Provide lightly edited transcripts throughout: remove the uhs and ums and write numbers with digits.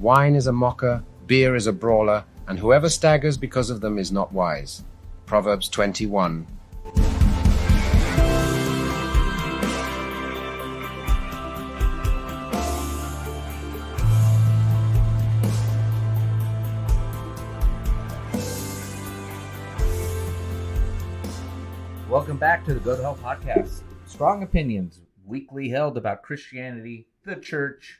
Wine is a mocker, beer is a brawler, and whoever staggers because of them is not wise. Proverbs 21. Welcome back to the Go to Hell podcast. Strong opinions, weekly held about Christianity, the church,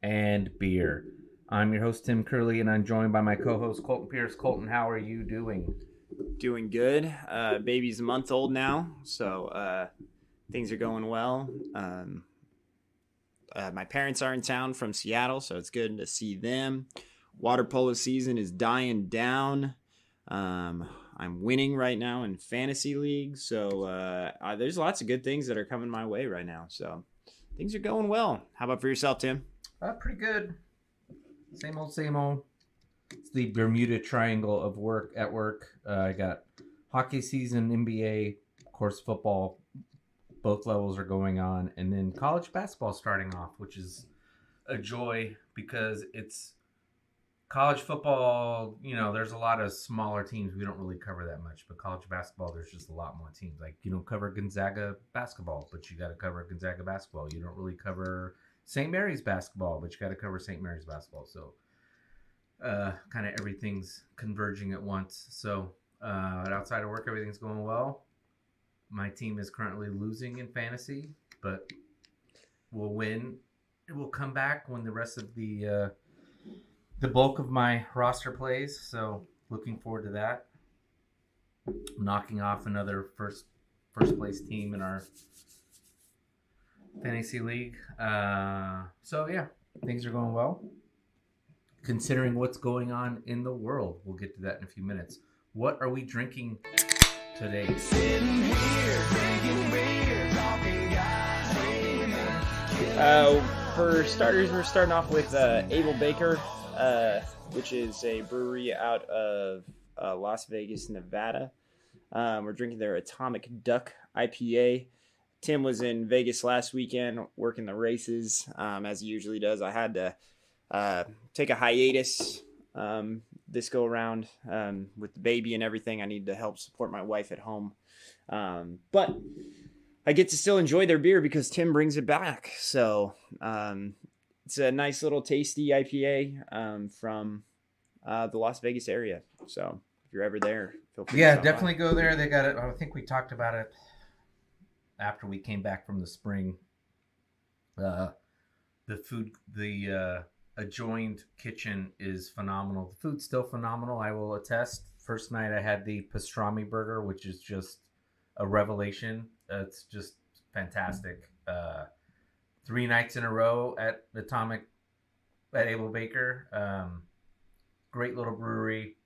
and beer. I'm your host, Tim Curley, and I'm joined by my co-host, Colton Pierce. Colton, how are you doing? Doing good. Baby's a month old now, so things are going well. My parents are in town from Seattle, so it's good to see them. Water polo season is dying down. I'm winning right now in fantasy league, so there's lots of good things that are coming my way right now. So things are going well. How about for yourself, Tim? Pretty good. Same old, same old. It's the Bermuda Triangle of work at work. I got hockey season, NBA, of course, football. Both levels are going on, and then college basketball starting off, which is a joy because it's college football. You know, there's a lot of smaller teams. We don't really cover that much, but college basketball, there's just a lot more teams. Like, you don't cover Gonzaga basketball, but you got to cover Gonzaga basketball. You don't really cover St. Mary's basketball, but you got to cover St. Mary's basketball. So kind of everything's converging at once. So outside of work, everything's going well. My team is currently losing in fantasy, but we'll win. It will come back when the rest of the bulk of my roster plays. So looking forward to that. Knocking off another first place team in our fantasy league. So yeah, things are going well. Considering what's going on in the world, we'll get to that in a few minutes. What are we drinking today? Sitting here drinking beer, talking for starters, we're starting off with Able Baker, which is a brewery out of Las Vegas, Nevada. We're drinking their Atomic Duck IPA. Tim was in Vegas last weekend working the races, as he usually does. I had to take a hiatus this go around with the baby and everything. I need to help support my wife at home. But I get to still enjoy their beer because Tim brings it back. So it's a nice little tasty IPA from the Las Vegas area. So if you're ever there, feel free to stop definitely by. go there. They got it. I think we talked about it after we came back from the spring. The food, the adjoined kitchen is phenomenal. The food's still phenomenal, I will attest. First night I had the pastrami burger, which is just a revelation. It's just fantastic. 3 nights in a row at Able Baker. Great little brewery.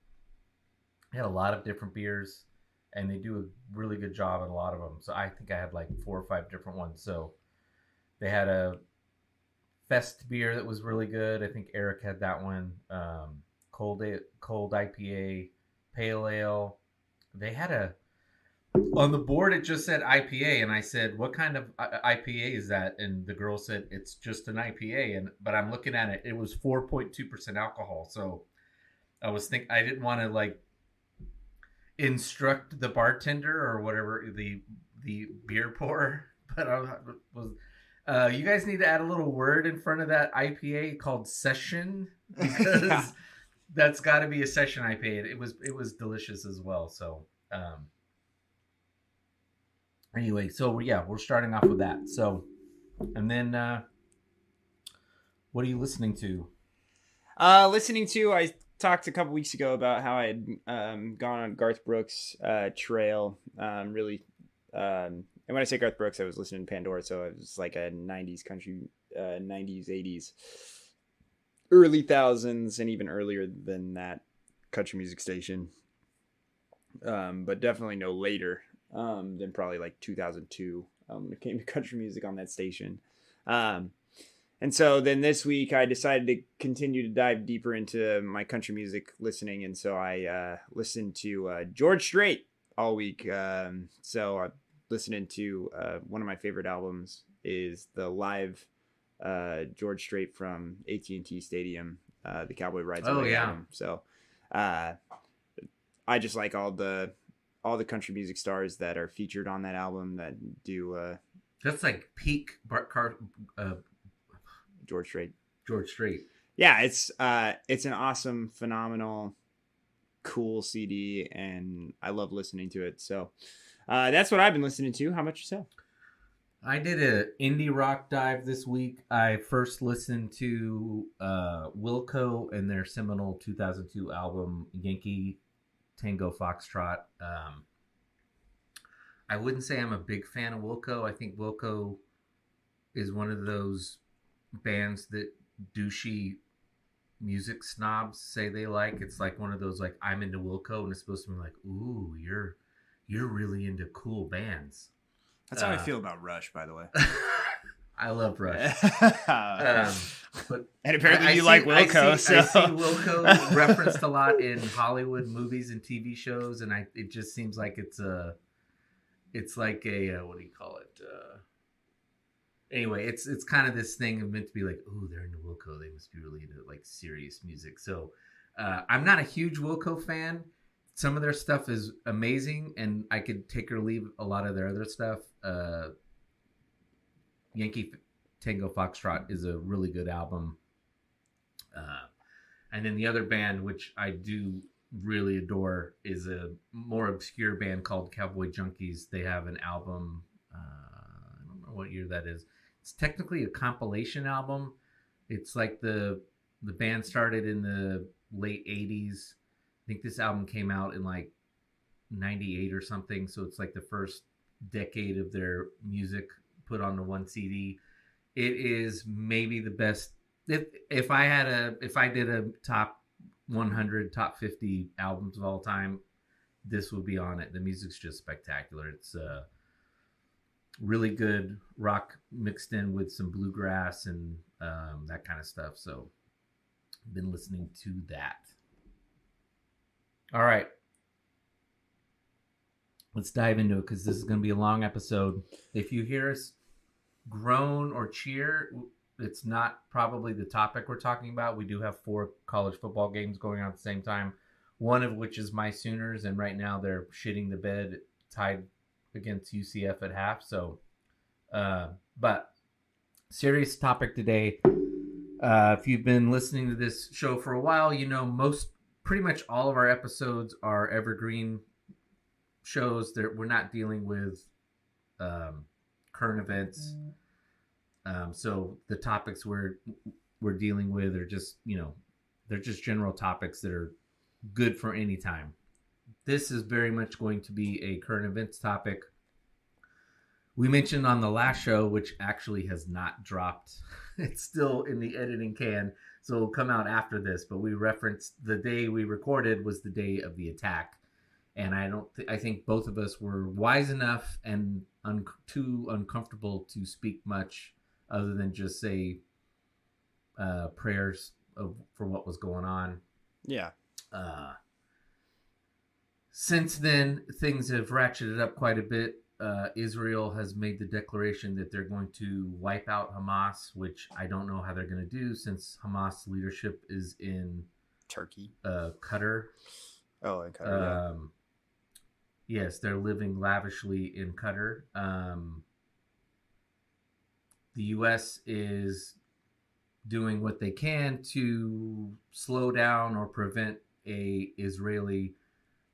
They had a lot of different beers, and they do a really good job at a lot of them. So I think I had like 4 or 5 different ones. So they had a Fest beer that was really good. I think Eric had that one. Cold IPA, Pale Ale. They had on the board it just said IPA, and I said, "What kind of IPA is that?" And the girl said, "It's just an IPA." But I'm looking at it; it was 4.2% alcohol. So I didn't want to like instruct the bartender or whatever the beer pour, but I was. You guys need to add a little word in front of that IPA called session, because that's got to be a session IPA. It was delicious as well. So anyway, so we're starting off with that. So, and then what are you listening to? I talked a couple weeks ago about how I had gone on Garth Brooks' trail. And when I say Garth Brooks, I was listening to Pandora, so it was like a 90s country, 90s, 80s, early thousands, and even earlier than that country music station. But definitely no later than probably like 2002 when it came to country music on that station. And so then this week I decided to continue to dive deeper into my country music listening. And so I listened to George Strait all week. So listening to one of my favorite albums is the live George Strait from AT&T Stadium the Cowboy Rides Oh, Away yeah. album. So I just like all the country music stars that are featured on that album that do That's like peak George Strait. George Strait. Yeah, it's an awesome, phenomenal, cool CD, and I love listening to it. So that's what I've been listening to. How about yourself? I did an indie rock dive this week. I first listened to Wilco and their seminal 2002 album, Yankee, Tango, Foxtrot. I wouldn't say I'm a big fan of Wilco. I think Wilco is one of those bands that douchey music snobs say they like. It's like one of those, like, I'm into Wilco, and it's supposed to be like, ooh, you're really into cool bands. That's how I feel about Rush, by the way. I love Rush. But and apparently I you see- like Wilco. I see so Wilco referenced a lot in Hollywood movies and TV shows, and it just seems like it's like a what do you call it? Anyway, it's kind of this thing meant to be like, oh, they're into Wilco, they must be really into like serious music. So I'm not a huge Wilco fan. Some of their stuff is amazing, and I could take or leave a lot of their other stuff. Yankee Tango Foxtrot is a really good album. And then the other band, which I do really adore, is a more obscure band called Cowboy Junkies. They have an album, I don't know what year that is. It's technically a compilation album. It's like the band started in the late 80s. I think this album came out in like 98 or something. So it's like the first decade of their music put onto one CD. It is maybe the best. If I did a top 100, top 50 albums of all time, this would be on it. The music's just spectacular. It's really good rock mixed in with some bluegrass and that kind of stuff. So I've been listening to that. All right. Let's dive into it because this is going to be a long episode. If you hear us groan or cheer, it's not probably the topic we're talking about. We do have 4 college football games going on at the same time, one of which is my Sooners, and right now they're shitting the bed, tied against UCF at half. So, but serious topic today. If you've been listening to this show for a while, you know pretty much all of our episodes are evergreen shows. We're not dealing with current events. So the topics we're dealing with are just, they're just general topics that are good for any time. This is very much going to be a current events topic. We mentioned on the last show, which actually has not dropped. It's still in the editing can, so it'll come out after this. But we referenced the day we recorded was the day of the attack. And I think both of us were wise enough and too uncomfortable to speak much other than just say prayers for what was going on. Yeah. Since then, things have ratcheted up quite a bit. Israel has made the declaration that they're going to wipe out Hamas, which I don't know how they're going to do since Hamas leadership is in Turkey. Qatar. Oh, in Qatar. Yes, they're living lavishly in Qatar. The U.S. is doing what they can to slow down or prevent a Israeli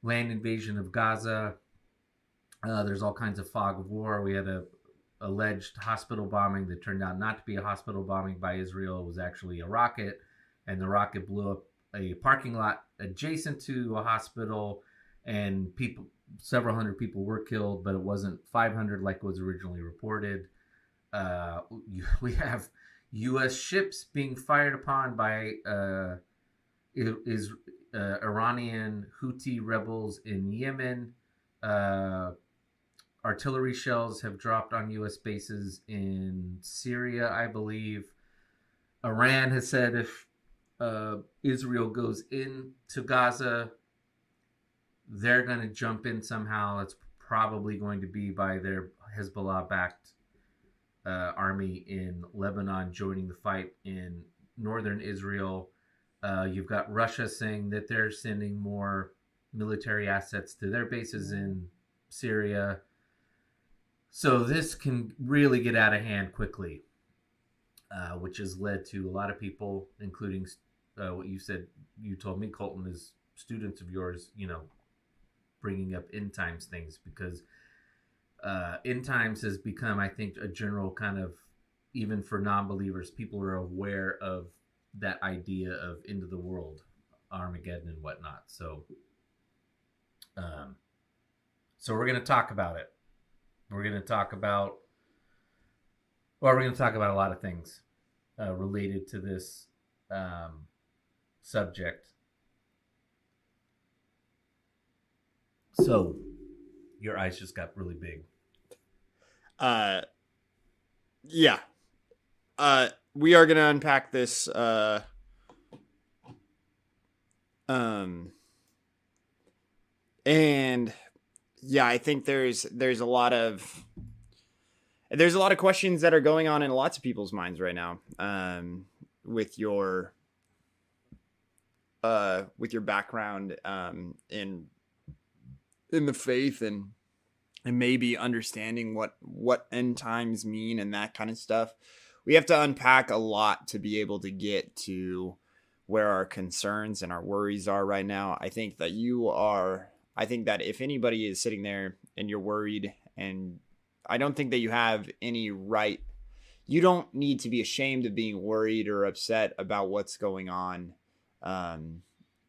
land invasion of Gaza. There's all kinds of fog of war. We had a alleged hospital bombing that turned out not to be a hospital bombing by Israel. It was actually a rocket, and the rocket blew up a parking lot adjacent to a hospital, and several hundred people were killed, but it wasn't 500 like was originally reported. We have U.S. ships being fired upon by Iranian Houthi rebels in Yemen. Artillery shells have dropped on U.S. bases in Syria, I believe. Iran has said if Israel goes into Gaza, they're going to jump in somehow. It's probably going to be by their Hezbollah-backed army in Lebanon joining the fight in northern Israel. You've got Russia saying that they're sending more military assets to their bases in Syria. So this can really get out of hand quickly, which has led to a lot of people, including what you said, you told me, Colton, is students of yours, bringing up end times things, because end times has become, I think, a general kind of, even for non-believers, people are aware of that idea of end of the world, Armageddon and whatnot. So we're going to talk about it. We're going to talk about a lot of things related to this subject. So your eyes just got really big. Yeah. We are going to unpack this. And yeah, I think there's a lot of questions that are going on in lots of people's minds right now. With your background in the faith and maybe understanding what end times mean and that kind of stuff. We have to unpack a lot to be able to get to where our concerns and our worries are right now. I think that if anybody is sitting there and you're worried, and I don't think that you have any right, you don't need to be ashamed of being worried or upset about what's going on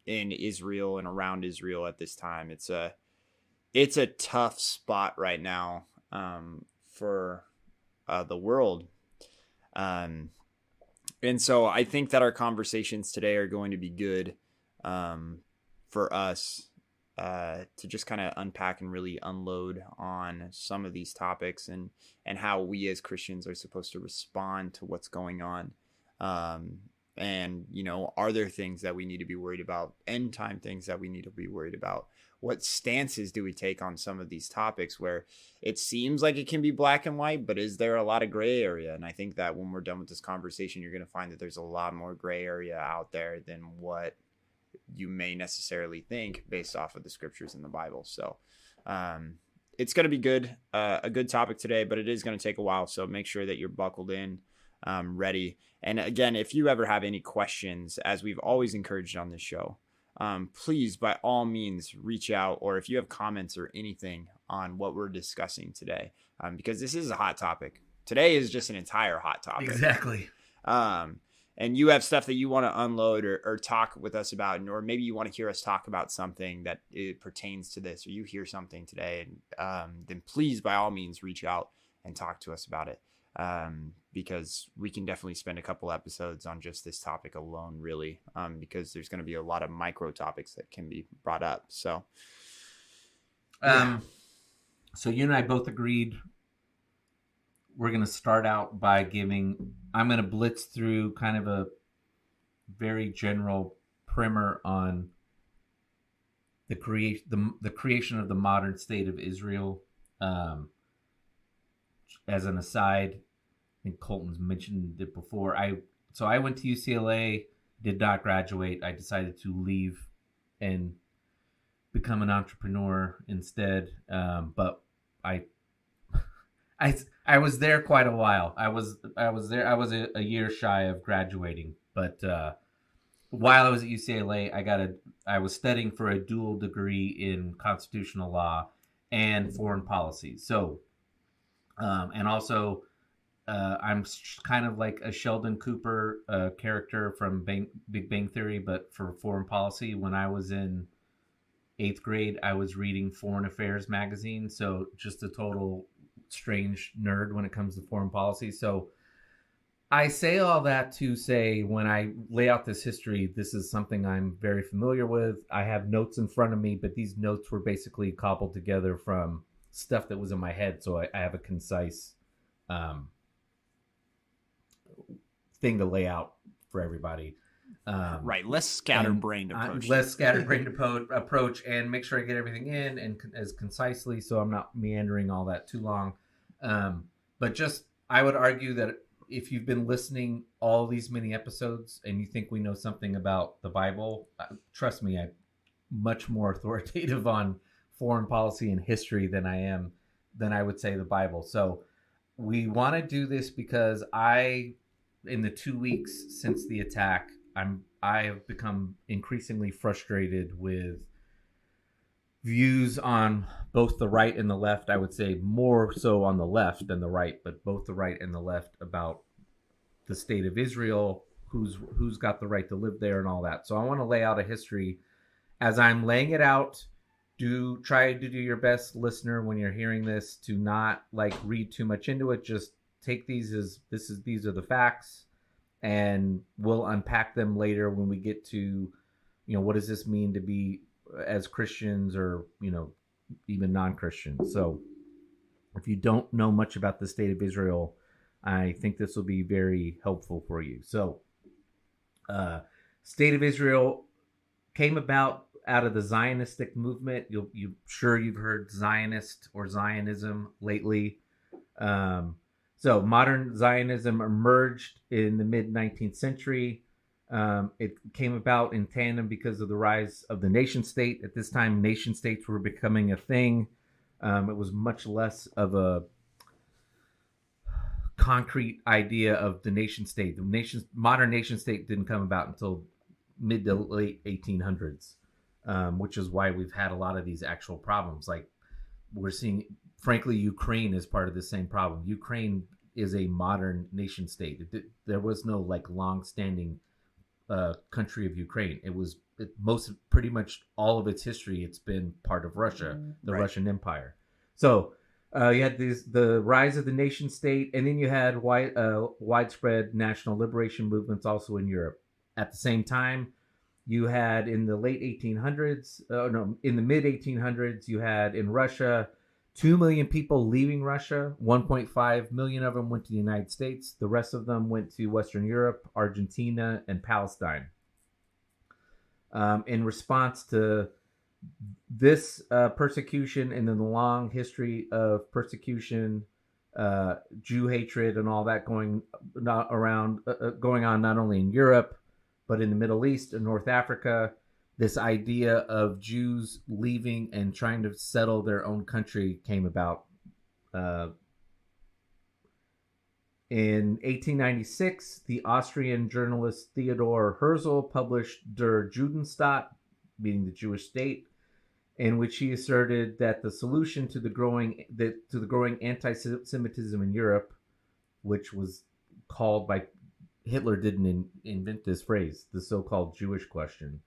in Israel and around Israel at this time. It's a tough spot right now for the world. And so I think that our conversations today are going to be good for us to just kind of unpack and really unload on some of these topics and how we as Christians are supposed to respond to what's going on. And, are there things that we need to be worried about? End time things that we need to be worried about? What stances do we take on some of these topics where it seems like it can be black and white, but is there a lot of gray area? And I think that when we're done with this conversation, you're going to find that there's a lot more gray area out there than what you may necessarily think based off of the scriptures in the Bible. So it's going to be good, a good topic today, but it is going to take a while. So make sure that you're buckled in, ready. And again, if you ever have any questions, as we've always encouraged on this show, please, by all means, reach out, or if you have comments or anything on what we're discussing today, because this is a hot topic. Today is just an entire hot topic. Exactly. And you have stuff that you want to unload or talk with us about, or maybe you want to hear us talk about something that it pertains to this, or you hear something today, and then please, by all means, reach out and talk to us about it. Because we can definitely spend a couple episodes on just this topic alone, really, because there's going to be a lot of micro topics that can be brought up. So, So you and I both agreed we're going to start out by I'm going to blitz through kind of a very general primer on the creation of the modern state of Israel. As an aside, I think Colton's mentioned it before. I went to UCLA, did not graduate. I decided to leave and become an entrepreneur instead. But I was there quite a while. I was a year shy of graduating. But while I was at UCLA, I was studying for a dual degree in constitutional law and foreign policy. So, and also. I'm kind of like a Sheldon Cooper character from Big Bang Theory, but for foreign policy. When I was in 8th grade, I was reading Foreign Affairs magazine. So just a total strange nerd when it comes to foreign policy. So I say all that to say, when I lay out this history, this is something I'm very familiar with. I have notes in front of me, but these notes were basically cobbled together from stuff that was in my head. So I have a concise thing to lay out for everybody. Right. Less scatterbrained approach. Less scatterbrained approach, and make sure I get everything in and as concisely, so I'm not meandering all that too long. But just, I would argue that if you've been listening all these many episodes and you think we know something about the Bible, trust me, I'm much more authoritative on foreign policy and history than I would say the Bible. So we want to do this because in the 2 weeks since the attack, I have become increasingly frustrated with views on both the right and the left. I would say more so on the left than the right, but both the right and the left about the state of Israel, who's got the right to live there and all that. So I want to lay out a history. As I'm laying it out, try to do your best, listener, when you're hearing this, to not like read too much into it. Just take these as these are the facts, and we'll unpack them later when we get to, what does this mean to be as Christians, or even non-Christians. So if you don't know much about the state of Israel, I think this will be very helpful for you. So state of Israel came about out of the Zionistic movement. You've heard Zionist or Zionism lately. So modern Zionism emerged in the mid-19th century. It came about in tandem because of the rise of the nation state. At this time, nation states were becoming a thing. It was much less of a concrete idea of the nation state. Modern nation state didn't come about until mid to late 1800s, which is why we've had a lot of these actual problems. Like we're seeing, frankly, Ukraine is part of the same problem. Ukraine is a modern nation state. There was no long-standing country of Ukraine. Pretty much all of its history, it's been part of Russia, the Russian Empire. So you had the rise of the nation state, and then you had widespread national liberation movements also in Europe. At the same time, you had in the late 1800s, in the mid 1800s, you had in Russia 2 million people leaving Russia. 1.5 million of them went to the United States. The rest of them went to Western Europe, Argentina, and Palestine. In response to this persecution, and then the long history of persecution, Jew hatred, and all that going on not only in Europe, but in the Middle East and North Africa, this idea of Jews leaving and trying to settle their own country came about. In 1896, the Austrian journalist Theodor Herzl published Der Judenstaat, meaning the Jewish state, in which he asserted that the solution to the growing anti-Semitism in Europe, which was called by Hitler didn't invent this phrase, the so-called Jewish question,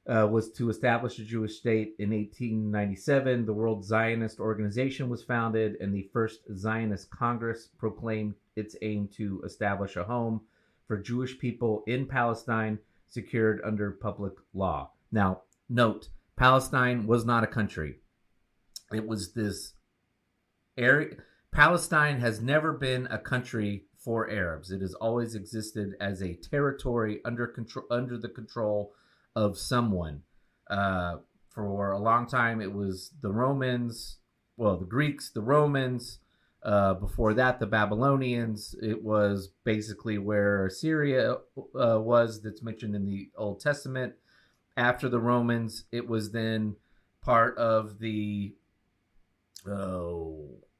was to establish a Jewish state. In 1897, the World Zionist Organization was founded, and the first Zionist Congress proclaimed its aim to establish a home for Jewish people in Palestine, secured under public law. Now, note, Palestine was not a country. It was this area. Palestine has never been a country for Arabs. It has always existed as a territory under the control of someone. For a long time, it was the Romans, the Greeks, the Romans. Before that, the Babylonians. It was basically where Assyria was, that's mentioned in the Old Testament. After the Romans, it was then part of the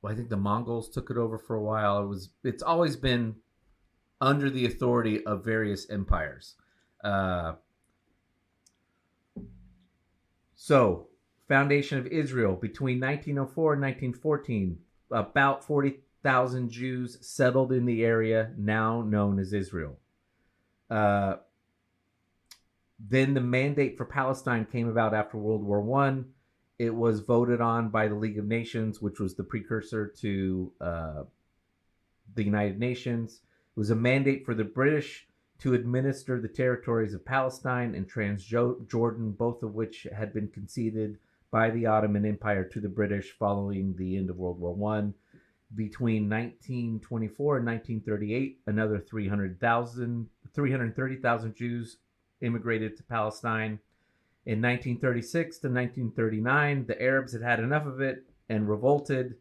I think the Mongols took it over for a while. It's always been under the authority of various empires. So, foundation of Israel. Between 1904 and 1914, about 40,000 Jews settled in the area now known as Israel. Then the mandate for Palestine came about after World War I. It was voted on by the League of Nations, which was the precursor to the United Nations. It was a mandate for the British to administer the territories of Palestine and Transjordan, both of which had been conceded by the Ottoman Empire to the British following the end of World War I. Between 1924 and 1938, another 330,000 Jews immigrated to Palestine. In 1936 to 1939, the Arabs had enough of it and revolted.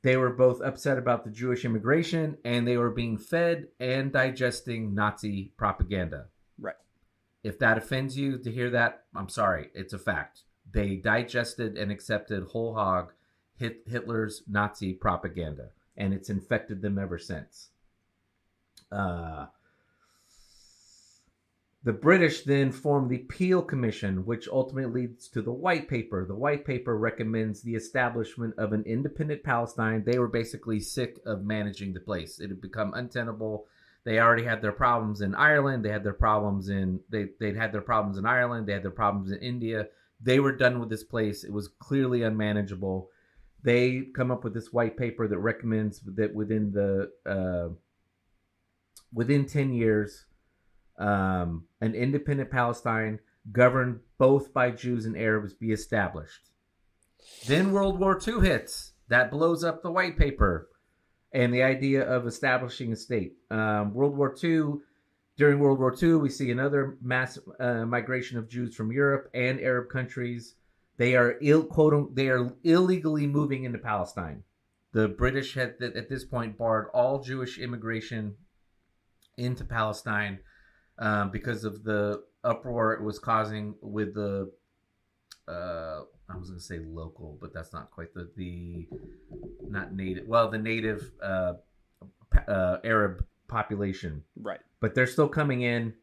They were both upset about the Jewish immigration, and they were being fed and digesting Nazi propaganda. Right. If that offends you to hear that, I'm sorry. It's a fact. They digested and accepted whole hog Hitler's Nazi propaganda, and it's infected them ever since. The British then formed the Peel Commission, which ultimately leads to the White Paper. The White Paper recommends the establishment of an independent Palestine. They were basically sick of managing the place. It had become untenable. They already had their problems in Ireland. They had their problems in they'd had their problems in Ireland. They had their problems in India. They were done with this place. It was clearly unmanageable. They come up with this white paper that recommends that within 10 years, an independent Palestine governed both by Jews and Arabs be established. Then World War II hits. That blows up the white paper and the idea of establishing a state. During World War II, we see another mass migration of Jews from Europe and Arab countries. They are illegally moving into Palestine. The British had at this point barred all Jewish immigration into Palestine because of the uproar it was causing with the I was going to say local, but that's not quite the not native. Well, the native Arab population, Right. but they're still coming in.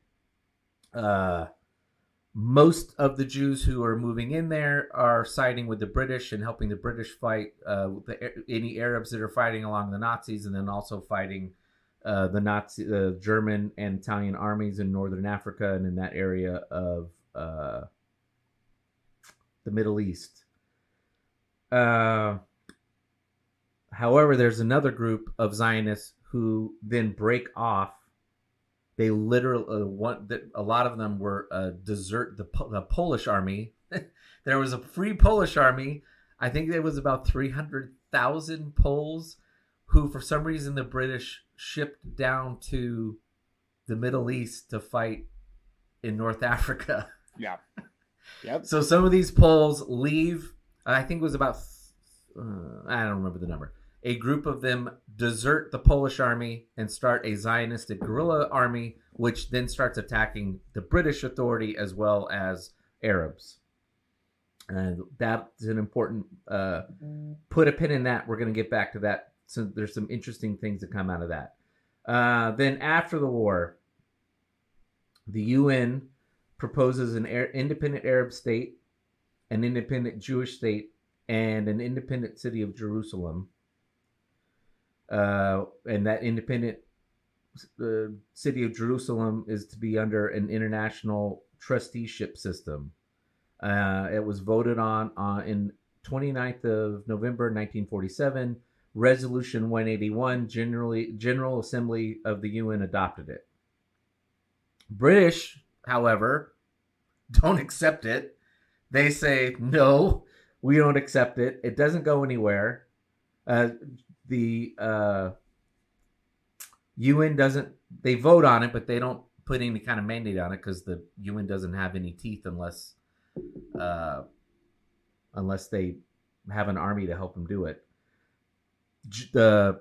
Most of the Jews who are moving in there are siding with the British and helping the British fight any Arabs that are fighting along the Nazis, and then also fighting the German and Italian armies in northern Africa and in that area of the Middle East. However, there's another group of Zionists who then break off. They literally a lot of them were desert the Polish army. There was a free Polish army. I think there was about 300,000 Poles who, for some reason, the British shipped down to the Middle East to fight in North Africa. Yeah. Yep. So some of these Poles leave. I think it was about I don't remember the number. A group of them desert the Polish army and start a Zionistic guerrilla army, which then starts attacking the British authority as well as Arabs. And that's an important, put a pin in that. We're going to get back to that. So there's some interesting things that come out of that. Then after the war, the UN proposes an independent Arab state, an independent Jewish state, and an independent city of Jerusalem. And that independent city of Jerusalem is to be under an international trusteeship system. It was voted on in 29th of November 1947. Resolution 181, General Assembly of the UN adopted it. British, however, don't accept it. They say, no, we don't accept it. It doesn't go anywhere. The UN doesn't, they vote on it, but they don't put any kind of mandate on it because the UN doesn't have any teeth unless they have an army to help them do it. The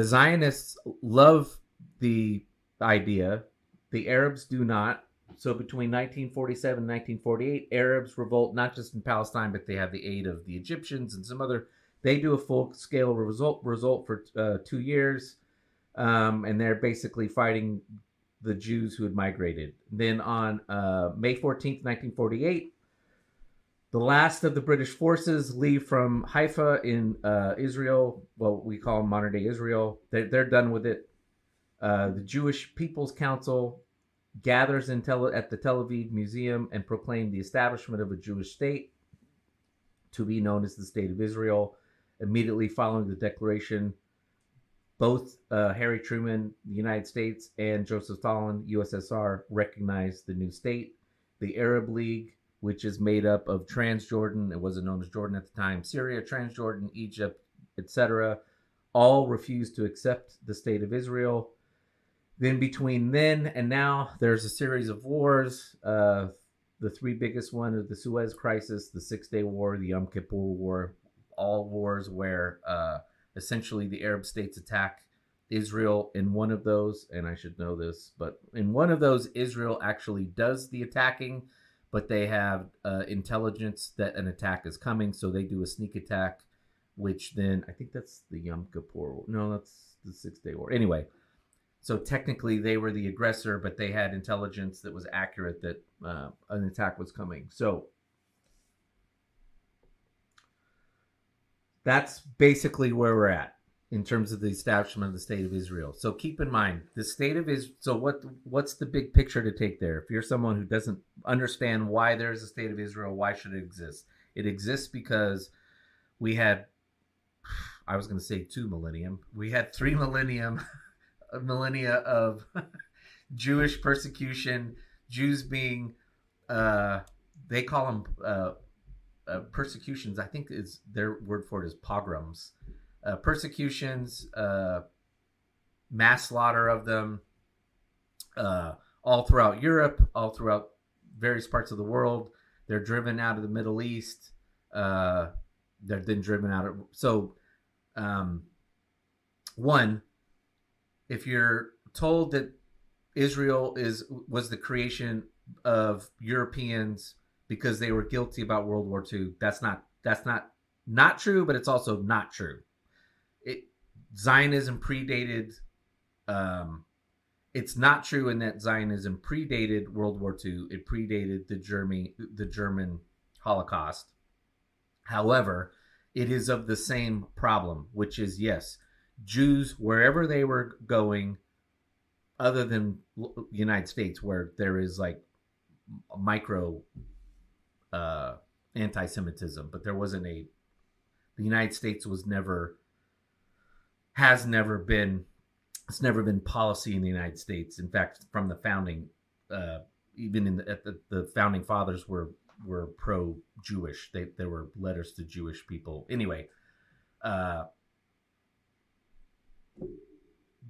Zionists love the idea. The Arabs do not. So between 1947 and 1948, Arabs revolt not just in Palestine, but they have the aid of the Egyptians and some other. They do a full-scale result for 2 years, and they're basically fighting the Jews who had migrated. Then on May 14th, 1948, the last of the British forces leave from Haifa in Israel, what we call modern-day Israel. They're done with it. The Jewish People's Council gathers at the Tel Aviv Museum and proclaimed the establishment of a Jewish state to be known as the State of Israel. Immediately following the declaration, both Harry Truman, the United States, and Joseph Stalin, USSR, recognized the new state. The Arab League, which is made up of Transjordan, it wasn't known as Jordan at the time, Syria, Transjordan, Egypt, etc., all refused to accept the State of Israel. Then between then and now, there's a series of wars. The three biggest ones are the Suez Crisis, the 6-Day War, the Yom Kippur War, all wars where essentially the Arab states attack Israel. In one of those, and I should know this, but in one of those, Israel actually does the attacking, but they have intelligence that an attack is coming, so they do a sneak attack, which then, I think that's the Yom Kippur. No, that's the 6-Day War. Anyway, so technically they were the aggressor, but they had intelligence that was accurate that an attack was coming. So that's basically where we're at in terms of the establishment of the state of Israel. So keep in mind, the state of Israel. So what's the big picture to take there? If you're someone who doesn't understand why there's a state of Israel, why should it exist? It exists because we had, I was going to say 2 millennium. We had 3 millennia of Jewish persecution, Jews being, they call them persecutions. I think is their word for it is pogroms. Persecutions, mass slaughter of them, all throughout Europe, all throughout various parts of the world. They're driven out of the Middle East. They're then driven out of. So, one, if you're told that Israel was the creation of Europeans because they were guilty about World War II, that's not true, but it's also not true. Zionism predated. It's not true in that Zionism predated World War II. It predated the German Holocaust. However, it is of the same problem, which is, yes, Jews, wherever they were going, other than the United States, where there is like micro anti-Semitism, but there wasn't the United States has never been policy in the United States. In fact, from the founding, even the founding fathers were pro-Jewish. There were letters to Jewish people. Anyway, the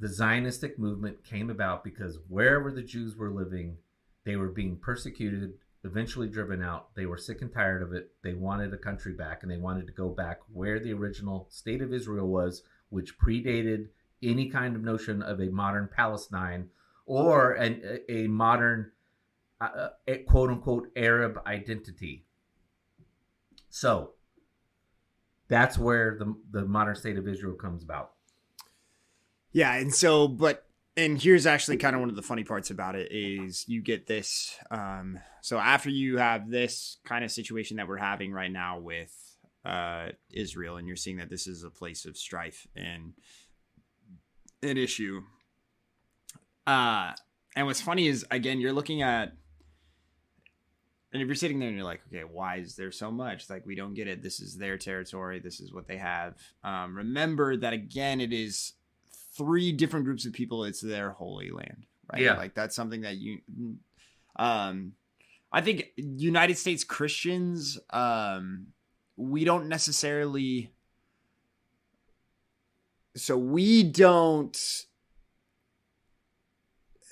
Zionistic movement came about because wherever the Jews were living, they were being persecuted, eventually driven out. They were sick and tired of it. They wanted a country back, and they wanted to go back where the original state of Israel was, which predated any kind of notion of a modern Palestine or a modern quote unquote Arab identity. So that's where the modern state of Israel comes about. Yeah, and here's actually kind of one of the funny parts about it is you get this. So after you have this kind of situation that we're having right now with Israel, and you're seeing that this is a place of strife and an issue. And what's funny is, again, you're looking at, and if you're sitting there and you're like, okay, why is there so much? Like, we don't get it. This is their territory. This is what they have. Remember that, again, it is 3 different groups of people. It's their holy land, right? Yeah. Like, that's something that I think United States Christians, we don't necessarily, so we don't,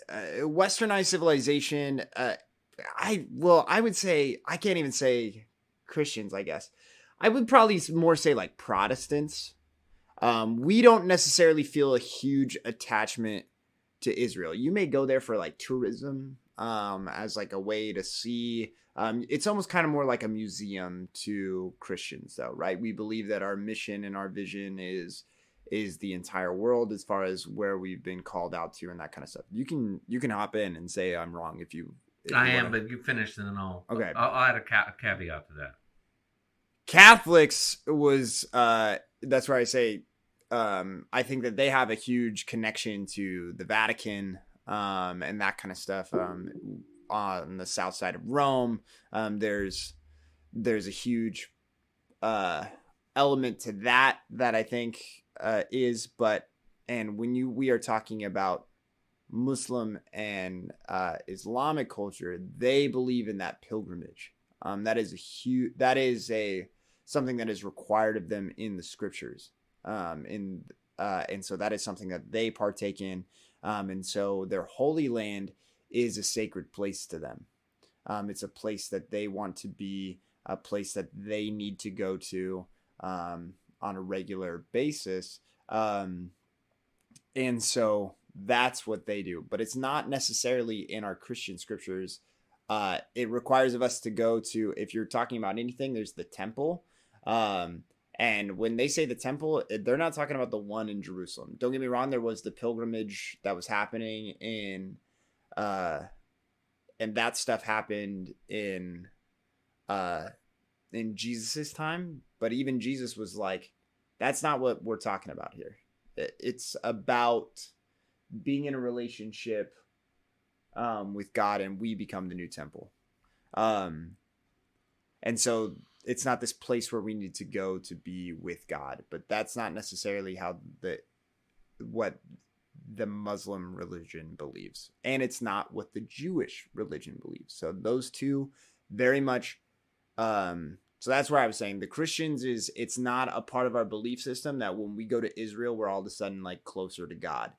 westernized civilization, I would say, I can't even say Christians, I guess. I would probably more say like Protestants. We don't necessarily feel a huge attachment to Israel. You may go there for like tourism, as like a way to see. It's almost kind of more like a museum to Christians, though, right? We believe that our mission and our vision is the entire world as far as where we've been called out to and that kind of stuff. You can hop in and say I'm wrong if you. I am, but you finished and then I'll add a caveat to that. Catholics was that's where I say I think that they have a huge connection to the Vatican and that kind of stuff. On the south side of Rome, there's a huge element to that I think is, and when we are talking about Muslim and Islamic culture, they believe in that pilgrimage. That is something that is required of them in the scriptures. And so that is something that they partake in. And so their holy land is a sacred place to them. It's a place that they want to be, a place that they need to go to. on a regular basis. And so that's what they do. But it's not necessarily in our Christian scriptures. It requires of us to go to, if you're talking about anything, there's the temple. And when they say the temple, they're not talking about the one in Jerusalem. Don't get me wrong. There was the pilgrimage that was happening and that stuff happened in Jesus's time. But even Jesus was like, that's not what we're talking about here. It's about being in a relationship with God, and we become the new temple. And so it's not this place where we need to go to be with God, but that's not necessarily how what the Muslim religion believes. And it's not what the Jewish religion believes. So those two very much, so that's where I was saying the Christians it's not a part of our belief system that when we go to Israel, we're all of a sudden like closer to God.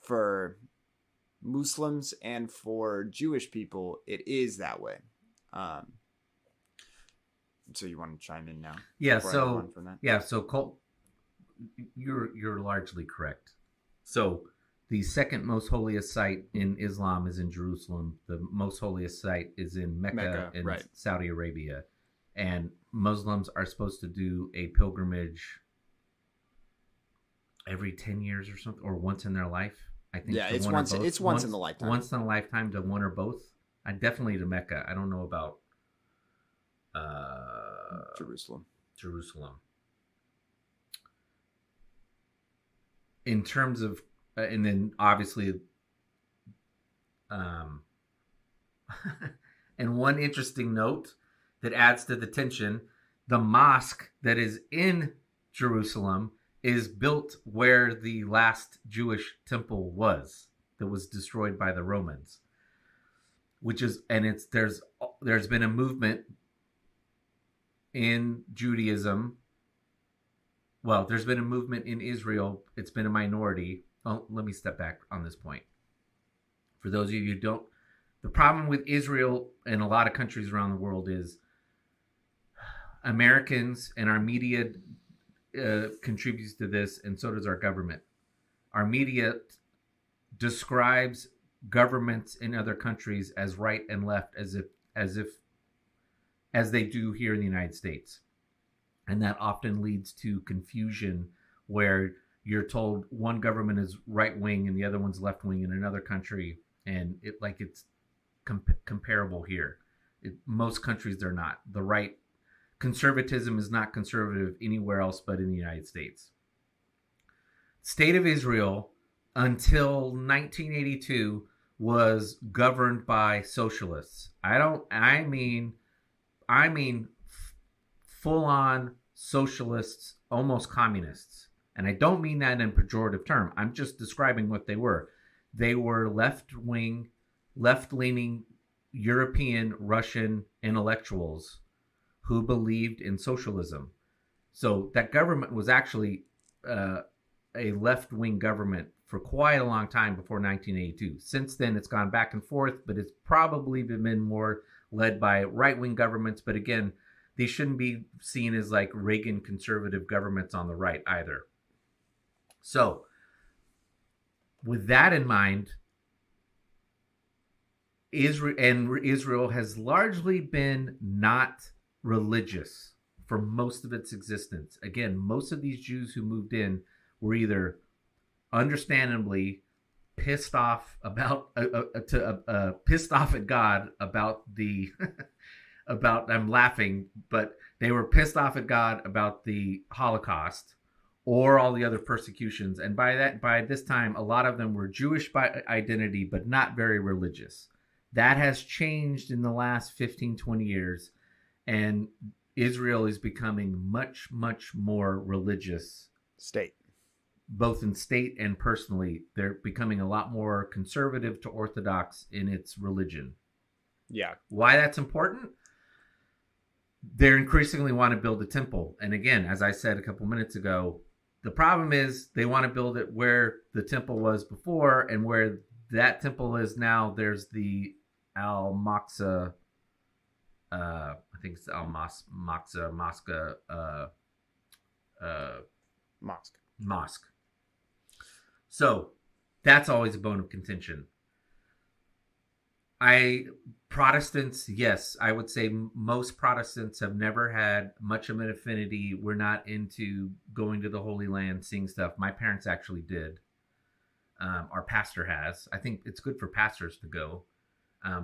For Muslims and for Jewish people, it is that way. So you want to chime in now? Yeah. So Colt, you're largely correct. So the second most holiest site in Islam is in Jerusalem. The most holiest site is in Mecca in right. Saudi Arabia. And Muslims are supposed to do a pilgrimage every 10 years or something, or once in their life. I think. Yeah, it's once in the lifetime. Once in a lifetime to one or both. Definitely to Mecca. I don't know about Jerusalem. In terms of, and then obviously, and one interesting note that adds to the tension, the mosque that is in Jerusalem is built where the last Jewish temple was that was destroyed by the Romans, there's been a movement in Judaism. Well, there's been a movement in Israel. It's been a minority. Oh, let me step back on this point. For those of you who don't, the problem with Israel and a lot of countries around the world is Americans and our media contributes to this, and so does our government. Our media describes governments in other countries as right and left, as they do here in the United States. And that often leads to confusion where you're told one government is right wing and the other one's left wing in another country, and it's comparable here. Most countries they're not. The right conservatism is not conservative anywhere else but in the United States. State of Israel until 1982 was governed by socialists. I mean full-on socialists, almost communists. And I don't mean that in a pejorative term. I'm just describing what they were. They were left-leaning European, Russian intellectuals who believed in socialism. So that government was actually a left-wing government for quite a long time before 1982. Since then, it's gone back and forth, but it's probably been more led by right-wing governments. But again, these shouldn't be seen as like Reagan conservative governments on the right either. So with that in mind, Israel has largely been not religious for most of its existence. Again, most of these Jews who moved in were either understandably pissed off about pissed off at God about the about, I'm laughing, but they were pissed off at God about the Holocaust or all the other persecutions. And by this time, a lot of them were Jewish by identity, but not very religious. That has changed in the last 15, 20 years. And Israel is becoming much, much more religious. State. Both in state and personally. They're becoming a lot more conservative to Orthodox in its religion. Yeah. Why that's important? They increasingly want to build a temple. And again, as I said a couple minutes ago, the problem is they want to build it where the temple was before and where that temple is now. There's the Al Maqsa. I think it's Al Maqsa mosque. So that's always a bone of contention. Protestants, yes, I would say most Protestants have never had much of an affinity. We're not into going to the Holy Land, seeing stuff. My parents actually did. Our pastor has. I think it's good for pastors to go,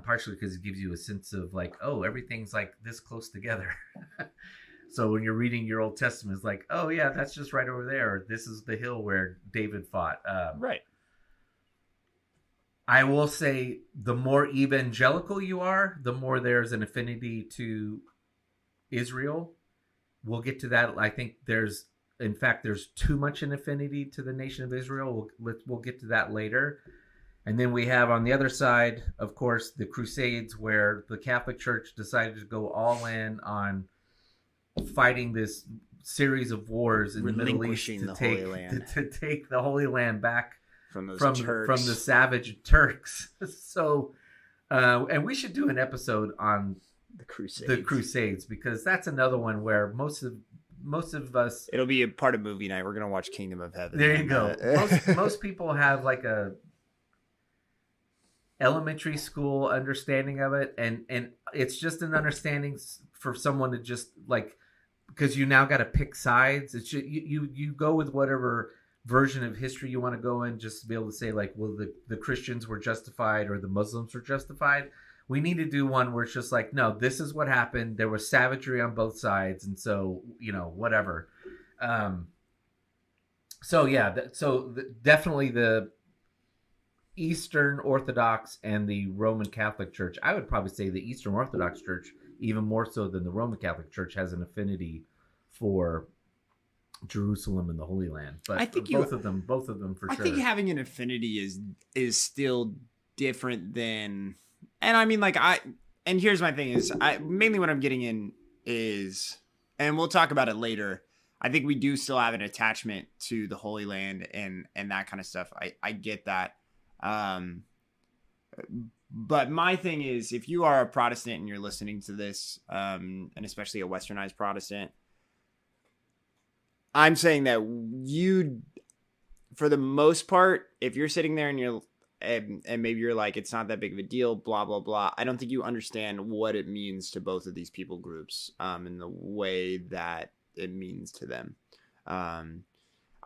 partially because it gives you a sense of like, oh, everything's like this close together. So when you're reading your Old Testament, it's like, oh yeah, that's just right over there. This is the hill where David fought. Right. I will say the more evangelical you are, the more there's an affinity to Israel. We'll get to that. I think there's too much an affinity to the nation of Israel. We'll get to that later. And then we have on the other side, of course, the Crusades, where the Catholic Church decided to go all in on fighting this series of wars in the Middle East to take the Holy Land back from the savage Turks. So, and we should do an episode on the Crusades because that's another one where most of us. It'll be a part of movie night. We're gonna watch Kingdom of Heaven. There you go. Most people have like a elementary school understanding of it, and it's just an understanding for someone to just like, because you now got to pick sides. It's just, you go with whatever version of history you want to go in, just to be able to say like, well, the Christians were justified or the Muslims were justified. We need to do one where it's just like, no, this is what happened. There was savagery on both sides, and so whatever. Definitely the Eastern Orthodox and the Roman Catholic Church. I would probably say the Eastern Orthodox Church, even more so than the Roman Catholic Church, has an affinity for Jerusalem and the Holy Land. But I think both of them for sure. I think having an affinity is still different than, and I mean, and here's my thing is, mainly what I'm getting in is, and we'll talk about it later, I think we do still have an attachment to the Holy Land and that kind of stuff. I get that. But my thing is, if you are a Protestant and you're listening to this, and especially a Westernized Protestant, I'm saying that you, for the most part, if you're sitting there and maybe you're like, it's not that big of a deal, blah, blah, blah. I don't think you understand what it means to both of these people groups, in the way that it means to them.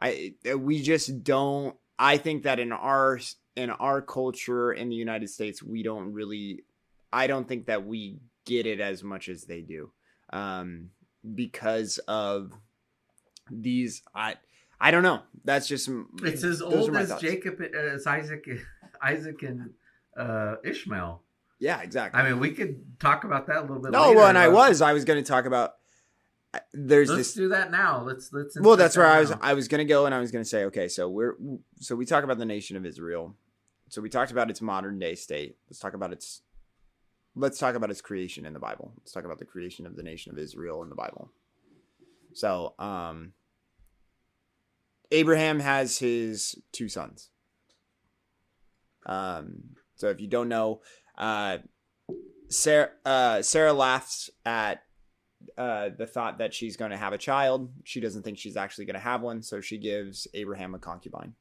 We just don't, I think that in our culture in the United States, I don't think that we get it as much as they do, because of these. I don't know. That's just, it's as old as Jacob, as Isaac and Ishmael. Yeah, exactly. I mean, we could talk about that a little bit. No, later, well, and I was going to talk about. Let's do that now. Let's. Well, that's where I was going to go, and I was going to say, okay, so we talk about the nation of Israel. So we talked about its modern day state. Let's talk about its creation in the Bible. Let's talk about the creation of the nation of Israel in the Bible. So, Abraham has his two sons. So if you don't know, Sarah laughs at the thought that she's going to have a child. She doesn't think she's actually going to have one, so she gives Abraham a concubine.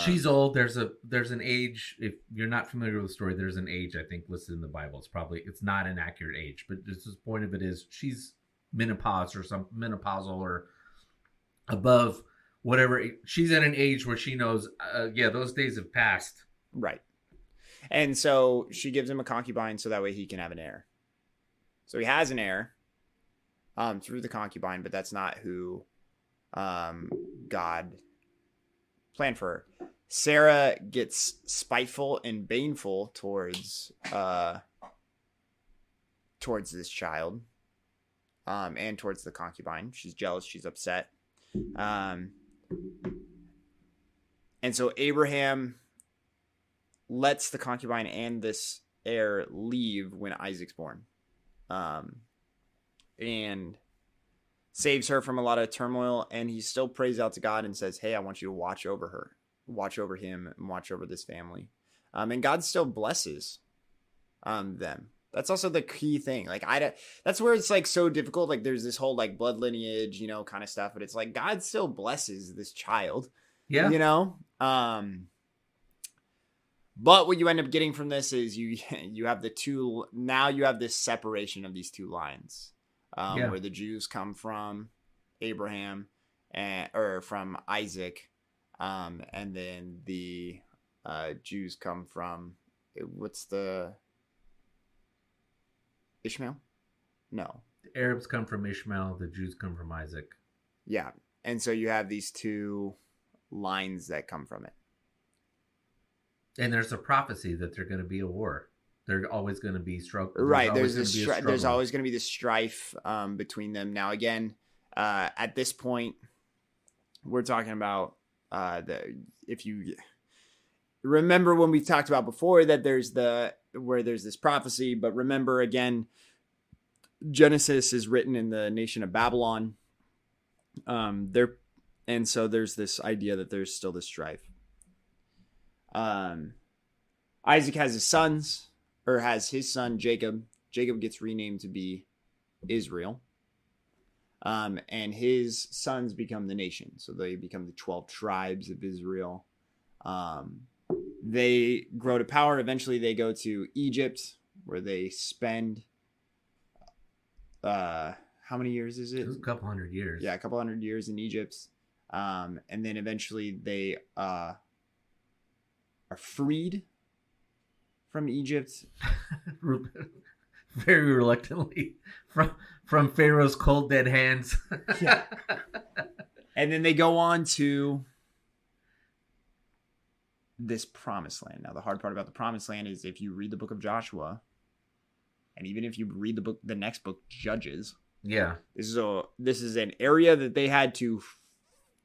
She's old. There's an age. If you're not familiar with the story, there's an age I think listed in the Bible. It's not an accurate age, but just the point of it is she's menopausal or above, whatever. She's at an age where she knows, those days have passed. Right. And so she gives him a concubine so that way he can have an heir. So he has an heir through the concubine, but that's not who God planned for her. Sarah gets spiteful and baneful towards this child, and towards the concubine. She's jealous. She's upset. And so Abraham lets the concubine and this heir leave when Isaac's born, and saves her from a lot of turmoil. And he still prays out to God and says, hey, I want you to watch over her. watch over him and watch over this family. And God still blesses them. That's also the key thing. Like, that's where it's like so difficult. Like, there's this whole like blood lineage, kind of stuff, but it's like God still blesses this child. Yeah. But what you end up getting from this is you have you have this separation of these two lines, where the Jews come from Abraham or from Isaac, and then the Jews come from Ishmael? No. The Arabs come from Ishmael. The Jews come from Isaac. Yeah. And so you have these two lines that come from it. And there's a prophecy that there's going to be a war. There's always going to be struggle. Right. There's always going to be this strife between them. Now, again, at this point, we're talking about if you remember when we talked about before that there's this prophecy, but remember again, Genesis is written in the nation of Babylon. And so there's this idea that there's still this strife. Isaac has his son Jacob. Jacob gets renamed to be Israel. And his sons become the nation. So they become the 12 tribes of Israel. They grow to power. Eventually they go to Egypt, where they spend how many years is it? It was a couple hundred years. Yeah, a couple hundred years in Egypt. And then eventually they are freed from Egypt. Very reluctantly from Pharaoh's cold dead hands. Yeah. And then they go on to this promised land. Now, the hard part about the promised land is if you read the book of Joshua, and even if you read the next book, Judges. Yeah. This is an area that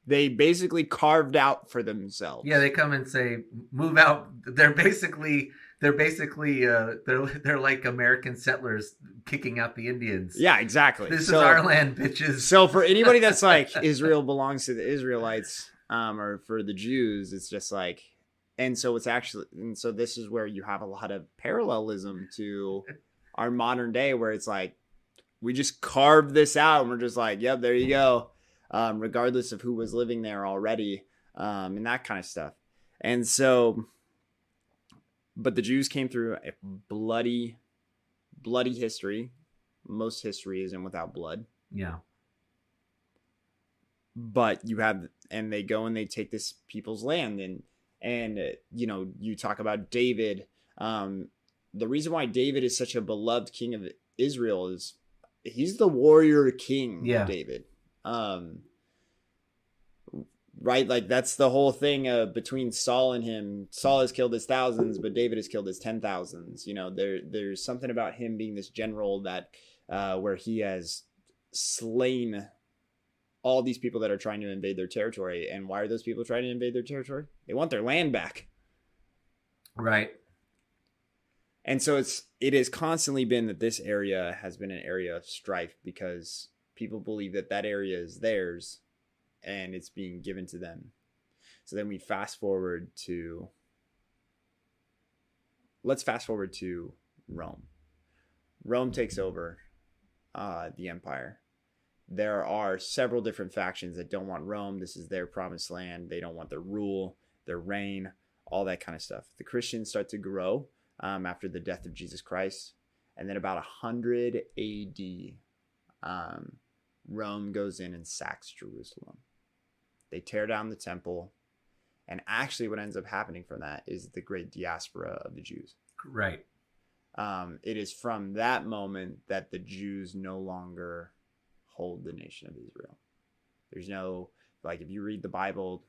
they basically carved out for themselves. Yeah, they come and say, move out. They're basically they're like American settlers kicking out the Indians. Yeah, exactly. This is our land, bitches. So for anybody that's like Israel belongs to the Israelites, or for the Jews, it's just like, and so this is where you have a lot of parallelism to our modern day, where it's like we just carved this out and we're just like, yep, there you go. Regardless of who was living there already, and that kind of stuff. And so, but the Jews came through a bloody history. Most history isn't without blood. Yeah. But and they go and they take this people's land, and you talk about David. The reason why David is such a beloved king of Israel is he's the warrior king. Yeah. David. Right, like that's the whole thing between Saul and him. Saul has killed his thousands, but David has killed his 10,000s. There's something about him being this general that where he has slain all these people that are trying to invade their territory. And why are those people trying to invade their territory? They want their land back. Right. And so it has constantly been that this area has been an area of strife because people believe that area is theirs and it's being given to them. So then let's fast forward to Rome. Rome takes over the empire. There are several different factions that don't want Rome. This is their promised land. They don't want their rule, their reign, all that kind of stuff. The Christians start to grow after the death of Jesus Christ. And then about 100 AD, Rome goes in and sacks Jerusalem. They tear down the temple. And actually what ends up happening from that is the great diaspora of the Jews. Right. It is from that moment that the Jews no longer hold the nation of Israel. There's no, like, if you read the Bible,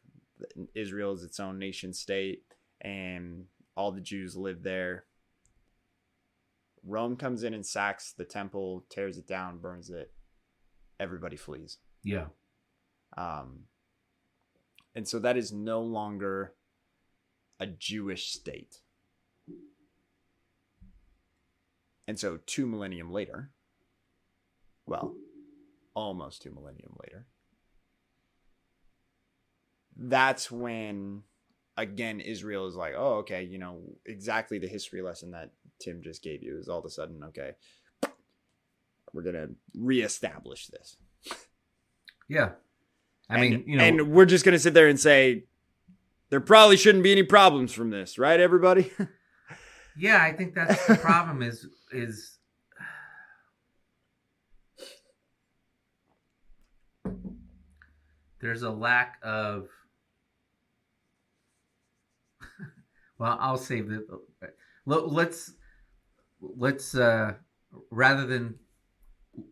Israel is its own nation state and all the Jews live there. Rome comes in and sacks the temple, tears it down, burns it. Everybody flees. Yeah. And so that is no longer a Jewish state. And so 2 millennium later, well, almost 2 millennium later, that's when again, Israel is like, oh, okay, you know, exactly the history lesson that Tim just gave you is all of a sudden, okay, we're going to reestablish this. Yeah. I mean, you know, and we're just going to sit there and say, there probably shouldn't be any problems from this, right, everybody? yeah, I think that's the problem is there's a lack of, well, I'll save it. Let's rather than,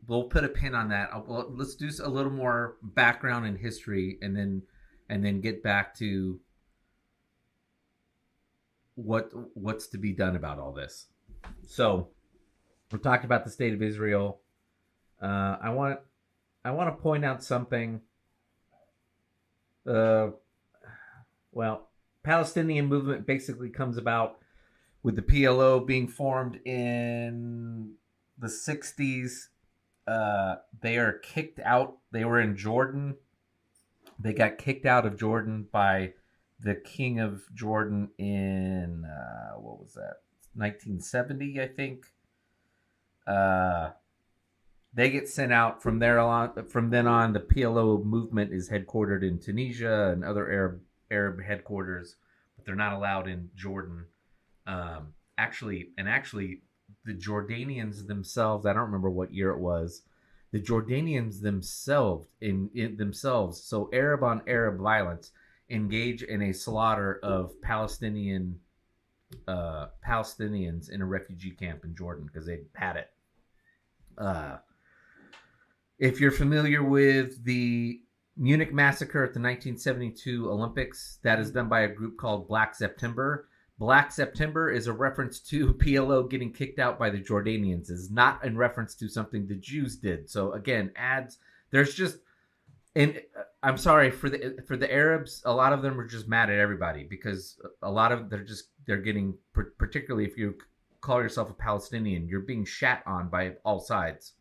we'll put a pin on that. Let's do a little more background and history, and then get back to what's to be done about all this. So we're talking about the state of Israel. I want to point out something. Well, Palestinian movement basically comes about with the PLO being formed in the 60s. They are kicked out. They were in Jordan. They got kicked out of Jordan by the king of Jordan in, what was that? 1970, I think. They get sent out from there on. From then on, the PLO movement is headquartered in Tunisia and other Arab headquarters, but they're not allowed in Jordan. Actually, the Jordanians themselves, I don't remember what year it was. The Jordanians themselves, themselves, so Arab on Arab violence, engage in a slaughter of Palestinians in a refugee camp in Jordan because they had it. If you're familiar with the Munich massacre at the 1972 Olympics, that is done by a group called Black September. Black September is a reference to PLO getting kicked out by the Jordanians. Is not in reference to something the Jews did. So again, there's just, and I'm sorry for the Arabs, a lot of them are just mad at everybody because a lot of they're getting, particularly if you call yourself a Palestinian, you're being shat on by all sides.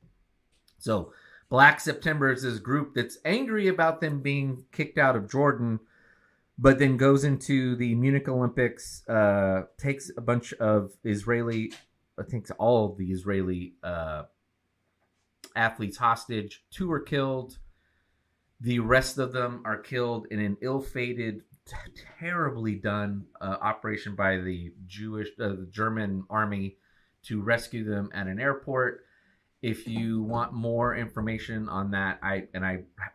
So Black September is this group that's angry about them being kicked out of Jordan, but then goes into the Munich Olympics, takes a bunch of Israeli, I think all of the Israeli athletes hostage. 2 are killed. The rest of them are killed in an ill-fated, terribly done operation by the German army to rescue them at an airport. If you want more information on that, I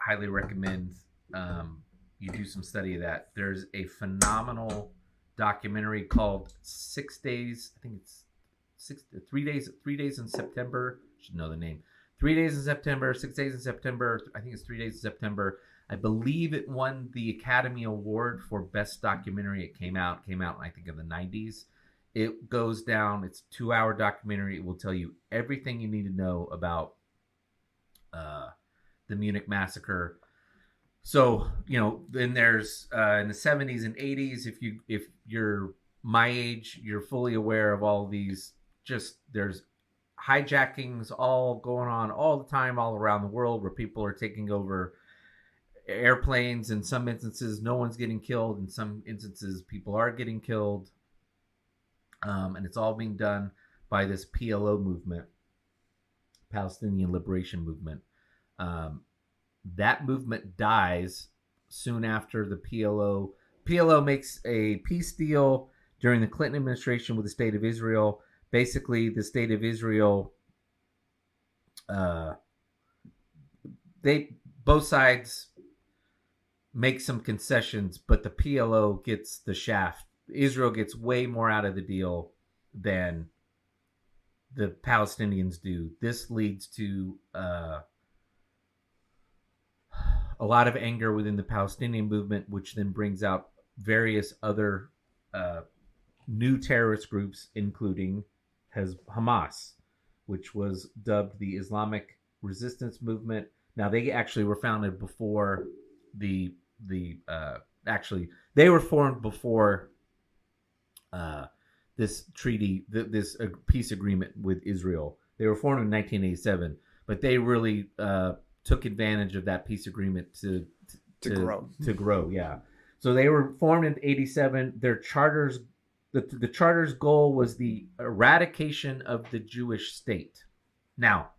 highly recommend you do some study of that. There's a phenomenal documentary called 6 Days. I think it's 3 days in September. I should know the name. 3 days in September, 6 days in September. I think it's 3 days in September. I believe it won the Academy Award for Best Documentary. It came out, I think, in the 90s. It goes down. It's a 2-hour documentary. It will tell you everything you need to know about the Munich massacre. So, then there's in the 70s and 80s, if you're my age, you're fully aware of all these, there's hijackings all going on all the time, all around the world, where people are taking over airplanes. In some instances, no one's getting killed. In some instances, people are getting killed. And it's all being done by this PLO movement, Palestinian Liberation Movement. That movement dies soon after the PLO. PLO makes a peace deal during the Clinton administration with the State of Israel. Basically, the State of Israel, both sides make some concessions, but the PLO gets the shaft. Israel gets way more out of the deal than the Palestinians do. This leads to a lot of anger within the Palestinian movement, which then brings out various other new terrorist groups, including Hamas, which was dubbed the Islamic Resistance Movement. Now, they actually were founded before they were formed before this treaty, this peace agreement with Israel. They were formed in 1987, but they really took advantage of that peace agreement to grow. Yeah. So they were formed in 87. Their charters, the charter's goal was the eradication of the Jewish state. Now,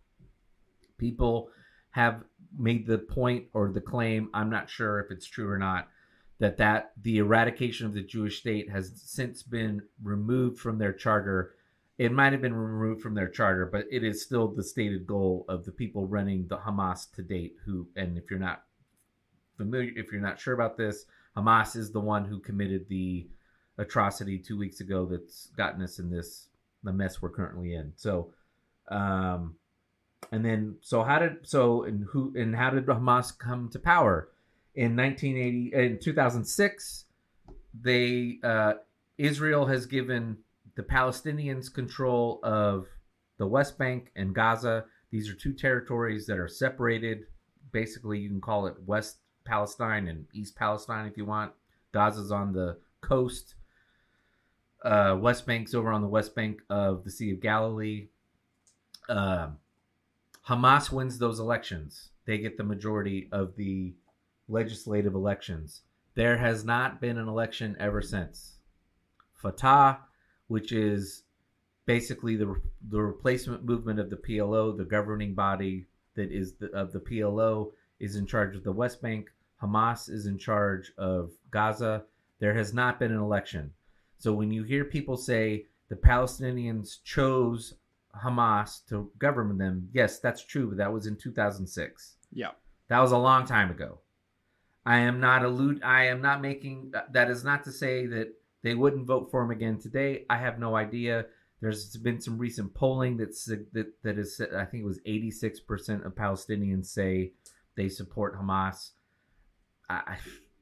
people have made the point or the claim, I'm not sure if it's true or not, that the eradication of the Jewish state has since been removed from their charter. It might have been removed from their charter, but it is still the stated goal of the people running the Hamas to date. And if you're not familiar, if you're not sure about this, Hamas is the one who committed the atrocity 2 weeks ago that's gotten us in the mess we're currently in. So, how did Hamas come to power? In 2006, Israel has given the Palestinians control of the West Bank and Gaza. These are two territories that are separated. Basically, you can call it West Palestine and East Palestine if you want. Gaza's on the coast. West Bank's over on the west bank of the Sea of Galilee. Hamas wins those elections. They get the majority of the legislative elections. There has not been an election ever since. Fatah, which is basically the replacement movement of the PLO, the governing body that is of the PLO, is in charge of the West Bank. Hamas is in charge of Gaza. There has not been an election. So when you hear people say the Palestinians chose Hamas to govern them, yes, that's true, but that was in 2006. Yeah. That was a long time ago. I am not making, that is not to say that they wouldn't vote for him again today. I have no idea. There's been some recent polling that is, I think it was 86% of Palestinians say they support Hamas.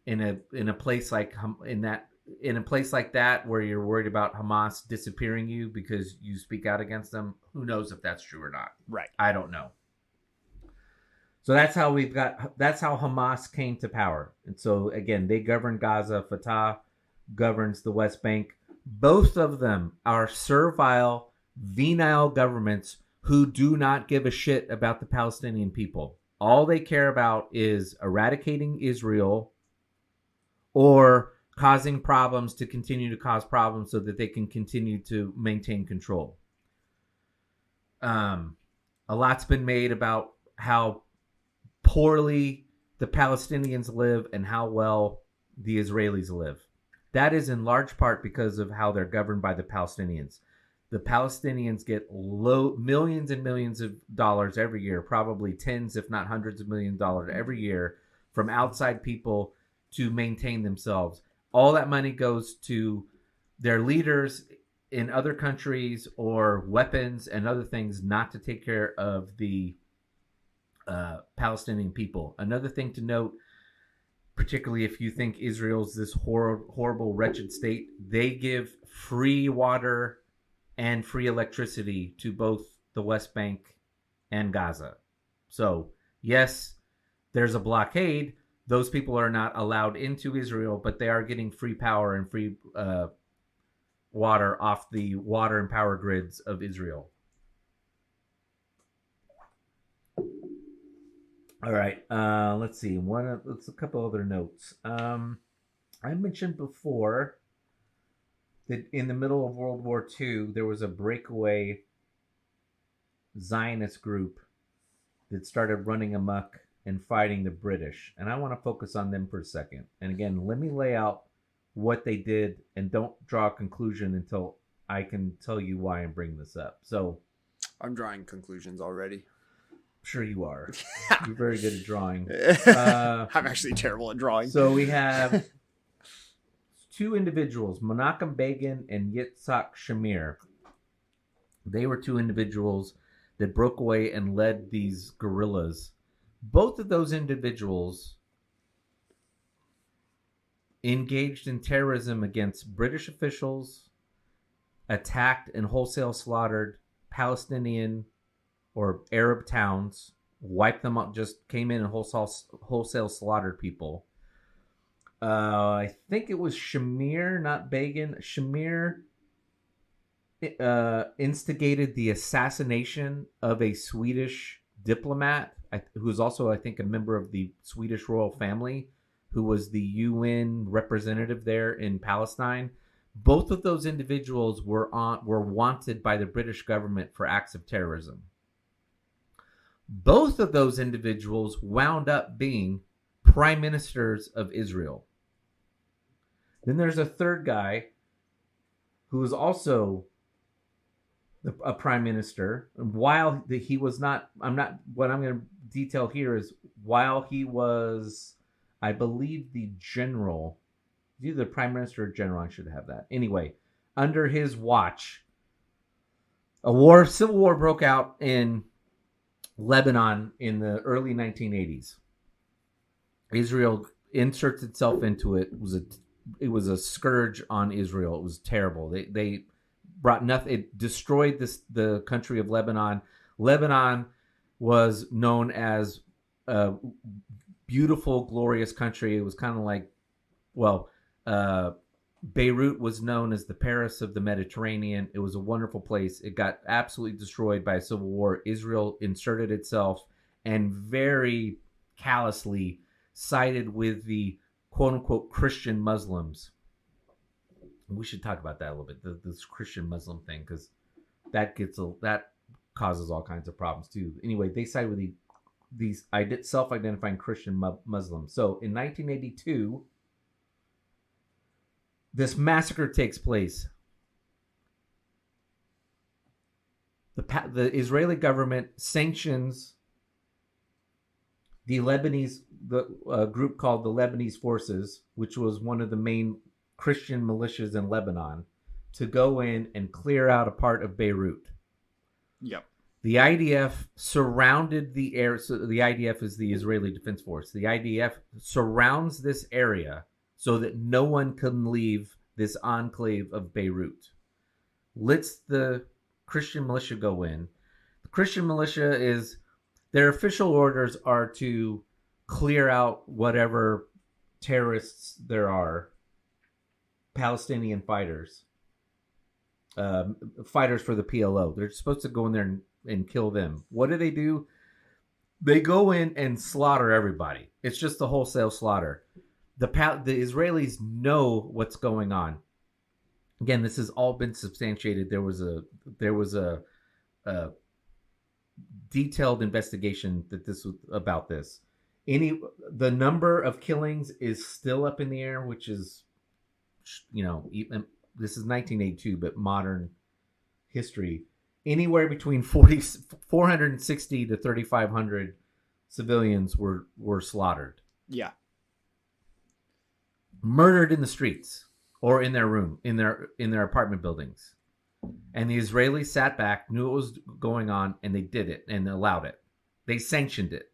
In a place like that where you're worried about Hamas disappearing you because you speak out against them, who knows if that's true or not? Right. I don't know. So that's how Hamas came to power. And so again, they govern Gaza. Fatah governs the West Bank. Both of them are servile, venile governments who do not give a shit about the Palestinian people. All they care about is eradicating Israel or causing problems to continue to cause problems so that they can continue to maintain control. A lot's been made about how poorly the Palestinians live and how well the Israelis live. That is in large part because of how they're governed by the Palestinians. The Palestinians get millions and millions of dollars every year, probably tens, if not hundreds of millions of dollars every year from outside people to maintain themselves. All that money goes to their leaders in other countries or weapons and other things, not to take care of the Palestinian people. Another thing to note, particularly if you think Israel's this horrible, wretched state, they give free water and free electricity to both the West Bank and Gaza. So, yes, there's a blockade. Those people are not allowed into Israel, but they are getting free power and free water off the water and power grids of Israel. All right, let's see. Let's a couple other notes. I mentioned before that in the middle of World War II, there was a breakaway Zionist group that started running amok and fighting the British. And I want to focus on them for a second. And again, let me lay out what they did and don't draw a conclusion until I can tell you why I'm bringing this up. So I'm drawing conclusions already. Sure you are. You're very good at drawing. I'm actually terrible at drawing. So we have two individuals, Menachem Begin and Yitzhak Shamir. They were two individuals that broke away and led these guerrillas. Both of those individuals engaged in terrorism against British officials, attacked and wholesale slaughtered Palestinian or Arab towns, wiped them up, just came in and wholesale slaughtered people. I think it was Shamir, not Begin. Shamir instigated the assassination of a Swedish diplomat who was also, I think, a member of the Swedish royal family who was the UN representative there in Palestine. Both of those individuals were wanted by the British government for acts of terrorism. Both of those individuals wound up being prime ministers of Israel. Then there's a third guy who was also a prime minister. While he was not, what I'm going to detail here is while he was, I believe, the general, either the prime minister or general, I should have that. Anyway, under his watch, civil war broke out in Lebanon in the early 1980s. Israel inserts itself into it. It was a scourge on Israel. It was terrible. They brought nothing. It destroyed the country of Lebanon. Lebanon was known as a beautiful, glorious country. It was kind of like, Beirut was known as the Paris of the Mediterranean. It was a wonderful place. It got absolutely destroyed by a civil war. Israel inserted itself and very callously sided with the quote-unquote Christian Muslims. We should talk about that a little bit, this Christian Muslim thing, because that causes all kinds of problems too. Anyway, they side with these self-identifying Christian Muslims. So in 1982, this massacre takes place. The Israeli government sanctions the group called the Lebanese Forces, which was one of the main Christian militias in Lebanon, to go in and clear out a part of Beirut. Yep. The IDF surrounded the area. So the IDF is the Israeli Defense Force. The IDF surrounds this area so that no one can leave this enclave of Beirut. Lets the Christian militia go in. The Christian militia their official orders are to clear out whatever terrorists there are, Palestinian fighters, fighters for the PLO. They're supposed to go in there and kill them. What do? They go in and slaughter everybody. It's just a wholesale slaughter. The Israelis know what's going on. Again, this has all been substantiated. There was a detailed investigation about this. The number of killings is still up in the air, which is, this is 1982, but modern history, anywhere between 460 to 3,500 civilians were slaughtered. Yeah. Murdered in the streets or in their room, in their apartment buildings. And the Israelis sat back, knew what was going on, and they did it and allowed it. They sanctioned it.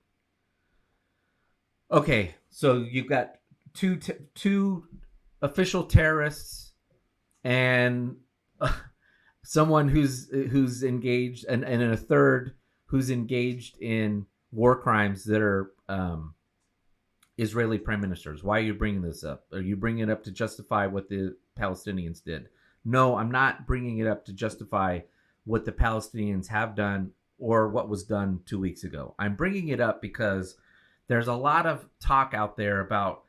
Okay, so you've got two official terrorists and someone who's engaged, and a third who's engaged in war crimes that are Israeli prime ministers. Why are you bringing this up? Are you bringing it up to justify what the Palestinians did? No, I'm not bringing it up to justify what the Palestinians have done or what was done 2 weeks ago. I'm bringing it up because there's a lot of talk out there about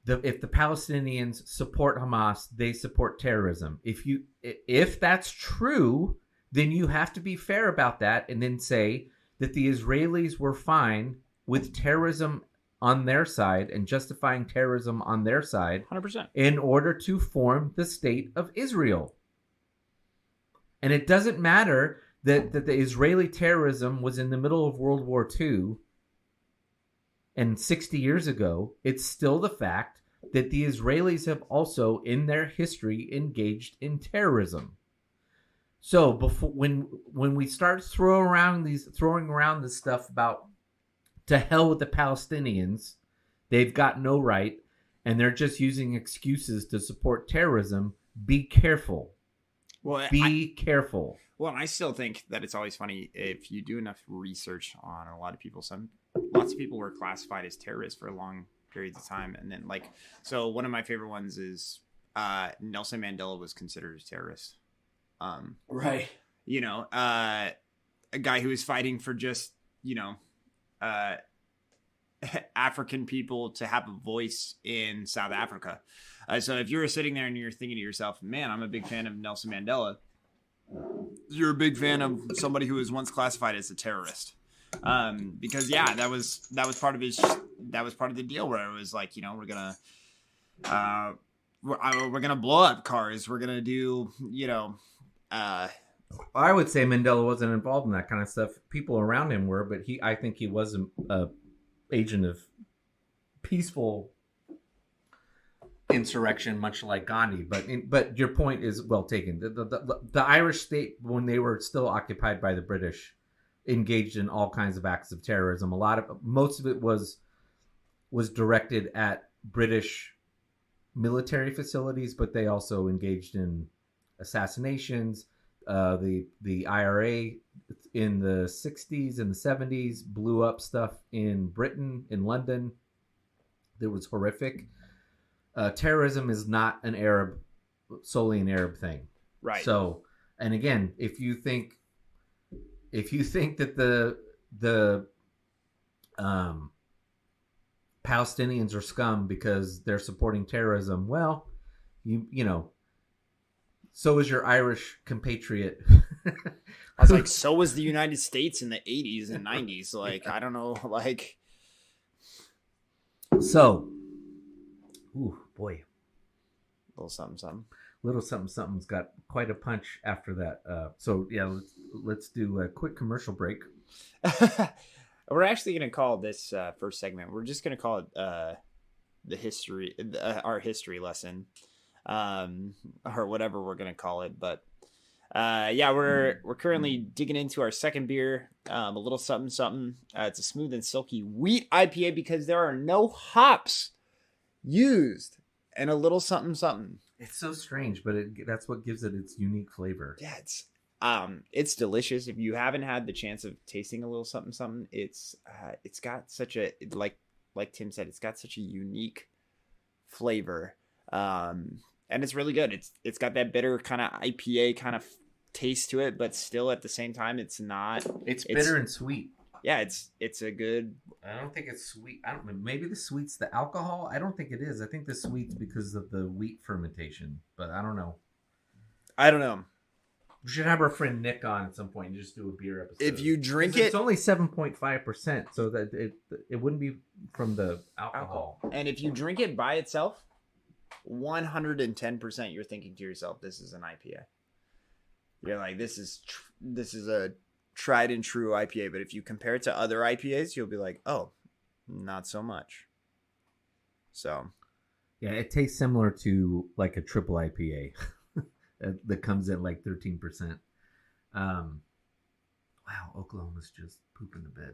if the Palestinians support Hamas, they support terrorism. If that's true, then you have to be fair about that and then say that the Israelis were fine with terrorism on their side and justifying terrorism on their side 100%. in order to form the state of Israel. And it doesn't matter that the Israeli terrorism was in the middle of World War II and 60 years ago. It's still the fact that the Israelis have also in their history engaged in terrorism. So before when we start throwing around this stuff about to hell with the Palestinians, they've got no right, and they're just using excuses to support terrorism, be careful. Well, be careful. Well, I still think that it's always funny if you do enough research on a lot of people. Lots of people were classified as terrorists for long periods of time, and then so one of my favorite ones is Nelson Mandela was considered a terrorist. Right. A guy who was fighting for just African people to have a voice in South Africa. So if you're sitting there and you're thinking to yourself, man, I'm a big fan of Nelson Mandela, you're a big fan of somebody who was once classified as a terrorist. Because that was part of the deal where it was like, we're gonna blow up cars. We're gonna do, I would say Mandela wasn't involved in that kind of stuff. People around him were, but I think he was a agent of peaceful insurrection, much like Gandhi. But your point is well taken. The Irish state, when they were still occupied by the British, engaged in all kinds of acts of terrorism. Most of it was directed at British military facilities, but they also engaged in assassinations. The IRA in the 60s and the 70s blew up stuff in Britain, in London. That was horrific. Terrorism is not solely an Arab thing. Right. So, and again, if you think that the Palestinians are scum because they're supporting terrorism, well, you know, so is your Irish compatriot. I was like, so was the United States in the 80s and 90s. Like, I don't know, like. So, ooh, boy. Little something, something. Little something, something's got quite a punch after that. So, yeah, let's do a quick commercial break. We're actually going to call this first segment, we're just going to call it our history lesson. Or whatever we're gonna call it, but we're currently digging into our second beer, a little something something. It's a smooth and silky wheat IPA because there are no hops used, and a little something something. It's so strange, but that's what gives it its unique flavor. Yeah, it's delicious. If you haven't had the chance of tasting a little something something, it's got such a like Tim said, it's got such a unique flavor. And it's really good. It's got that bitter kind of IPA kind of taste to it, but still at the same time, it's not. It's bitter and sweet. Yeah, it's a good. I don't think it's sweet. I don't. Maybe the sweet's the alcohol. I don't think it is. I think the sweet's because of the wheat fermentation. But I don't know. We should have our friend Nick on at some point and just do a beer episode. If you drink it, it's only 7.5%, so that it wouldn't be from the alcohol. And if you drink it by itself, 110% you're thinking to yourself, this is an IPA. You're like, this is a tried and true IPA. But if you compare it to other IPAs, you'll be like, oh, not so much. So yeah, it tastes similar to like a triple IPA that comes at like 13%. Wow, Oklahoma's just pooping the bed.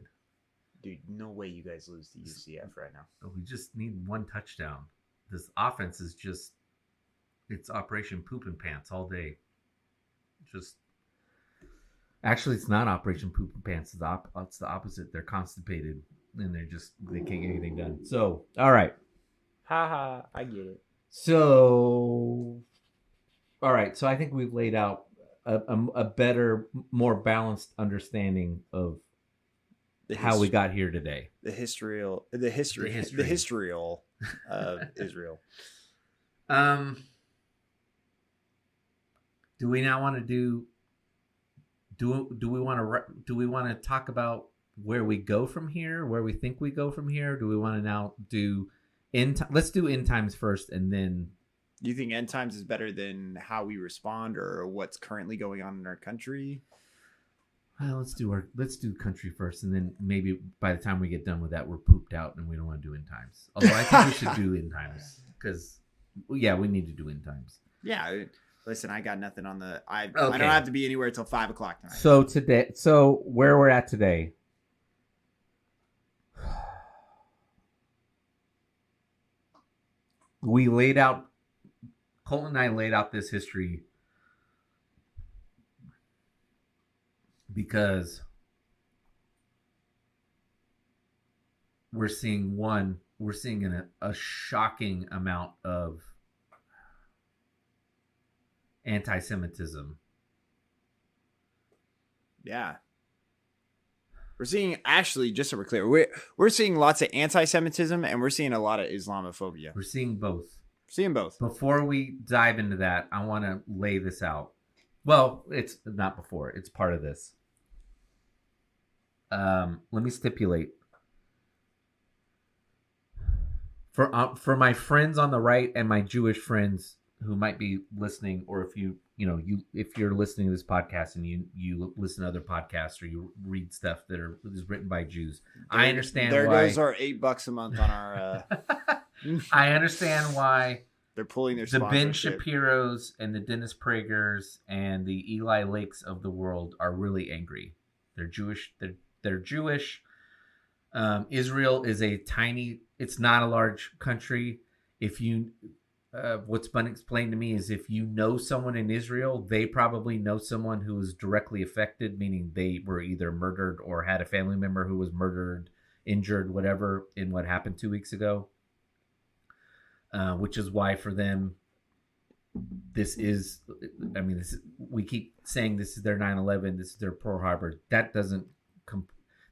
Dude, no way you guys lose to UCF right now. We just need one touchdown. This offense is just, it's Operation Poop and Pants all day. Actually, it's not Operation Poop and Pants. It's the opposite. They're constipated and they can't get anything done. So, all right. Haha, I get it. So, all right. So I think we've laid out a better, more balanced understanding of how we got here today. The history of Israel. Do we now want to do we want to talk about where we go from here, where we think we go from here? Do we want to now do let's do end times first, and then you think end times is better than how we respond or what's currently going on in our country? Well, let's do country first, and then maybe by the time we get done with that, we're pooped out and we don't want to do end times. Although I think we should do end times because, yeah, we need to do end times. Yeah, listen, I got nothing on the. I don't have to be anywhere till 5 o'clock tonight. So where we're at today. Colton and I laid out this history because we're seeing a shocking amount of anti-Semitism. Yeah. We're seeing, actually, just so we're clear, we're seeing lots of anti-Semitism and we're seeing a lot of Islamophobia. We're seeing both. Seeing both. Before we dive into that, I want to lay this out. Well, it's not before. It's part of this. Let me stipulate. For my friends on the right and my Jewish friends who might be listening, or if you're listening to this podcast and you listen to other podcasts or you read stuff that is written by Jews, I understand there why. goes our $8 a month on our. I understand why they're pulling their the Ben sponsorship. Shapiros and the Dennis Pragers and the Eli Lakes of the world are really angry. They're Jewish. They're Jewish. Israel is it's not a large country. If you, what's been explained to me is if you know someone in Israel, they probably know someone who was directly affected, meaning they were either murdered or had a family member who was murdered, injured, whatever, in what happened 2 weeks ago. Which is why for them, we keep saying this is their 9/11, this is their Pearl Harbor. That doesn't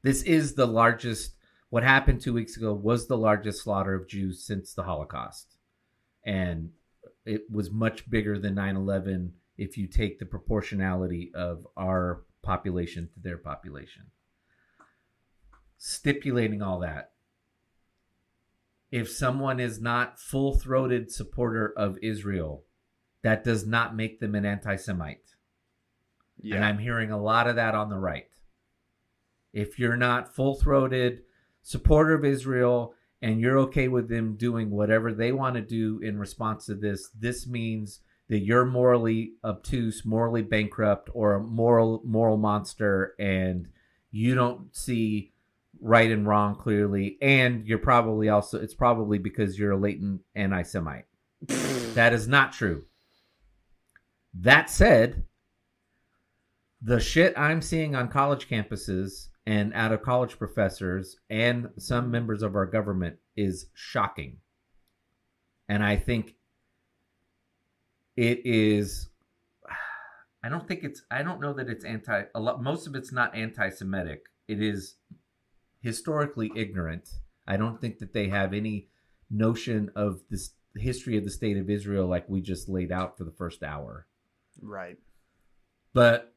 this is the largest. What happened 2 weeks ago was the largest slaughter of Jews since the Holocaust. And it was much bigger than 9/11 if you take the proportionality of our population to their population. Stipulating all that, if someone is not full-throated supporter of Israel, that does not make them an anti-Semite. Yeah. And I'm hearing a lot of that on the right. If you're not full-throated supporter of Israel and you're okay with them doing whatever they want to do in response to this means that you're morally obtuse, morally bankrupt, or a moral monster, and you don't see right and wrong clearly, and you're probably it's probably because you're a latent anti-Semite. That is not true. That said, the shit I'm seeing on college campuses and out of college professors and some members of our government is shocking. And I think it is, I don't know that it's most of it's not anti-Semitic. It is historically ignorant. I don't think that they have any notion of this history of the state of Israel like we just laid out for the first hour. Right. But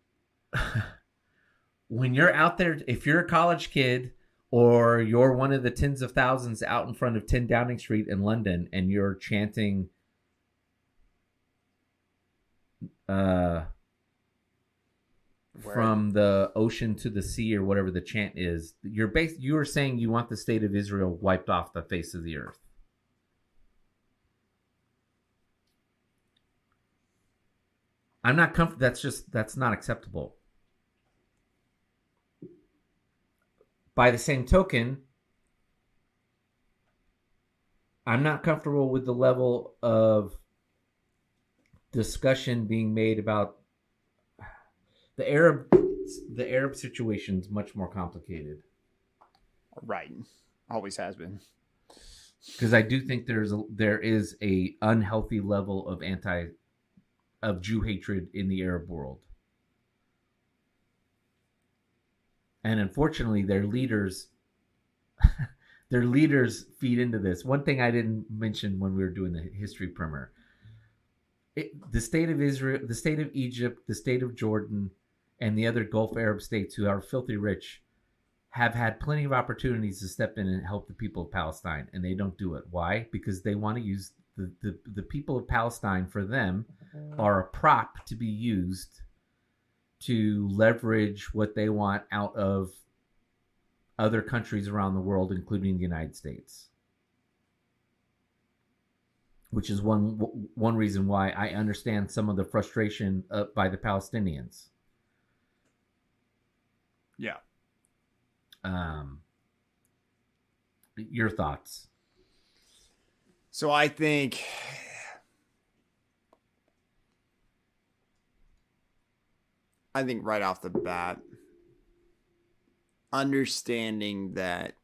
when you're out there, if you're a college kid or you're one of the tens of thousands out in front of 10 Downing Street in London and you're chanting from the ocean to the sea or whatever the chant is, you are saying you want the state of Israel wiped off the face of the earth. I'm not comfortable. That's not acceptable. By the same token, I'm not comfortable with the level of discussion being made about the Arab situation is much more complicated. Right. Always has been. Because I do think there is a unhealthy level of Jew hatred in the Arab world. And unfortunately, their leaders feed into this. One thing I didn't mention when we were doing the history primer, the state of Israel, the state of Egypt, the state of Jordan, and the other Gulf Arab states who are filthy rich have had plenty of opportunities to step in and help the people of Palestine, and they don't do it. Why? Because they want to use the people of Palestine, for them, are a prop to be used to leverage what they want out of other countries around the world, including the United States. Which is one reason why I understand some of the frustration by the Palestinians. Yeah. Your thoughts? So I think right off the bat, understanding that,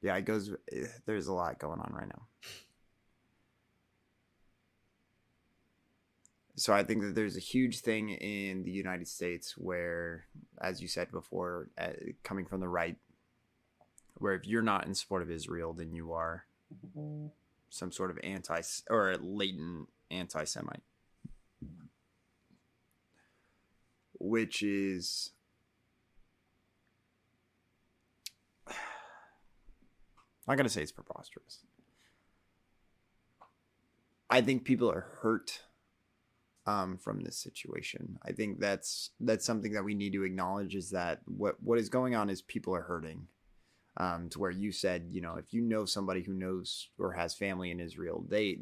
there's a lot going on right now. So I think that there's a huge thing in the United States where, as you said before, coming from the right, where if you're not in support of Israel, then you are some sort of or latent anti-Semite, which is, I'm not going to say it's preposterous. I think people are hurt from this situation. I think that's something that we need to acknowledge, is that what is going on is people are hurting. To where you said, you know, if you know somebody who knows or has family in Israel, they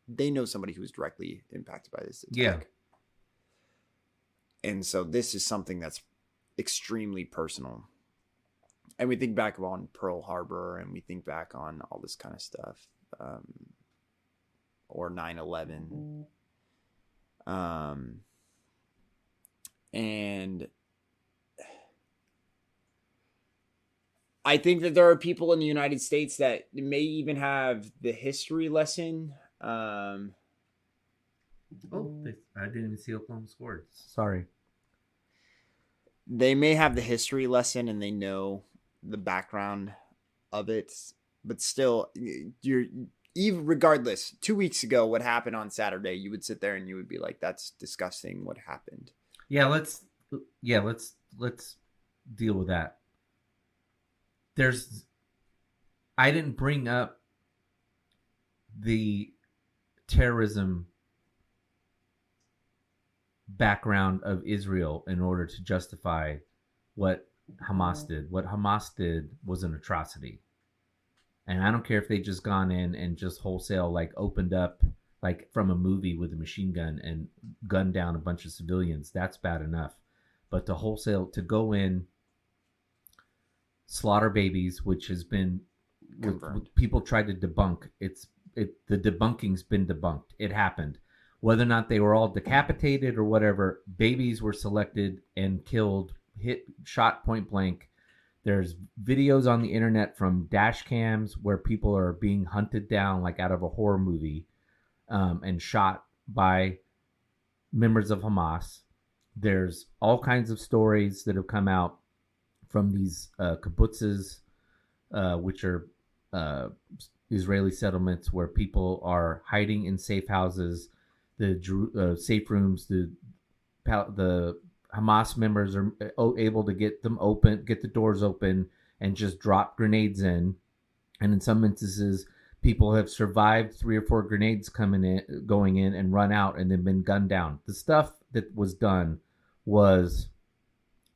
know somebody who is directly impacted by this attack. Yeah. And so this is something that's extremely personal. And we think back on Pearl Harbor, and we think back on all this kind of stuff, or 9/11. And I think that there are people in the United States that may even have the history lesson. I didn't even see Oklahoma scored. Sorry. They may have the history lesson and they know the background of it, but still, even regardless, 2 weeks ago, what happened on Saturday, you would sit there and you would be like, "That's disgusting. What happened?" Yeah, let's deal with that. I didn't bring up the terrorism background of Israel in order to justify what Hamas did. What Hamas did was an atrocity. And I don't care if they just gone in and just wholesale, like, opened up, like from a movie with a machine gun and gunned down a bunch of civilians. That's bad enough. But to go in, slaughter babies, which has been people tried to debunk. The debunking's been debunked. It happened. Whether or not they were all decapitated or whatever, babies were selected and killed, shot point blank. There's videos on the internet from dash cams where people are being hunted down like out of a horror movie, and shot by members of Hamas. There's all kinds of stories that have come out from these kibbutzes, which are Israeli settlements where people are hiding in safe houses, the safe rooms. The Hamas members are able to get the doors open, and just drop grenades in. And in some instances, people have survived 3 or 4 grenades going in, and run out and then been gunned down. The stuff that was done was,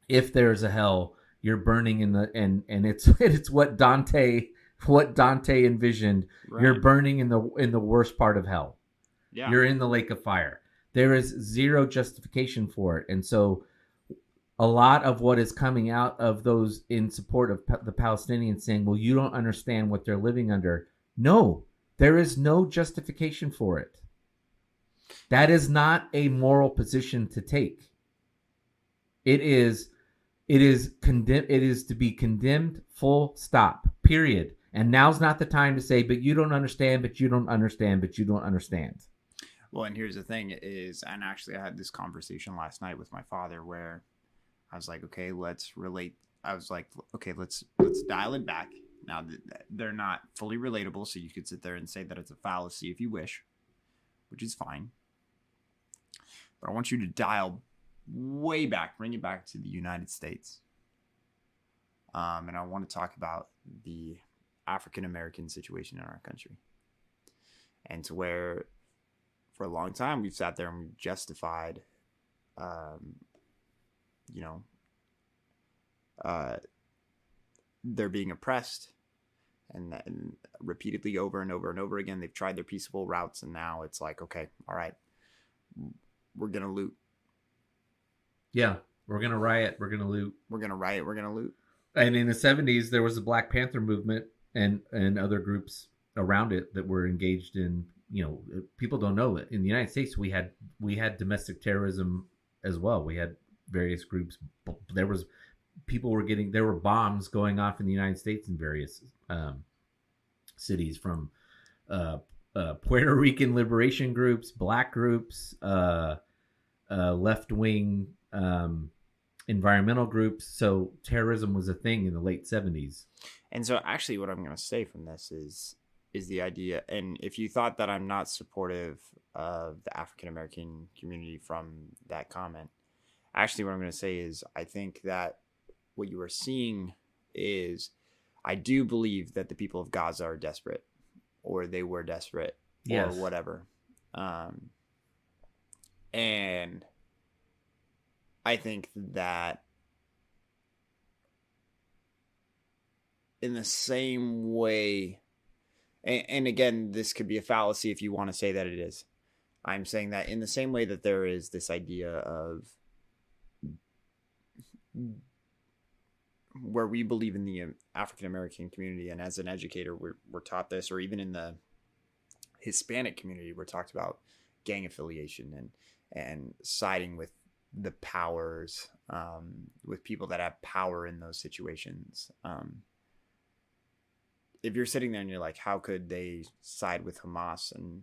if there's a hell, you're burning in the and it's what Dante envisioned. Right. You're burning in the worst part of hell. Yeah. You're in the lake of fire. There is zero justification for it. And so a lot of what is coming out of those in support of the Palestinians saying, well, you don't understand what they're living under. No, there is no justification for it. That is not a moral position to take. It is to be condemned, full stop, period. And now's not the time to say, but you don't understand, but you don't understand, but you don't understand. Well, and here's the thing is, and actually I had this conversation last night with my father where I was like, okay, let's relate. I was like, okay, let's dial it back. Now, they're not fully relatable, so you could sit there and say that it's a fallacy if you wish, which is fine. But I want you to dial way back, bring it back to the United States. And I want to talk about the African-American situation in our country. And to where, for a long time, we've sat there and we've justified, they're being oppressed, and repeatedly over and over and over again, they've tried their peaceable routes, and now it's like, okay, all right, we're going to loot. Yeah, we're going to riot, we're going to loot. We're going to riot, we're going to loot. And in the 70s, there was the Black Panther movement and other groups around it that were engaged in, people don't know that in the United States, we had domestic terrorism as well. We had various groups. There were bombs going off in the United States in various cities, from Puerto Rican liberation groups, black groups, left-wing environmental groups. So terrorism was a thing in the late 70s. And so actually what I'm going to say from this is the idea, and if you thought that I'm not supportive of the African American community from that comment, actually what I'm going to say is I think that what you are seeing is I do believe that the people of Gaza are desperate, or they were desperate, Yes. or whatever. And I think that in the same way, and again, this could be a fallacy if you want to say that it is. I'm saying that in the same way that there is this idea of where we believe in the African American community, and as an educator, we're taught this, or even in the Hispanic community, we're talked about gang affiliation and siding with the powers, with people that have power in those situations. If you're sitting there and you're like, how could they side with Hamas? And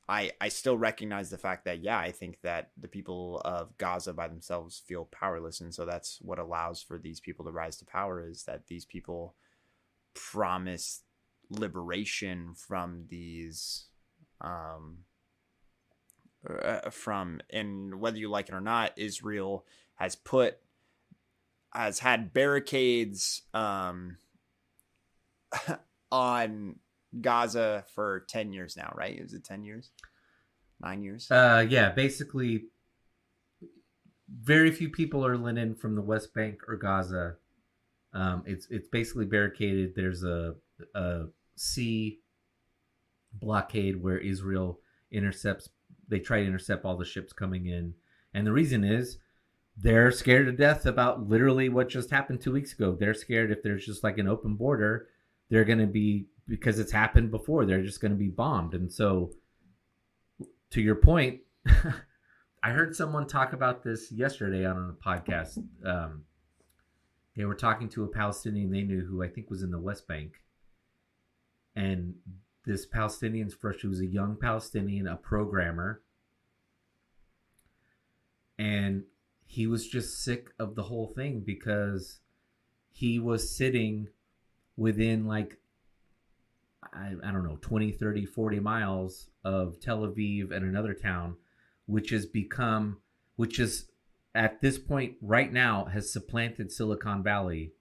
I still recognize the fact that, yeah, I think that the people of Gaza by themselves feel powerless. And so that's what allows for these people to rise to power, is that these people promise liberation from these, and whether you like it or not, Israel has had barricades, on Gaza for 10 years now, right? Is it 10 years? 9 years? Yeah, basically, very few people are let in from the West Bank or Gaza. It's basically barricaded. There's a sea blockade where Israel intercepts. They try to intercept all the ships coming in, and the reason is they're scared to death about literally what just happened 2 weeks ago. They're scared if there's just like an open border, they're going to be, because it's happened before, they're just going to be bombed. And so, to your point, I heard someone talk about this yesterday on a podcast. They were talking to a Palestinian they knew who I think was in the West Bank. And this Palestinian's first, who was a young Palestinian, a programmer. And he was just sick of the whole thing because he was sitting within like, I don't know, 20, 30, 40 miles of Tel Aviv and another town, which is at this point right now has supplanted Silicon Valley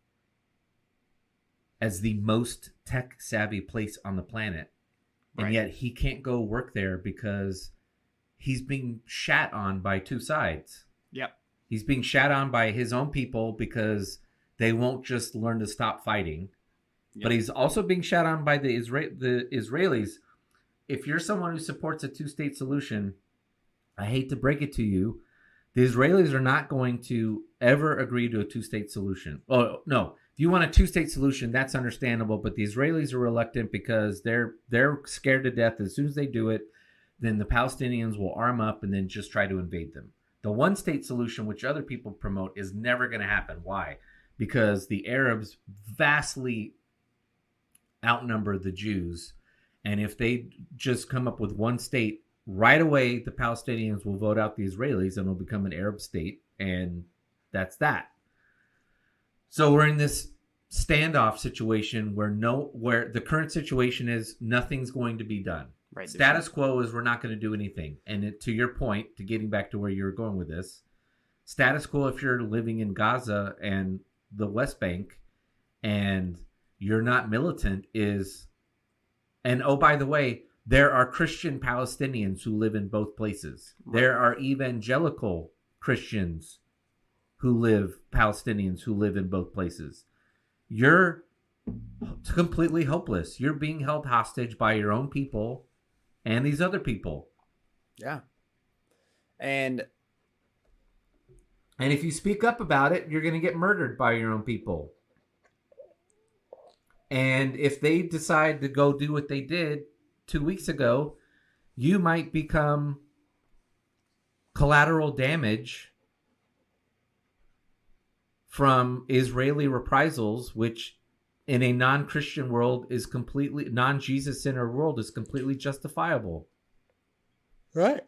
as the most tech savvy place on the planet. Right. And yet he can't go work there because he's being shat on by two sides. Yep. He's being shat on by his own people because they won't just learn to stop fighting. Yep. But he's also being shat on by the Israelis. If you're someone who supports a two-state solution, I hate to break it to you, the Israelis are not going to ever agree to a two-state solution. Oh, no. If you want a two-state solution, that's understandable. But the Israelis are reluctant because they're scared to death. As soon as they do it, then the Palestinians will arm up and then just try to invade them. The one-state solution, which other people promote, is never going to happen. Why? Because the Arabs vastly outnumber the Jews. And if they just come up with one state, right away the Palestinians will vote out the Israelis and it'll become an Arab state. And that's that. So we're in this standoff situation where the current situation is nothing's going to be done. Right. Status quo is we're not going to do anything. And to your point, to getting back to where you were going with this, status quo, if you're living in Gaza and the West Bank and you're not militant, is, and oh, by the way, there are Christian Palestinians who live in both places. Right. There are evangelical Christians Palestinians who live in both places. You're completely hopeless. You're being held hostage by your own people and these other people. Yeah. And if you speak up about it, you're going to get murdered by your own people. And if they decide to go do what they did 2 weeks ago, you might become collateral damage from Israeli reprisals, which in a non-Christian world is completely non-Jesus-centered world is completely justifiable. Right.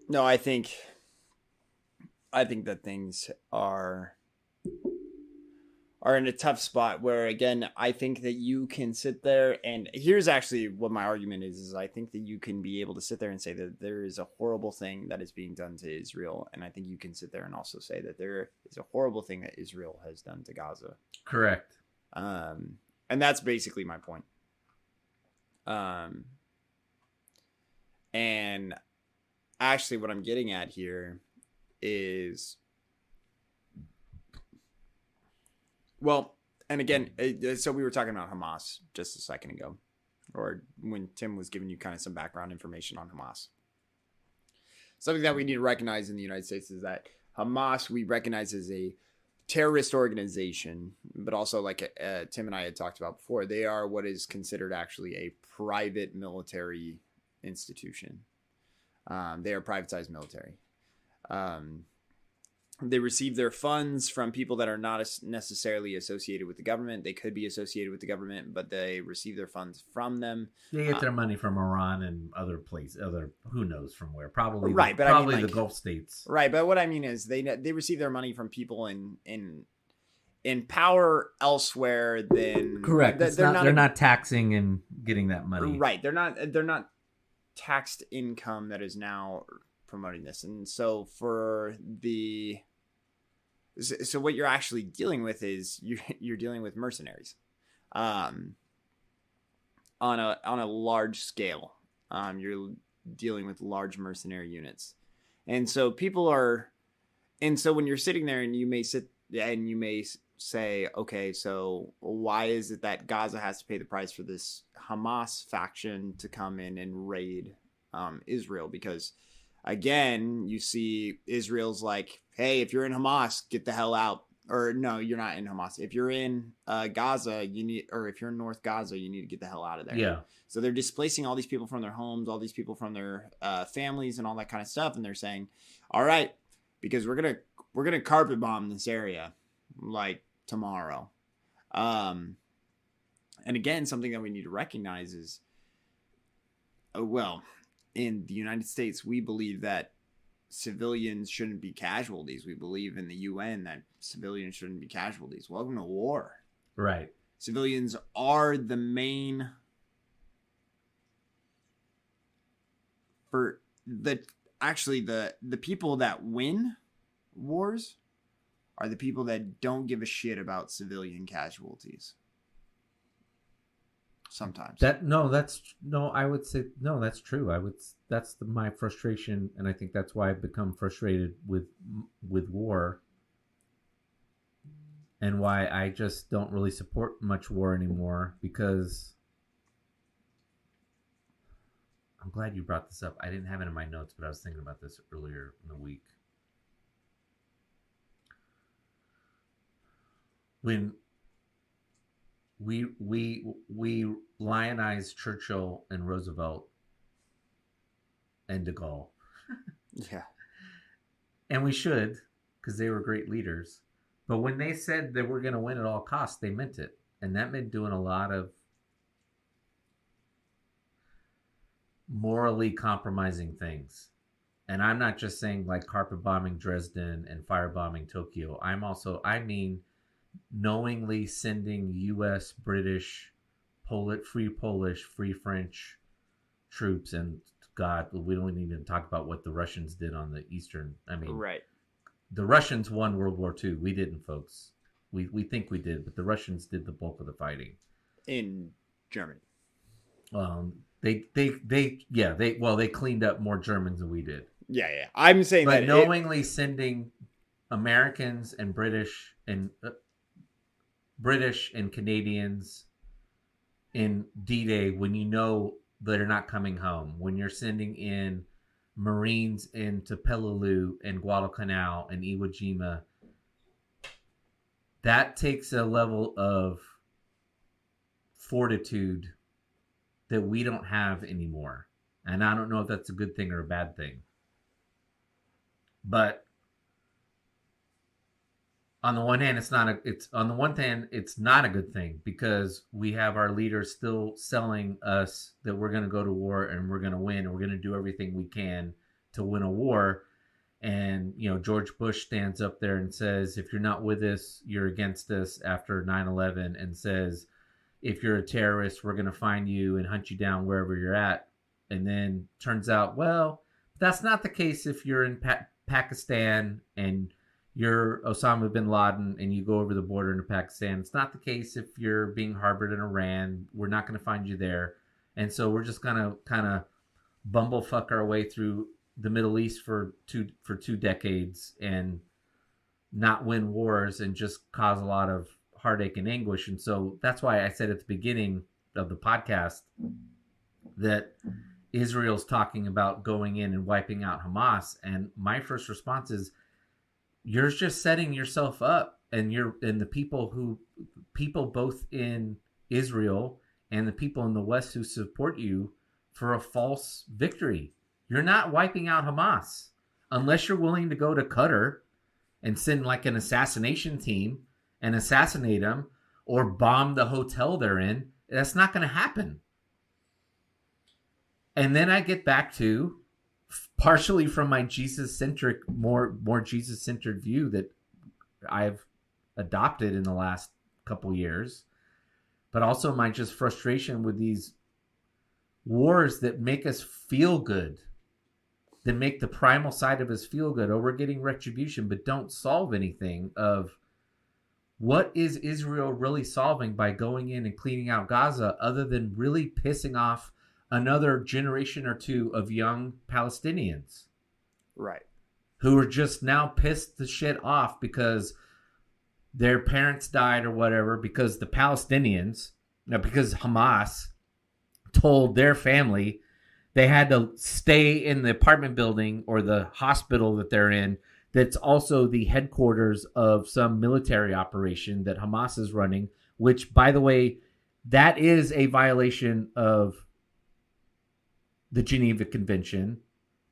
No, I think that things are in a tough spot where, again, I think that you can sit there, and here's actually what my argument is I think that you can be able to sit there and say that there is a horrible thing that is being done to Israel, and I think you can sit there and also say that there is a horrible thing that Israel has done to Gaza. Correct. And that's basically my point. And actually what I'm getting at here is, well, and again, so we were talking about Hamas just a second ago, or when Tim was giving you kind of some background information on Hamas. Something that we need to recognize in the United States is that Hamas we recognize as a terrorist organization, but also, like Tim and I had talked about before, they are what is considered actually a private military institution. They are privatized military. They receive their funds from people that are not necessarily associated with the government. They could be associated with the government, but they receive their funds from them. They get their money from Iran and other places, who knows from where? Probably right, but probably I mean, the Gulf states. Right, but what I mean is they receive their money from people in power elsewhere than correct. They're not taxing and getting that money. Right, they're not taxed income that is now promoting this. And so so what you're actually dealing with is you're dealing with mercenaries on a large scale. You're dealing with large mercenary units. And so when you're sitting there and you may say, okay, so why is it that Gaza has to pay the price for this Hamas faction to come in and raid Israel? Because again, you see Israel's like, hey, if you're in Hamas, get the hell out. Or no, you're not in Hamas. If you're in Gaza, if you're in North Gaza, you need to get the hell out of there. Yeah. So they're displacing all these people from their homes, all these people from their families and all that kind of stuff. And they're saying, all right, because we're gonna carpet bomb this area like tomorrow. And again, something that we need to recognize is, in the United States, we believe that civilians shouldn't be casualties. We believe in the UN that civilians shouldn't be casualties. Welcome to war. Right. Civilians are the main the people that win wars are the people that don't give a shit about civilian casualties. Sometimes. That's true. That's my frustration, and I think that's why I've become frustrated with war, and why I just don't really support much war anymore, because I'm glad you brought this up. I didn't have it in my notes, but I was thinking about this earlier in the week. When we lionize Churchill and Roosevelt and de Gaulle. Yeah. And we should, because they were great leaders. But when they said that we're going to win at all costs, they meant it. And that meant doing a lot of morally compromising things. And I'm not just saying like carpet bombing Dresden and firebombing Tokyo. I mean knowingly sending U.S., British, free Polish, free French troops, and God, we don't need to talk about what the Russians did on the eastern. I mean, right. The Russians won World War II. We didn't, folks. We think we did, but the Russians did the bulk of the fighting in Germany. They cleaned up more Germans than we did. Yeah. I'm saying but that knowingly sending Americans and British and Canadians in D-Day when you know they're not coming home, when you're sending in Marines into Peleliu and Guadalcanal and Iwo Jima, that takes a level of fortitude that we don't have anymore. And I don't know if that's a good thing or a bad thing. But on the one hand, it's not a good thing because we have our leaders still selling us that we're going to go to war and we're going to win and we're going to do everything we can to win a war. And, George Bush stands up there and says, if you're not with us, you're against us after 9/11, and says, if you're a terrorist, we're going to find you and hunt you down wherever you're at. And then turns out, well, that's not the case if you're in Pakistan and you're Osama bin Laden and you go over the border into Pakistan. It's not the case if you're being harbored in Iran. We're not going to find you there. And so we're just going to kind of bumblefuck our way through the Middle East for two decades and not win wars and just cause a lot of heartache and anguish. And so that's why I said at the beginning of the podcast that Israel's talking about going in and wiping out Hamas. And my first response is, you're just setting yourself up, and the people both in Israel and the people in the West who support you for a false victory. You're not wiping out Hamas unless you're willing to go to Qatar and send like an assassination team and assassinate them or bomb the hotel they're in. That's not going to happen. And then I get back to, partially from my Jesus-centric, more Jesus-centered view that I've adopted in the last couple years, but also my just frustration with these wars that make us feel good, that make the primal side of us feel good. Oh, we're getting retribution, but don't solve anything of what is Israel really solving by going in and cleaning out Gaza, other than really pissing off another generation or two of young Palestinians. Right. Who are just now pissed the shit off because their parents died or whatever, because the Palestinians, because Hamas told their family they had to stay in the apartment building or the hospital that they're in, that's also the headquarters of some military operation that Hamas is running, which, by the way, that is a violation of the Geneva Convention.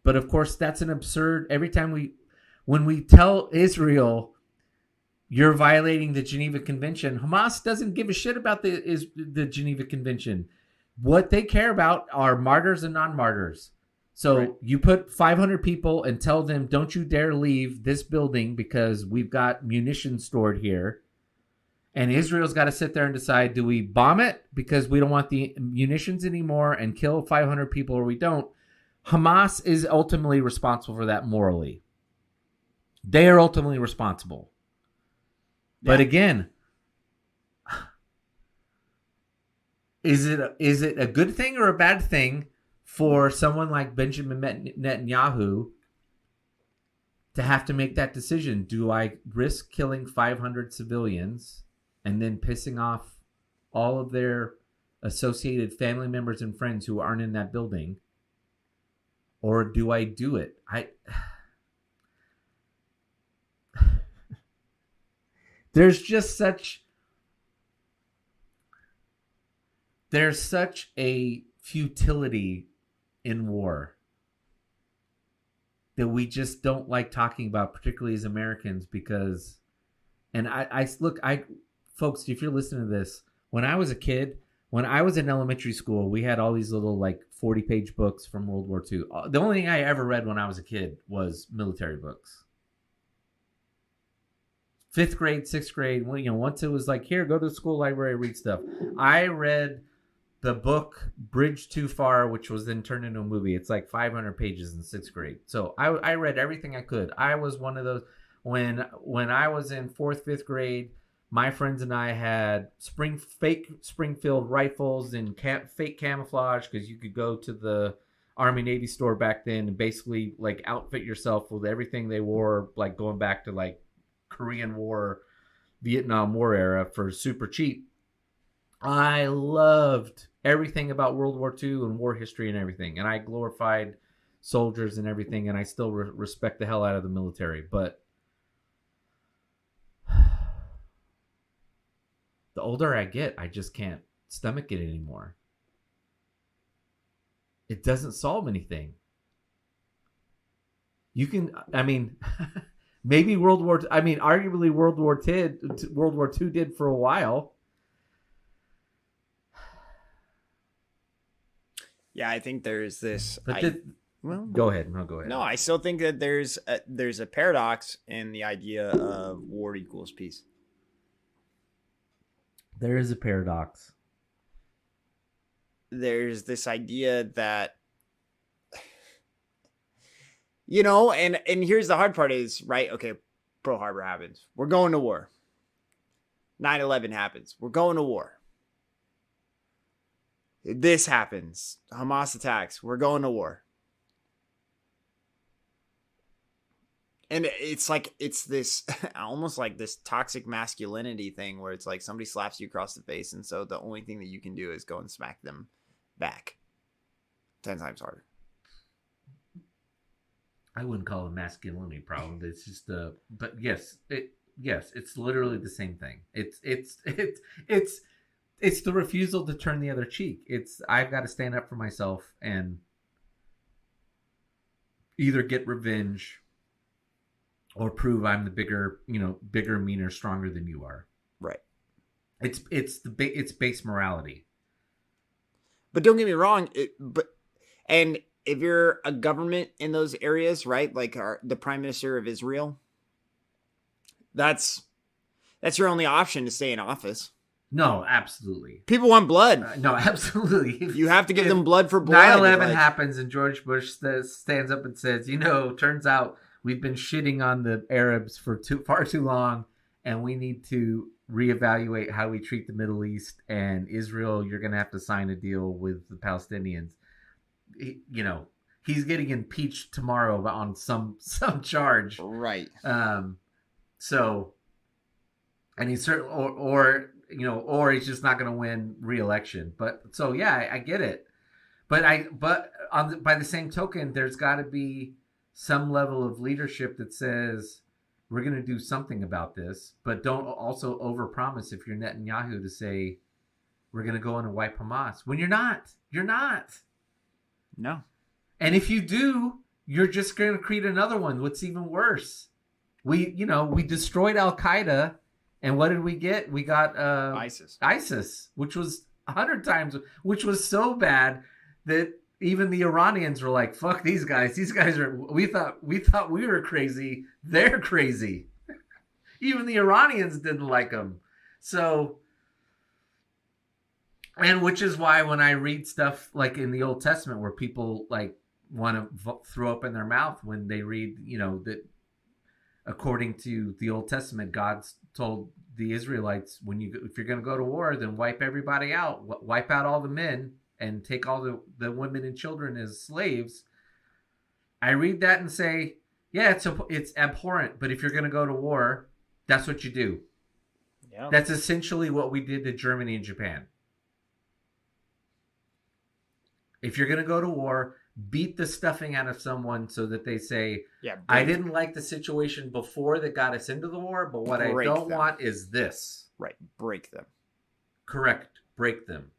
But of course, that's an absurd, every time when we tell Israel you're violating the Geneva Convention, Hamas doesn't give a shit about the Geneva Convention. What they care about are martyrs and non-martyrs. So right. You put 500 people and tell them, don't you dare leave this building because we've got munitions stored here. And Israel's got to sit there and decide, do we bomb it because we don't want the munitions anymore and kill 500 people, or we don't? Hamas is ultimately responsible for that morally. They are ultimately responsible. Yeah. But again, is it a good thing or a bad thing for someone like Benjamin Netanyahu to have to make that decision? Do I risk killing 500 civilians and then pissing off all of their associated family members and friends who aren't in that building? Or do I do it? There's such a futility in war that we just don't like talking about, particularly as Americans, because, and folks, if you're listening to this, when I was a kid, when I was in elementary school, we had all these little 40-page books from World War II. The only thing I ever read when I was a kid was military books. 5th grade, 6th grade, once it was here, go to the school library, read stuff. I read the book Bridge Too Far, which was then turned into a movie. It's 500 pages in 6th grade. So I read everything I could. I was one of those, when I was in 4th, 5th grade, my friends and I had fake Springfield rifles and fake camouflage, because you could go to the Army Navy store back then and basically outfit yourself with everything they wore, going back to Korean War, Vietnam War era, for super cheap. I loved everything about World War II and war history and everything, and I glorified soldiers and everything, and I still respect the hell out of the military. But the older I get, I just can't stomach it anymore. It doesn't solve anything. Maybe arguably World War II did for a while. Yeah, I think there's this. Go ahead. No, go ahead. No, I still think that there's a paradox in the idea of war equals peace. There is a paradox. There's this idea that, and here's the hard part is, right? Okay, Pearl Harbor happens. We're going to war. 9/11 happens. We're going to war. This happens. Hamas attacks. We're going to war. And it's like, it's this almost like this toxic masculinity thing where it's like somebody slaps you across the face. And so the only thing that you can do is go and smack them back 10 times harder. I wouldn't call it a masculinity problem. It's just but yes, it's literally the same thing. It's the refusal to turn the other cheek. I've got to stand up for myself and either get revenge or prove I'm the bigger, meaner, stronger than you are. Right. It's base morality. But don't get me wrong. And if you're a government in those areas, right? Like the Prime Minister of Israel, that's your only option to stay in office. No, absolutely. People want blood. No, absolutely. You have to give them blood for blood. 9/11 happens and George Bush stands up and says, turns out we've been shitting on the Arabs for far too long, and we need to reevaluate how we treat the Middle East. And Israel, you're going to have to sign a deal with the Palestinians. He's getting impeached tomorrow on some charge, right? So, and he's certain, or he's just not going to win re-election. But so yeah, I get it. But by the same token, there's got to be some level of leadership that says we're going to do something about this, but don't also overpromise if you're Netanyahu to say we're going to go in and wipe Hamas when you're not. No. And if you do, you're just going to create another one. What's even worse? We destroyed Al Qaeda, and what did we get? We got ISIS, which was 100 times, which was so bad that even the Iranians were like, "Fuck these guys! These guys are." We thought we were crazy. They're crazy. Even the Iranians didn't like them. So, and which is why when I read stuff like in the Old Testament where people like want to throw up in their mouth when they read, that according to the Old Testament, God's told the Israelites, if you're going to go to war, then wipe everybody out, wipe out all the men, and take all the women and children as slaves. I read that and say, yeah, it's abhorrent, but if you're going to go to war, that's what you do. Yeah. That's essentially what we did to Germany and Japan. If you're going to go to war, beat the stuffing out of someone so that they say, I didn't like the situation before that got us into the war, but what I don't want is this. Right. Break them. Correct. Break them.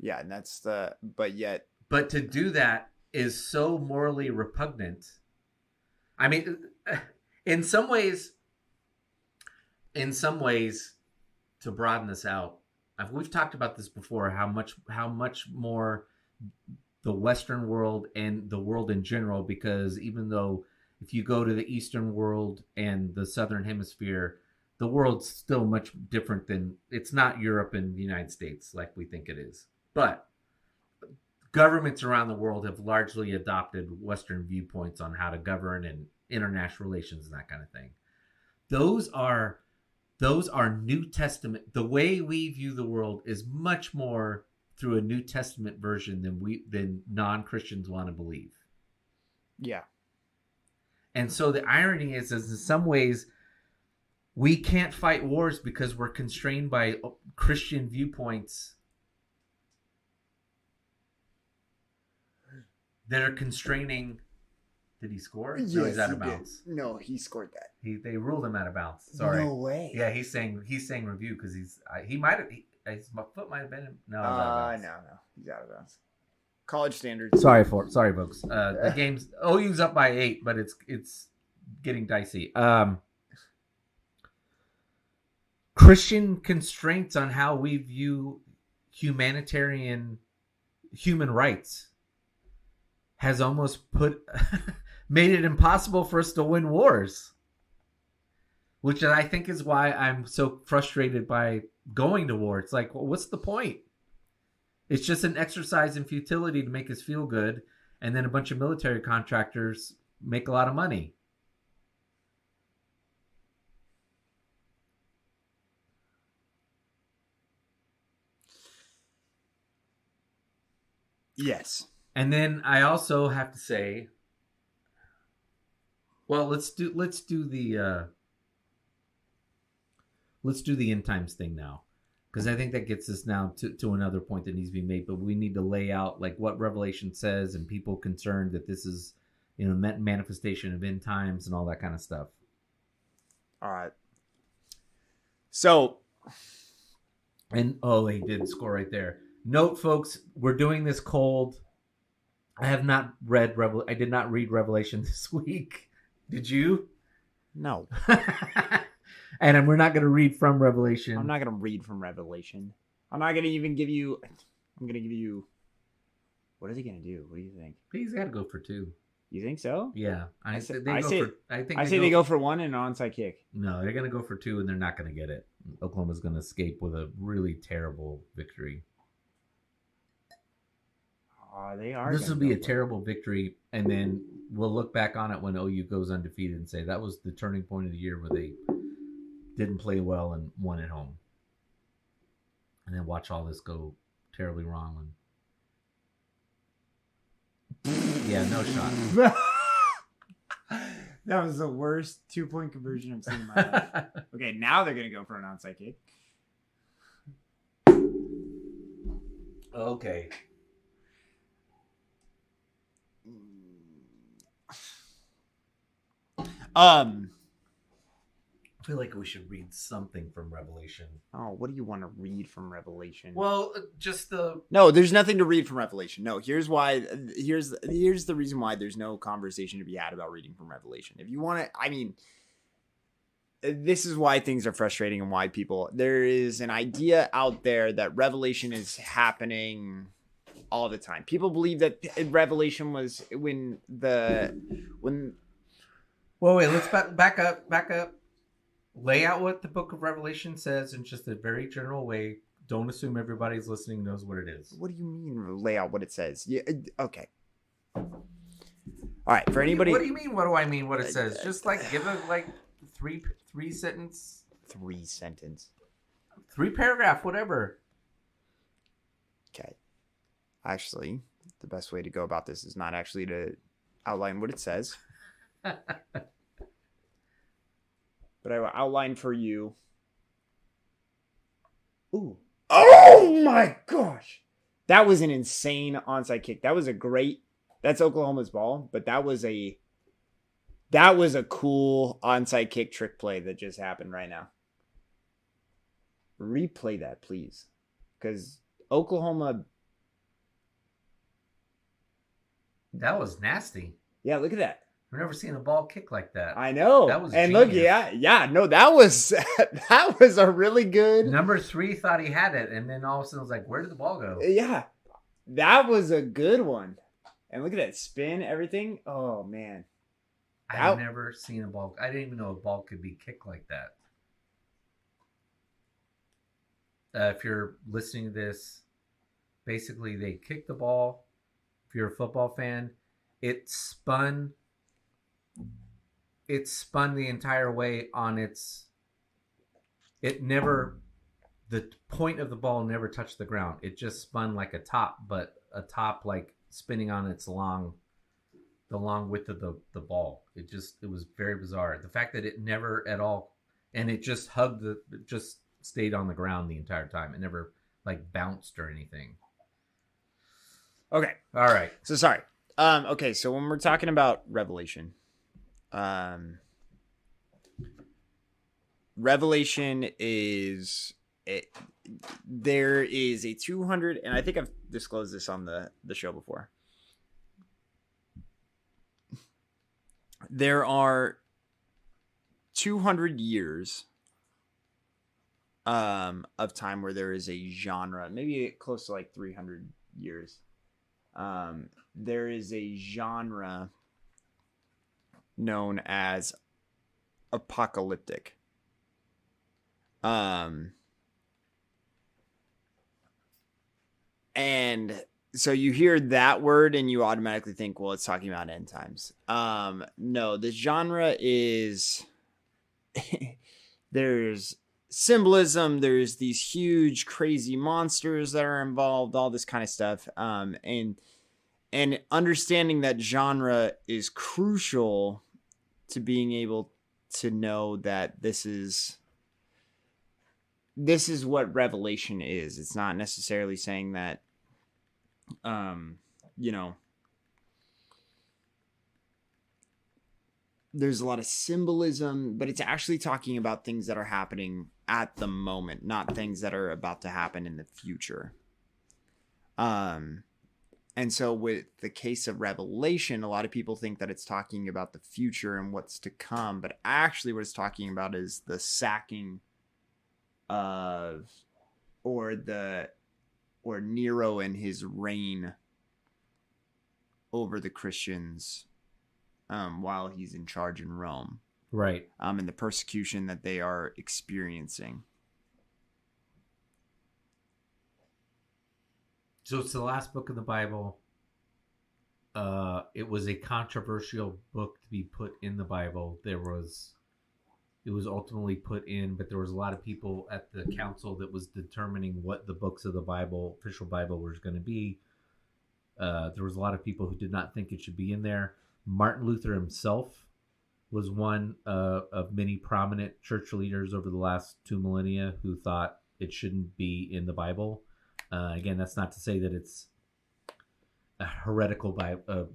Yeah, and that's But to do that is so morally repugnant. I mean, in some ways, to broaden this out, we've talked about this before, how much more the Western world and the world in general, because even though if you go to the Eastern world and the Southern Hemisphere, the world's still much different it's not Europe and the United States like we think it is. But governments around the world have largely adopted Western viewpoints on how to govern and international relations and that kind of thing. Those are New Testament. The way we view the world is much more through a New Testament version than non-Christians want to believe. Yeah. And so the irony is in some ways, we can't fight wars because we're constrained by Christian viewpoints that are constraining. Did he score? Yes, no, he's out of bounds. No, he scored that. They ruled him out of bounds. Sorry. No way. Yeah, he's saying review because his foot might have been. No, no, he's out of bounds. College standards. Sorry, folks. The game's OU's up by 8, but it's getting dicey. Christian constraints on how we view human rights has almost made it impossible for us to win wars, which I think is why I'm so frustrated by going to war. It's like, well, what's the point? It's just an exercise in futility to make us feel good, and then a bunch of military contractors make a lot of money. Yes. And then I also have to say, well, let's do the end times thing now, because I think that gets us now to another point that needs to be made. But we need to lay out like what Revelation says, and people concerned that this is, manifestation of end times and all that kind of stuff. All right. So, and he did score right there. Note, folks, we're doing this cold. I have not read I did not read Revelation this week. Did you? No. And we're not going to read from Revelation. I'm not going to read from Revelation. I'm not going to even give you... I'm going to give you... What is he going to do? What do you think? He's got to go for 2. You think so? Yeah. I say they go for 1 and an onside kick. No, they're going to go for 2, and they're not going to get it. Oklahoma's going to escape with a really terrible victory. They are. This will be a terrible victory, and then we'll look back on it when OU goes undefeated and say that was the turning point of the year where they didn't play well and won at home. And then watch all this go terribly wrong. Yeah, no shot. That was the worst 2-point conversion I've seen in my life. Okay, now they're going to go for an onside kick. Okay. I feel like we should read something from Revelation. Oh, what do you want to read from Revelation? Well, just the... No, there's nothing to read from Revelation. No, here's why. Here's the reason why there's no conversation to be had about reading from Revelation. If you want to, this is why things are frustrating and why there is an idea out there that Revelation is happening all the time. People believe that Revelation was when. Well, wait, let's back up. Lay out what the book of Revelation says in just a very general way. Don't assume everybody's listening knows what it is. What do you mean lay out what it says? Yeah, okay. All right, for anybody... What do you mean, what do I mean what it says? Just give a three sentence... 3 sentence. 3 paragraph, whatever. Okay. Actually, the best way to go about this is not actually to outline what it says. But I will outline for you. Ooh. Oh my gosh. That was an insane onside kick. That was that's Oklahoma's ball, but that was a cool onside kick trick play that just happened right now. Replay that, please. Because Oklahoma... That was nasty. Yeah, look at that. I've never seen a ball kick like that. I know. That was and genius. Look, no, that was a really good. Number 3 thought he had it, and then all of a sudden was like, where did the ball go? Yeah, that was a good one. And look at that spin, everything. Oh man, I've never seen a ball. I didn't even know a ball could be kicked like that. If you're listening to this, basically they kicked the ball. If you're a football fan, it spun the entire way on the point of the ball never touched the ground. It just spun like a top, but a top like spinning on the long width of the ball. It was very bizarre. The fact that it never at all, and it just just stayed on the ground the entire time. It never bounced or anything. Okay. All right. So sorry. Okay. So when we're talking about Revelation, Revelation is there is a 200, and I think I've disclosed this on the show before. There are 200 years of time where there is a genre, maybe close to like 300 years. There is a genre known as apocalyptic. And so you hear that word and you automatically think, well, it's talking about end times. No, the genre is there's symbolism, there's these huge crazy monsters that are involved, all this kind of stuff. And understanding that genre is crucial to being able to know that this is what Revelation is. It's not necessarily saying that, there's a lot of symbolism, but it's actually talking about things that are happening at the moment, not things that are about to happen in the future. And so with the case of Revelation, a lot of people think that it's talking about the future and what's to come, but actually what it's talking about is the sacking of, or Nero and his reign over the Christians while he's in charge in Rome. Right. And the persecution that they are experiencing. So it's the last book of the Bible. It was a controversial book to be put in the Bible. It was ultimately put in, but there was a lot of people at the council that was determining what the books of the Bible, official Bible, was going to be. There was a lot of people who did not think it should be in there. Martin Luther himself was one of many prominent church leaders over the last 2 millennia who thought it shouldn't be in the Bible. Again, that's not to say that it's a heretical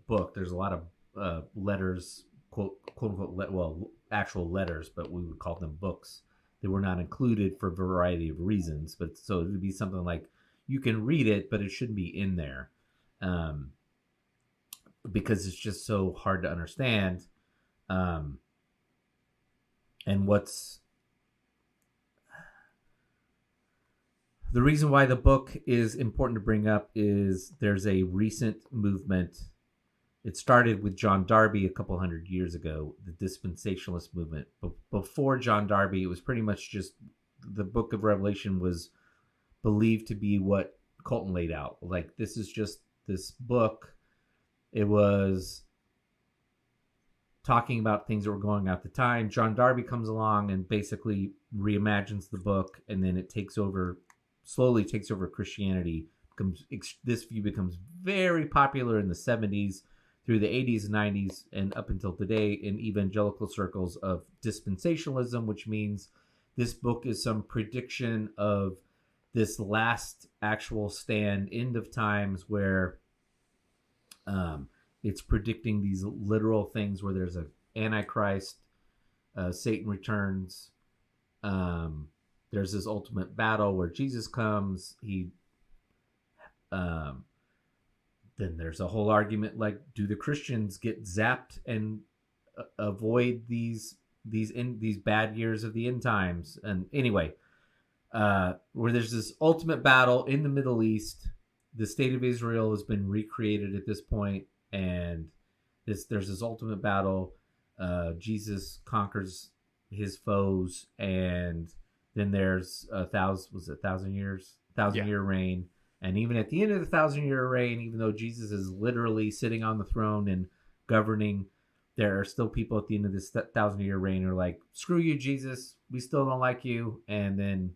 book. There's a lot of letters, quote unquote, actual letters, but we would call them books. They were not included for a variety of reasons. But so it would be something like you can read it, but it shouldn't be in there. Because it's just so hard to understand. And what's the reason why the book is important to bring up is there's a recent movement. It started with John Darby a couple hundred years ago, the dispensationalist movement. But before John Darby, it was pretty much just the book of Revelation was believed to be what Colton laid out. Like, this is just this book. It was talking about things that were going on at the time. John Darby comes along and basically reimagines the book, and then it slowly takes over Christianity. This view becomes very popular in the 70s, through the 80s and 90s, and up until today in evangelical circles of dispensationalism, which means this book is some prediction of this last actual stand, end of times, where it's predicting these literal things where there's an antichrist, Satan returns, there's this ultimate battle where Jesus comes. Then there's a whole argument like, do the Christians get zapped and avoid these bad years of the end times? And anyway, where there's this ultimate battle in the Middle East. The state of Israel has been recreated at this point, and there's this ultimate battle. Jesus conquers his foes, and then there's a thousand year reign. And even at the end of the 1,000-year reign, even though Jesus is literally sitting on the throne and governing, there are still people at the end of this 1,000-year reign who are like, screw you, Jesus, we still don't like you. And then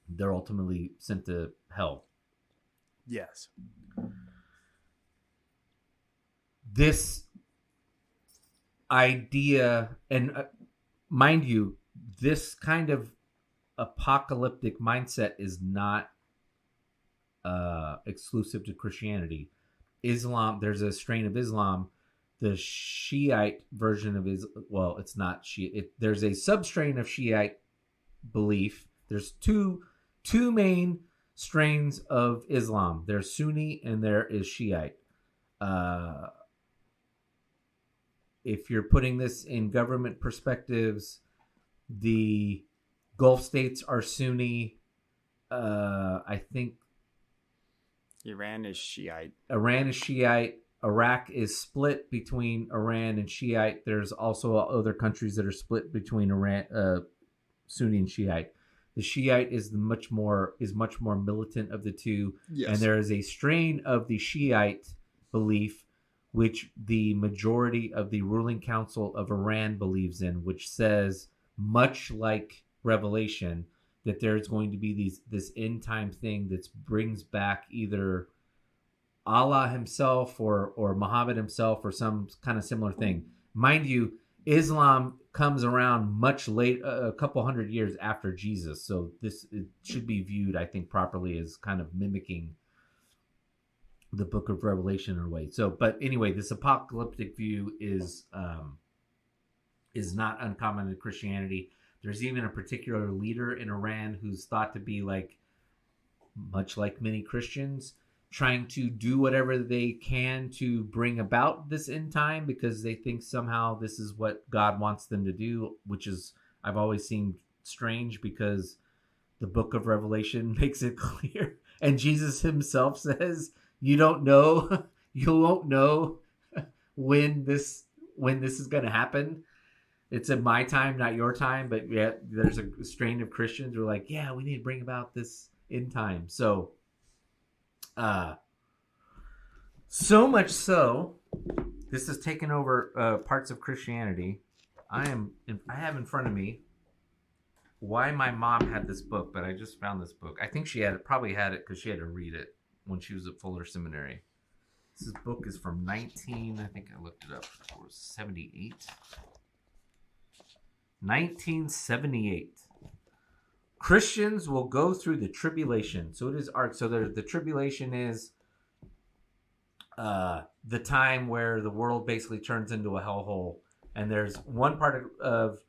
they're ultimately sent to hell. Yes. This idea, and mind you, this kind of apocalyptic mindset is not exclusive to Christianity. Islam, there's a strain of Islam, the Shiite version of it's not Shiite. There's a substrain of Shiite belief. There's two main strains of Islam. There's Sunni and there is Shiite. if you're putting this in government perspectives, the Gulf states are Sunni. I think Iran is Shiite. Iran is Shiite. Iraq is split between Iran and Shiite. There's also other countries that are split between Iran, Sunni and Shiite. The Shiite is much more militant of the two, Yes. and there is a strain of the Shiite belief which the majority of the ruling council of Iran believes in, which says, much like Revelation, that there's going to be this end time thing that brings back either Allah himself or Muhammad himself or some kind of similar thing. Mind you, Islam comes around much late, a couple hundred years after Jesus. So it should be viewed, I think, properly as kind of mimicking the book of Revelation in a way. So, but anyway, this apocalyptic view is not uncommon in Christianity. There's even a particular leader in Iran who's thought to be much like many Christians, trying to do whatever they can to bring about this end time because they think somehow this is what God wants them to do, which is, I've always seemed strange because the book of Revelation makes it clear. And Jesus himself says, you won't know when this is going to happen. It's in my time, not your time. But yeah, there's a strain of Christians who are like, yeah, we need to bring about this end time. So, so much so, this has taken over parts of Christianity. I have in front of me why my mom had this book, but I just found this book. I think she probably had it because she had to read it when she was at Fuller Seminary. This book is from I think I looked it up, 78. 1978. Christians will go through the tribulation. So it is art. So the tribulation is the time where the world basically turns into a hellhole. And there's one part of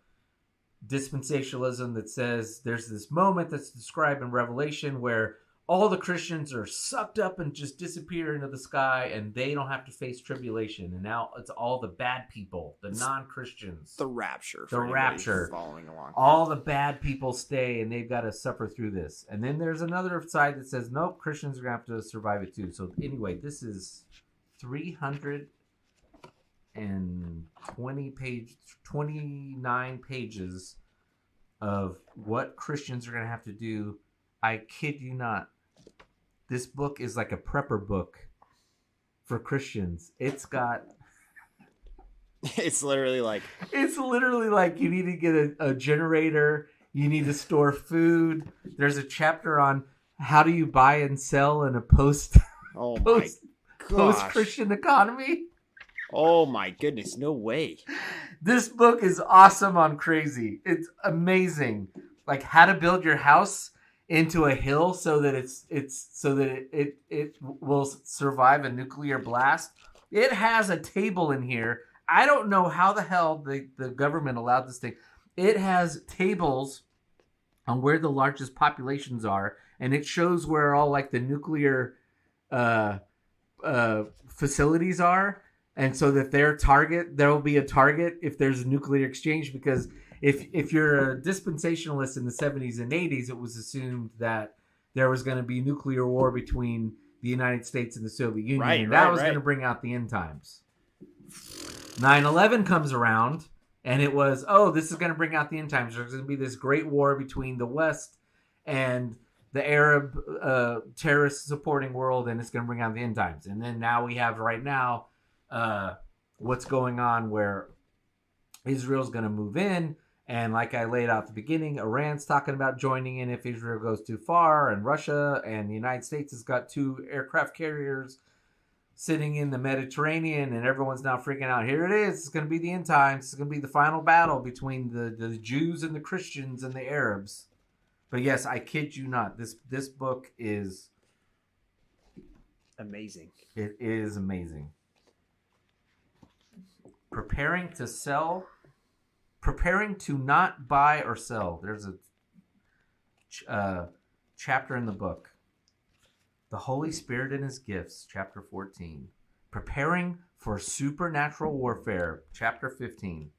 dispensationalism that says there's this moment that's described in Revelation where all the Christians are sucked up and just disappear into the sky and they don't have to face tribulation. And now it's all the bad people, the non-Christians. The rapture. The rapture. Following along. All the bad people stay and they've got to suffer through this. And then there's another side that says, nope, Christians are going to have to survive it too. So anyway, this is 29 pages of what Christians are going to have to do. I kid you not. This book is like a prepper book for Christians. It's literally like you need to get a generator. You need to store food. There's a chapter on how do you buy and sell in a post-Christian economy. Oh my goodness, no way. This book is awesome on crazy. It's amazing. Like how to build your house into a hill so that it will survive a nuclear blast. It has a table in here. I don't know how the hell the government allowed this thing. It has tables on where the largest populations are, and it shows where all like the nuclear facilities are. And so that there will be a target if there's a nuclear exchange, because if you're a dispensationalist in the 70s and 80s, it was assumed that there was going to be nuclear war between the United States and the Soviet Union. And that was going to bring out the end times. 9/11 comes around, and it was, this is going to bring out the end times. There's going to be this great war between the West and the Arab terrorist supporting world, and it's going to bring out the end times. And then now we have right now what's going on where Israel's going to move in. And like I laid out at the beginning, Iran's talking about joining in if Israel goes too far, and Russia and the United States has got 2 aircraft carriers sitting in the Mediterranean, and everyone's now freaking out. Here it is. It's going to be the end times. It's going to be the final battle between the Jews and the Christians and the Arabs. But yes, I kid you not. This book is amazing. It is amazing. Preparing to not buy or sell. There's a chapter in the book. The Holy Spirit and His Gifts, chapter 14. Preparing for Supernatural Warfare, Chapter 15.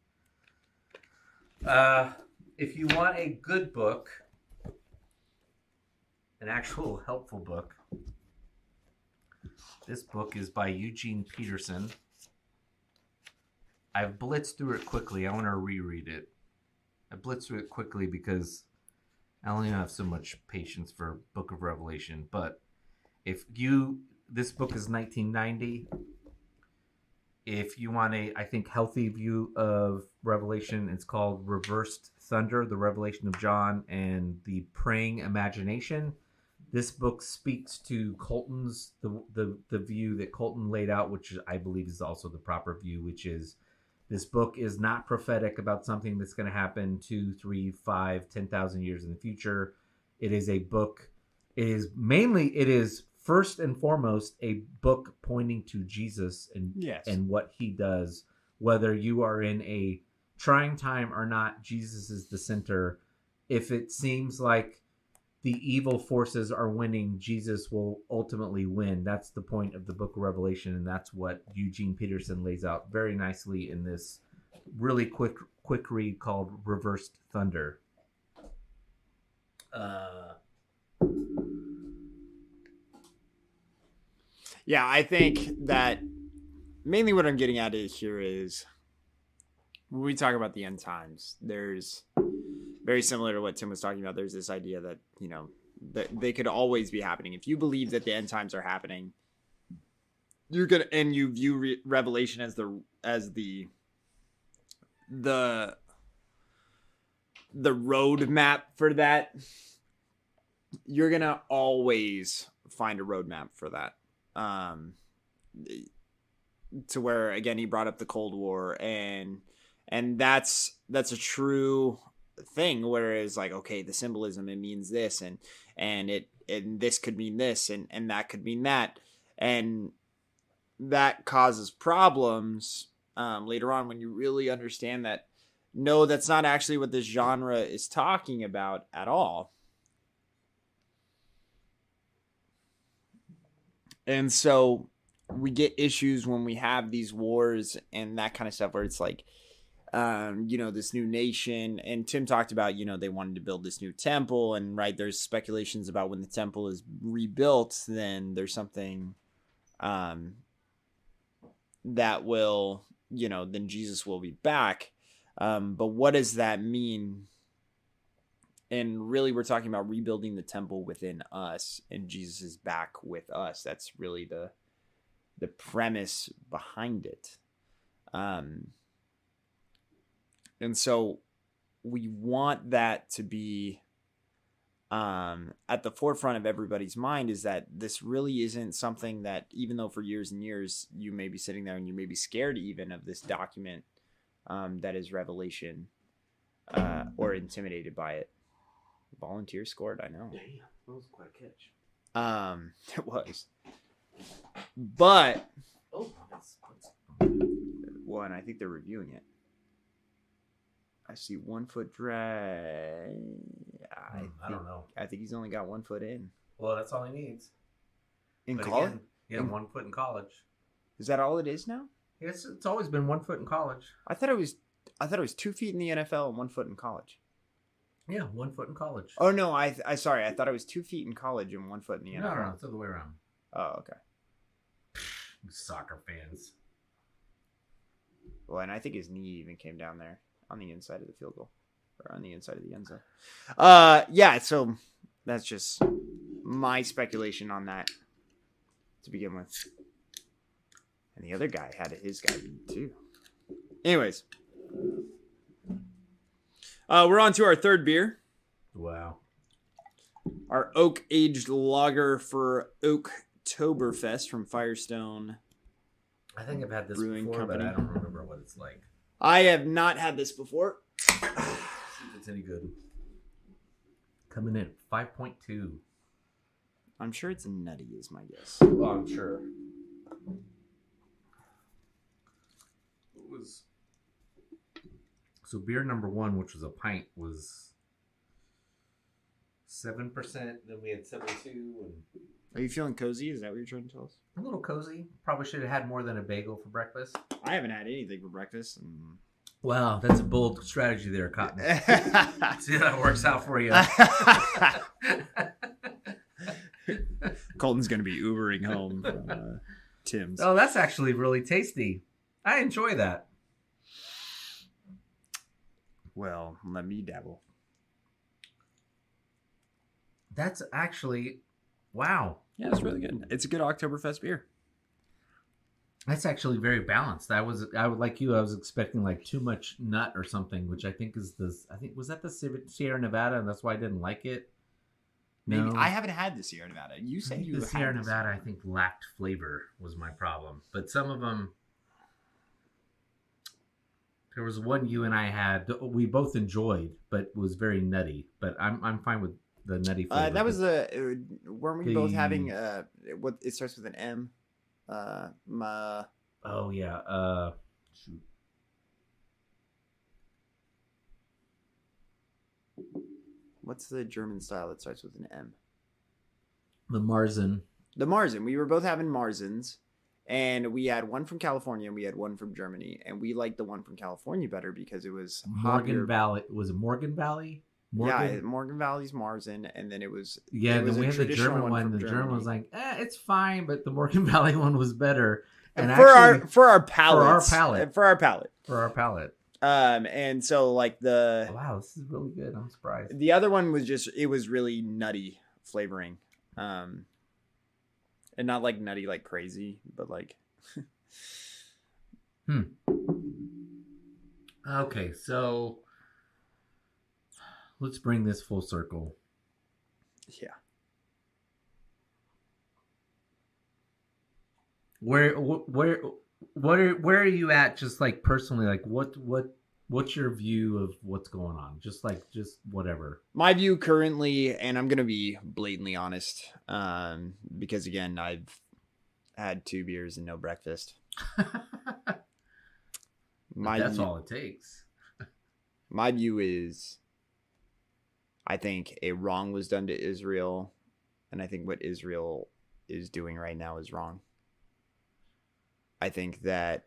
If you want a good book, an actual helpful book, this book is by Eugene Peterson. I've blitzed through it quickly. I want to reread it. I blitzed through it quickly because I only have so much patience for Book of Revelation. But this book is 1990. If you want a, I think, healthy view of Revelation, it's called Reversed Thunder, The Revelation of John and the Praying Imagination. This book speaks to Colton's, the view that Colton laid out, which I believe is also the proper view, which is this book is not prophetic about something that's going to happen 2, 3, 5, 10,000 years in the future. It is a book. It is first and foremost a book pointing to Jesus and what he does. Whether you are in a trying time or not, Jesus is the center. If it seems like the evil forces are winning, Jesus will ultimately win. That's the point of the Book of Revelation, and that's what Eugene Peterson lays out very nicely in this really quick read called Reversed Thunder. Yeah, I think that mainly what I'm getting at here is when we talk about the end times, there's very similar to what Tim was talking about. There's this idea that, that they could always be happening. If you believe that the end times are happening, you're gonna, and you view Revelation as the roadmap for that, you're gonna always find a roadmap for that. To where, again, he brought up the Cold War, and that's a true thing, whereas like, okay, the symbolism, it means this, and this could mean this, and that could mean that, and that causes problems later on when you really understand that no, that's not actually what this genre is talking about at all. And so we get issues when we have these wars and that kind of stuff where it's like, this new nation. And Tim talked about, they wanted to build this new temple. And right, there's speculations about when the temple is rebuilt, then there's something that will, then Jesus will be back. But what does that mean? And really, we're talking about rebuilding the temple within us, and Jesus is back with us. That's really the premise behind it. And so we want that to be at the forefront of everybody's mind, is that this really isn't something that, even though for years and years you may be sitting there and you may be scared even of this document that is Revelation, or intimidated by it. Volunteer scored, I know. Damn, that was quite a catch. It was. But well, and I think they're reviewing it. I see 1 foot drag. I don't know. I think he's only got 1 foot in. Well, that's all he needs. In college? Again, 1 foot in college. Is that all it is now? It's always been 1 foot in college. I thought it was 2 feet in the NFL and 1 foot in college. Yeah, 1 foot in college. Oh no, I sorry. I thought it was 2 feet in college and 1 foot in the NFL. No, it's the other way around. Oh, okay. Soccer fans. Well, and I think his knee even came down there on the inside of the field goal, or on the inside of the end zone. Yeah. So that's just my speculation on that to begin with. And the other guy had his guy beat too. Anyways. We're on to our third beer. Wow. Our oak-aged lager for Oaktoberfest from Firestone. I think I've had this Brewing before, Company. but I don't remember what it's like. I have not had this before. See if it's any good. Coming in 5.2. I'm sure it's nutty, is my guess. Well, I'm sure. It was... So beer number 1, which was a pint, was 7%. Then we had 72. And Are you feeling cozy? Is that what you're trying to tell us? a little cozy. Probably should have had more than a bagel for breakfast. I haven't had anything for breakfast. Wow, that's a bold strategy there, Cotton. See how that works out for you. Colton's going to be Ubering home from Tim's. Oh, that's actually really tasty. I enjoy that. Well, let me dabble. That's actually, wow. Yeah, it's really good. It's a good Oaktoberfest beer. That's actually very balanced. I would like you. I was expecting like too much nut or something, which I think is this. I think was that the Sierra Nevada, and that's why I didn't like it. Maybe No. I haven't had the Sierra Nevada. You said you the had Sierra this. Nevada. I think lacked flavor was my problem, but some of them. There was one you and I had that we both enjoyed, but was very nutty. But I'm fine with the nutty flavor. That was weren't we both having what it starts with an M? Oh yeah. Shoot. What's the German style that starts with an M? The Marzen. The Marzen. We were both having Marzens, and we had one from California and we had one from Germany, and we liked the one from California better because it was Morgan Valley. Was it Morgan Valley? Yeah, Morgan Valley's Marzen, and then it was then we had the German one. The German was like, it's fine, but the Morgan Valley one was better. And for our palate. And so like wow, this is really good. I'm surprised. The other one was it was really nutty flavoring. And not like nutty like crazy, but like Okay, so let's bring this full circle. Yeah. Where are you at? Just like personally, like what's your view of what's going on? Just whatever. My view currently, and I'm gonna be blatantly honest, because again, I've had 2 beers and no breakfast. That's all it takes. My view is, I think a wrong was done to Israel, and I think what Israel is doing right now is wrong. I think that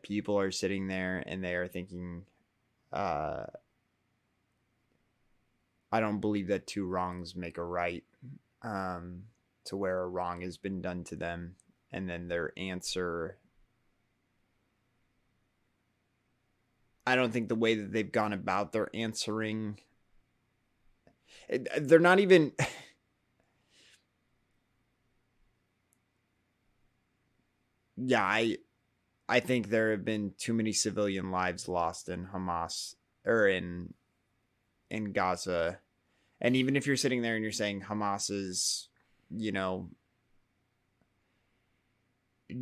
people are sitting there and they are thinking, I don't believe that 2 wrongs make a right, to where a wrong has been done to them, and then their answer, I don't think the way that they've gone about their answering, they're not even yeah, I think there have been too many civilian lives lost in Hamas or in Gaza. And even if you're sitting there and you're saying Hamas is,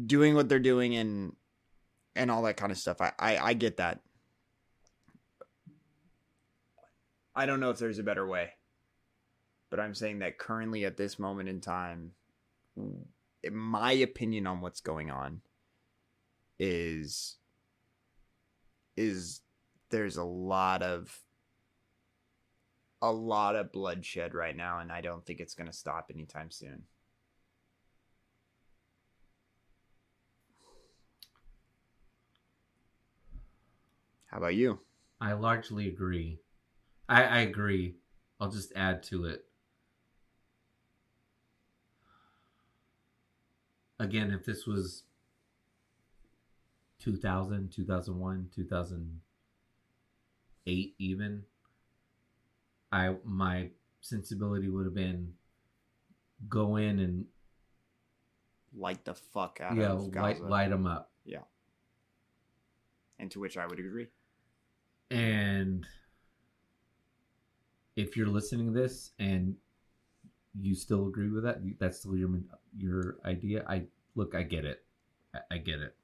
doing what they're doing and all that kind of stuff, I get that. I don't know if there's a better way, but I'm saying that currently at this moment in time, in my opinion on what's going on is there's a lot of bloodshed right now, and I don't think it's going to stop anytime soon. How about you? I largely agree. I agree. I'll just add to it. Again, if this was 2000, 2001, 2008 even, my sensibility would have been go in and light the fuck out of Gaza. light them up. Yeah. And to which I would agree. And if you're listening to this and you still agree with that, that's still your idea. I get it. I get it.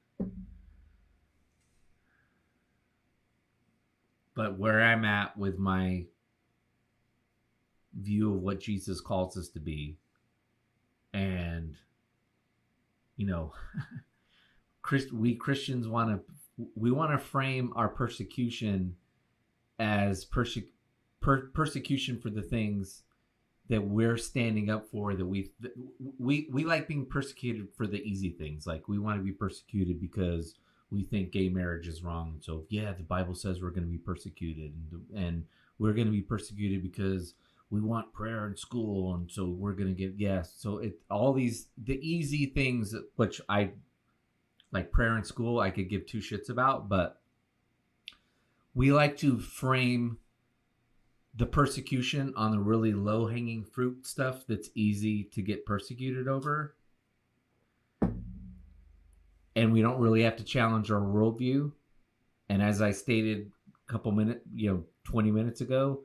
But where I'm at with my view of what Jesus calls us to be, and we Christians want to frame our persecution as persecution for the things that we're standing up for, that we like being persecuted for the easy things. Like, we want to be persecuted because we think gay marriage is wrong. So yeah, the Bible says we're going to be persecuted, and we're going to be persecuted because we want prayer in school, and so we're going to get, yes. So all these, the easy things, which I like, prayer in school, I could give two shits about, but we like to frame the persecution on the really low-hanging fruit stuff that's easy to get persecuted over. And we don't really have to challenge our worldview. And as I stated a couple minutes, 20 minutes ago,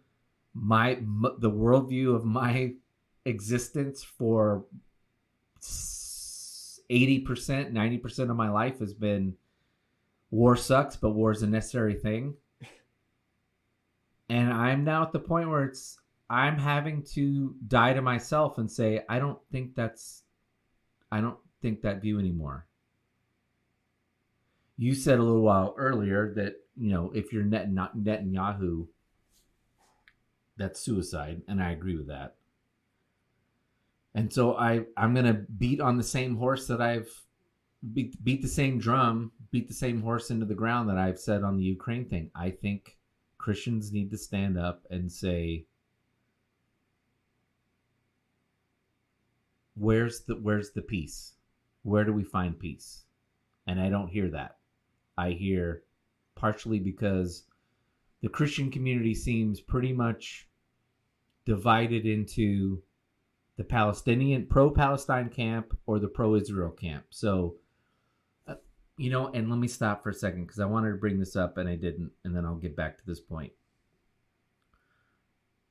the worldview of my existence for 80%, 90% of my life has been, war sucks, but war is a necessary thing. And I'm now at the point where I'm having to die to myself and say, I don't think that view anymore. You said a little while earlier that, if you're Netanyahu, that's suicide. And I agree with that. And so I'm going to beat on the same horse that I've beat the same drum, beat the same horse into the ground that I've said on the Ukraine thing. I think Christians need to stand up and say, where's the peace? Where do we find peace? And I don't hear that. I hear, partially because the Christian community seems pretty much divided into the Palestinian pro-Palestine camp or the pro-Israel camp. So, and let me stop for a second, because I wanted to bring this up and I didn't, and then I'll get back to this point.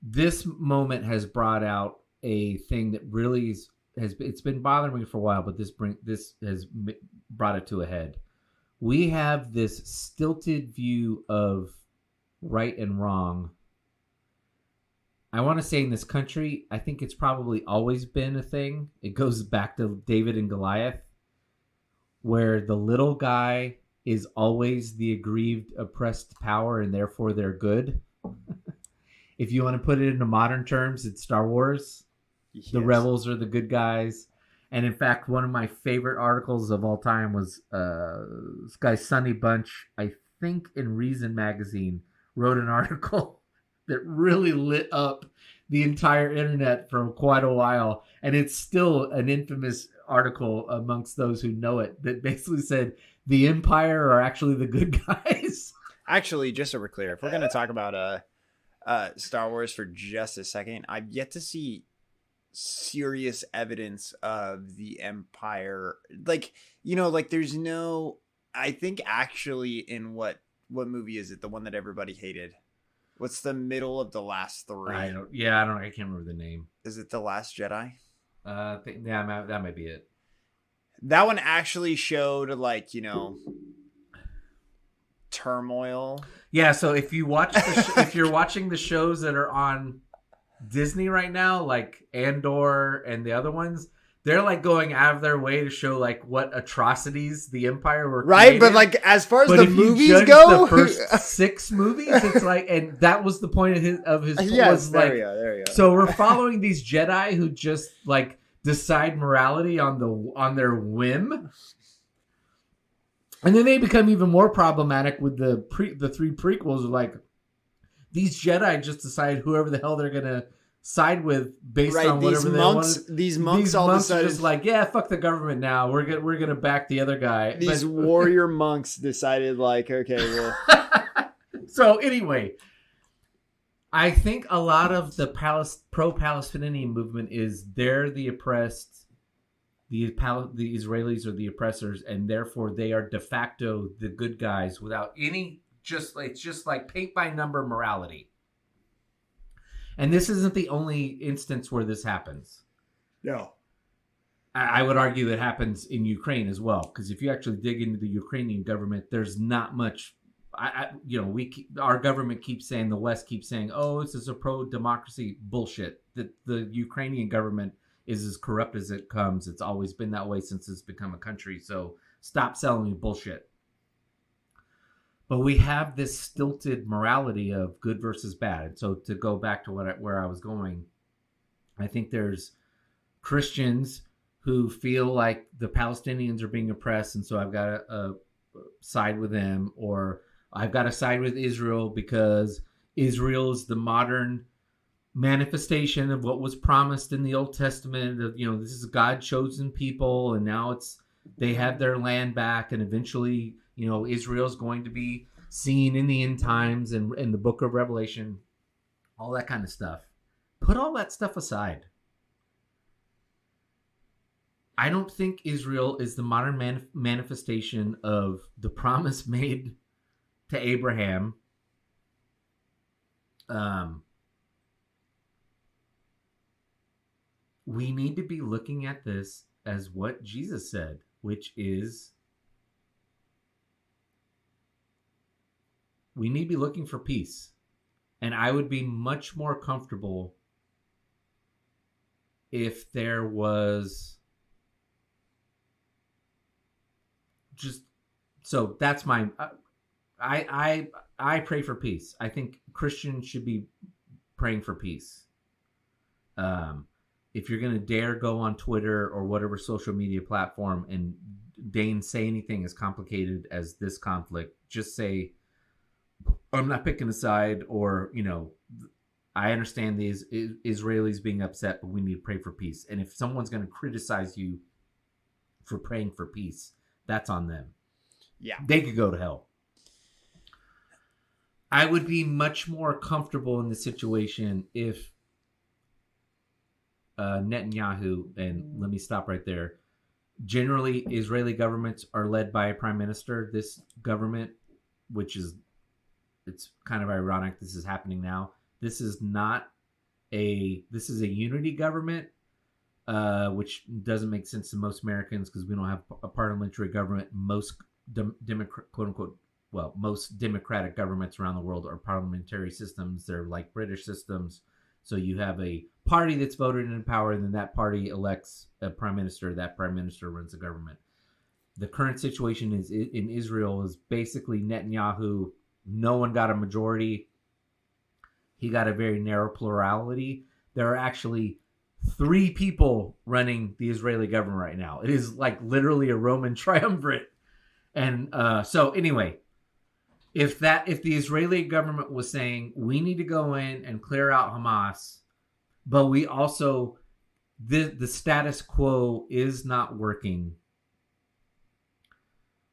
This moment has brought out a thing that really it's been bothering me for a while, but this has brought it to a head. We have this stilted view of right and wrong. I want to say in this country, I think it's probably always been a thing. It goes back to David and Goliath, where the little guy is always the aggrieved, oppressed power, and therefore they're good. If you want to put it into modern terms, it's Star Wars. Yes. The rebels are the good guys. And in fact, one of my favorite articles of all time was this guy, Sonny Bunch, I think in Reason Magazine, wrote an article that really lit up the entire internet for quite a while. And it's still an infamous article amongst those who know it, that basically said the Empire are actually the good guys. Actually, just so we're clear, if we're going to talk about Star Wars for just a second, I've yet to see serious evidence of the Empire. There's no, I think actually in what movie is it? The one that everybody hated? What's the middle of the last three? I can't remember the name. Is it The Last Jedi? That might be it. That one actually showed turmoil. Yeah. So if you watch, if you're watching the shows that are on Disney right now, like Andor and the other ones, they're like going out of their way to show like what atrocities the Empire were right created. But like as far as the movies go, the first 6 movies, it's like, and that was the point of his yes, there you go. So we're following these Jedi who just like decide morality on their whim, and then they become even more problematic with the 3 prequels. Like, these Jedi just decide whoever the hell they're gonna side with based on whatever they want. These monks all decided, are just like, yeah, fuck the government now. We're gonna back the other guy. These warrior monks decided, like, okay, well. So anyway, I think a lot of the pro-Palestinian movement is they're the oppressed, the Israelis are the oppressors, and therefore they are de facto the good guys without any. It's just like paint by number morality. And this isn't the only instance where this happens. No. I would argue that happens in Ukraine as well, because if you actually dig into the Ukrainian government, there's not much. Our government keeps saying, the West keeps saying, oh, this is a pro-democracy. Bullshit. The Ukrainian government is as corrupt as it comes. It's always been that way since it's become a country. So stop selling me bullshit. But we have this stilted morality of good versus bad. And so to go back to where I was going, I think there's Christians who feel like the Palestinians are being oppressed, and so I've got to side with them, or I've got to side with Israel because Israel is the modern manifestation of what was promised in the Old Testament. Of this is God chosen people, and now they have their land back, and eventually Israel's going to be seen in the end times and in the Book of Revelation, all that kind of stuff. Put all that stuff aside. I don't think Israel is the modern manifestation of the promise made to Abraham. We need to be looking at this as what Jesus said, which is we need to be looking for peace. And I would be much more comfortable if there was just, so that's my, I pray for peace. I think Christians should be praying for peace. If you're going to dare go on Twitter or whatever social media platform and say anything as complicated as this conflict, just say, I'm not picking a side, or, I understand these Israelis being upset, but we need to pray for peace. And if someone's going to criticize you for praying for peace, that's on them. Yeah. They could go to hell. I would be much more comfortable in the situation if Netanyahu, and let me stop right there. Generally, Israeli governments are led by a prime minister. This government, it's kind of ironic this is happening now. This is a unity government, which doesn't make sense to most Americans because we don't have a parliamentary government. Most quote unquote, most democratic governments around the world are parliamentary systems. They're like British systems. So you have a party that's voted in power, and then that party elects a prime minister. That prime minister runs the government. The current situation in Israel is basically Netanyahu. No one got a majority. He got a very narrow plurality. There are actually 3 people running the Israeli government right now. It is like literally a Roman triumvirate. And so anyway, if the Israeli government was saying we need to go in and clear out Hamas, but we also the status quo is not working,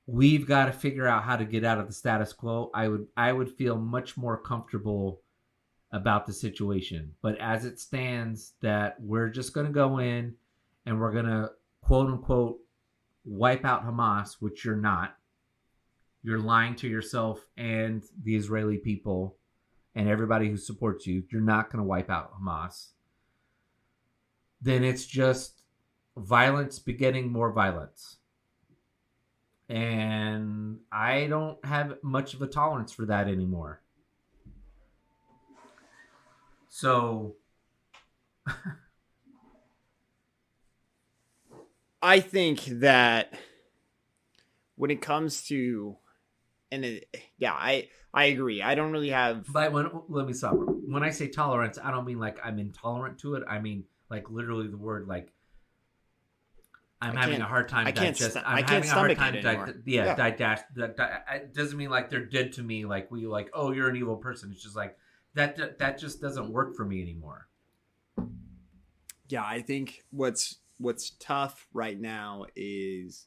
we've got to figure out how to get out of the status quo. I would feel much more comfortable about the situation. But as it stands, that we're just going to go in and we're going to quote unquote wipe out Hamas, which you're not. You're lying to yourself and the Israeli people and everybody who supports you. You're not going to wipe out Hamas. Then it's just violence begetting more violence. And I don't have much of a tolerance for that anymore. So I think that when it comes to, I agree. I don't really have. But let me stop. When I say tolerance, I don't mean like I'm intolerant to it. I mean like literally the word like I'm having a hard time digest. I'm having a hard time digest. It doesn't mean like they're dead to me. Like oh, you're an evil person. It's just like that just doesn't work for me anymore. Yeah, I think what's tough right now is,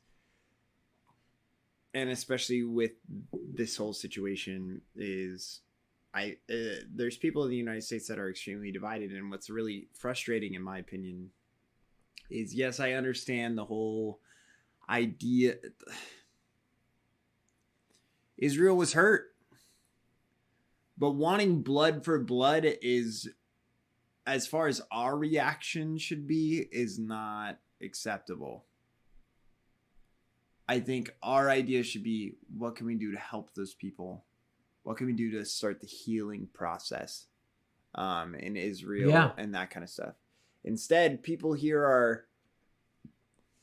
and especially with this whole situation, is there's people in the United States that are extremely divided, and what's really frustrating, in my opinion, is yes, I understand the whole idea. Israel was hurt, but wanting blood for blood is, as far as our reaction should be, is not acceptable. I think our idea should be, what can we do to help those people? What can we do to start the healing process in Israel and that kind of stuff? Instead, people here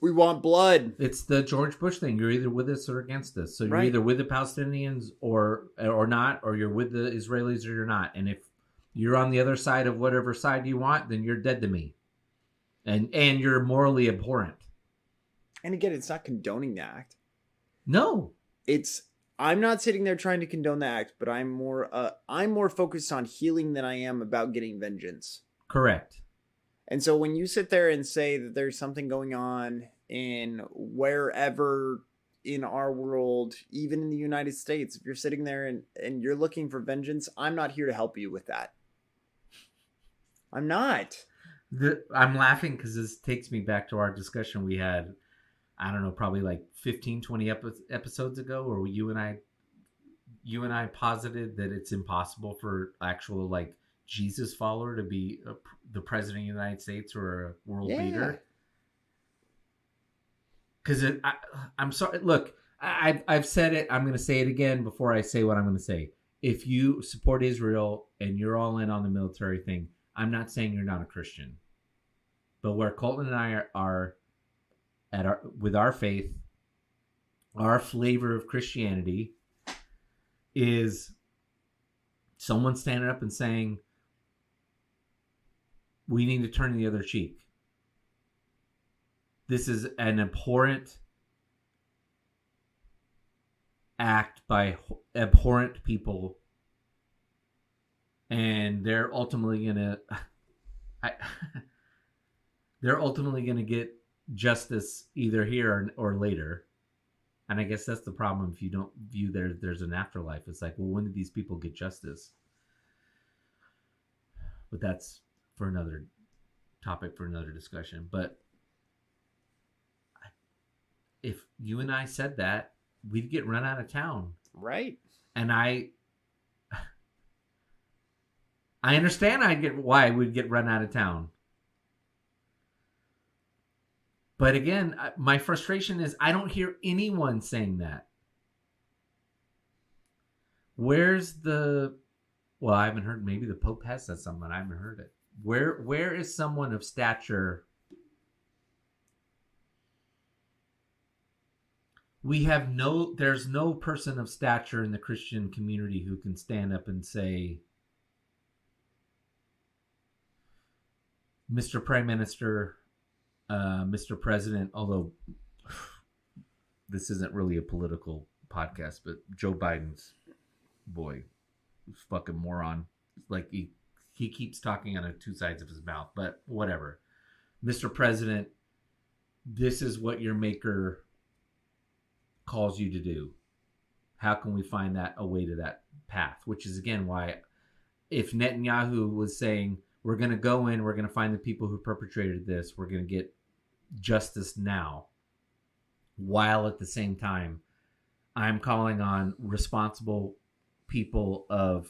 We want blood. It's the George Bush thing. You're either with us or against us. So you're Right. either with the Palestinians or not, or you're with the Israelis or you're not. And if you're on the other side of whatever side you want, then you're dead to me. And you're morally abhorrent. And again, it's not condoning the act. No. I'm not sitting there trying to condone the act, but I'm more focused on healing than I am about getting vengeance. Correct. And so when you sit there and say that there's something going on in wherever in our world, even in the United States, if you're sitting there and you're looking for vengeance, I'm not here to help you with that. I'm not. I'm laughing because this takes me back to our discussion we had, I don't know, probably like 15, 20 episodes ago, where you and I posited that it's impossible for actual like Jesus follower to be the president of the United States or a world leader. Because I'm sorry. Look, I've said it. I'm going to say it again before I say what I'm going to say. If you support Israel and you're all in on the military thing, I'm not saying you're not a Christian. But where Colton and I are with our faith, our flavor of Christianity is someone standing up and saying, we need to turn the other cheek. This is an abhorrent act by abhorrent people. And they're ultimately going to get justice either here or later. And I guess that's the problem if you don't view there's an afterlife. It's like, well, when did these people get justice? But that's for another topic, for another discussion. But if you and I said that, we'd get run out of town. Right. And I understand why we'd get run out of town. But again, my frustration is I don't hear anyone saying that. Where's the... Well, I haven't heard. Maybe the Pope has said something. I haven't heard it. Where is someone of stature? There's no person of stature in the Christian community who can stand up and say, Mr. Prime Minister, Mr. President, although this isn't really a political podcast, but Joe Biden's boy, fucking moron. Like he keeps talking out of two sides of his mouth, but whatever. Mr. President, this is what your maker calls you to do. How can we find a way to that path? Which is again why if Netanyahu was saying, we're going to go in, we're going to find the people who perpetrated this, we're going to get justice now, while at the same time I'm calling on responsible people of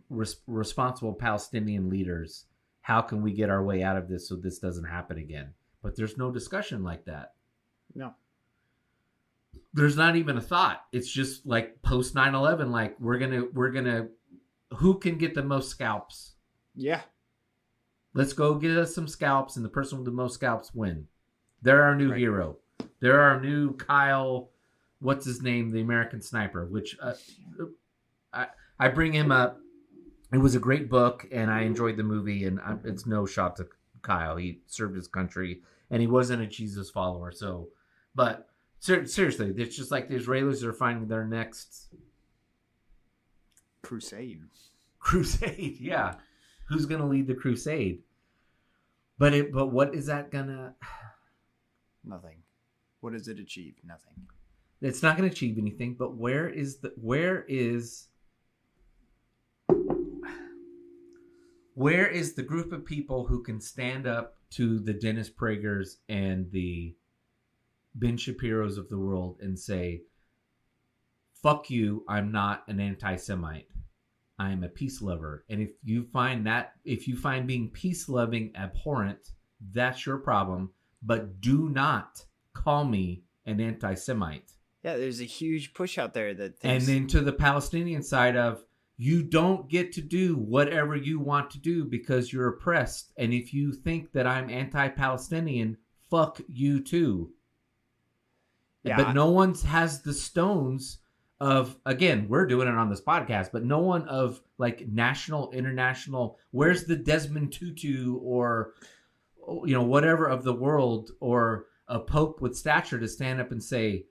responsible Palestinian leaders. How can we get our way out of this so this doesn't happen again? But there's no discussion like that. No. There's not even a thought. It's just like post 9/11, like we're gonna who can get the most scalps? Yeah. Let's go get us some scalps, and the person with the most scalps win. They're our new hero. They're our new Kyle, what's his name, the American Sniper, which I bring him up. It was a great book, and I enjoyed the movie, and it's no shot to Kyle. He served his country, and he wasn't a Jesus follower. So, but seriously, it's just like the Israelis are finding their next crusade. Crusade, yeah. Who's going to lead the crusade? But what is that gonna? Nothing. What does it achieve? Nothing. It's not going to achieve anything. But where is the group of people who can stand up to the Dennis Pragers and the Ben Shapiros of the world and say, "Fuck you! I'm not an anti-Semite. I am a peace lover." And if you find being peace loving abhorrent, that's your problem. But do not call me an anti-Semite. Yeah, there's a huge push out there that thinks... And then to the Palestinian side of, you don't get to do whatever you want to do because you're oppressed. And if you think that I'm anti-Palestinian, fuck you too. Yeah. But no one has the stones of, again, we're doing it on this podcast, but no one of like national, international, where's the Desmond Tutu or, whatever of the world, or a pope with stature to stand up and say,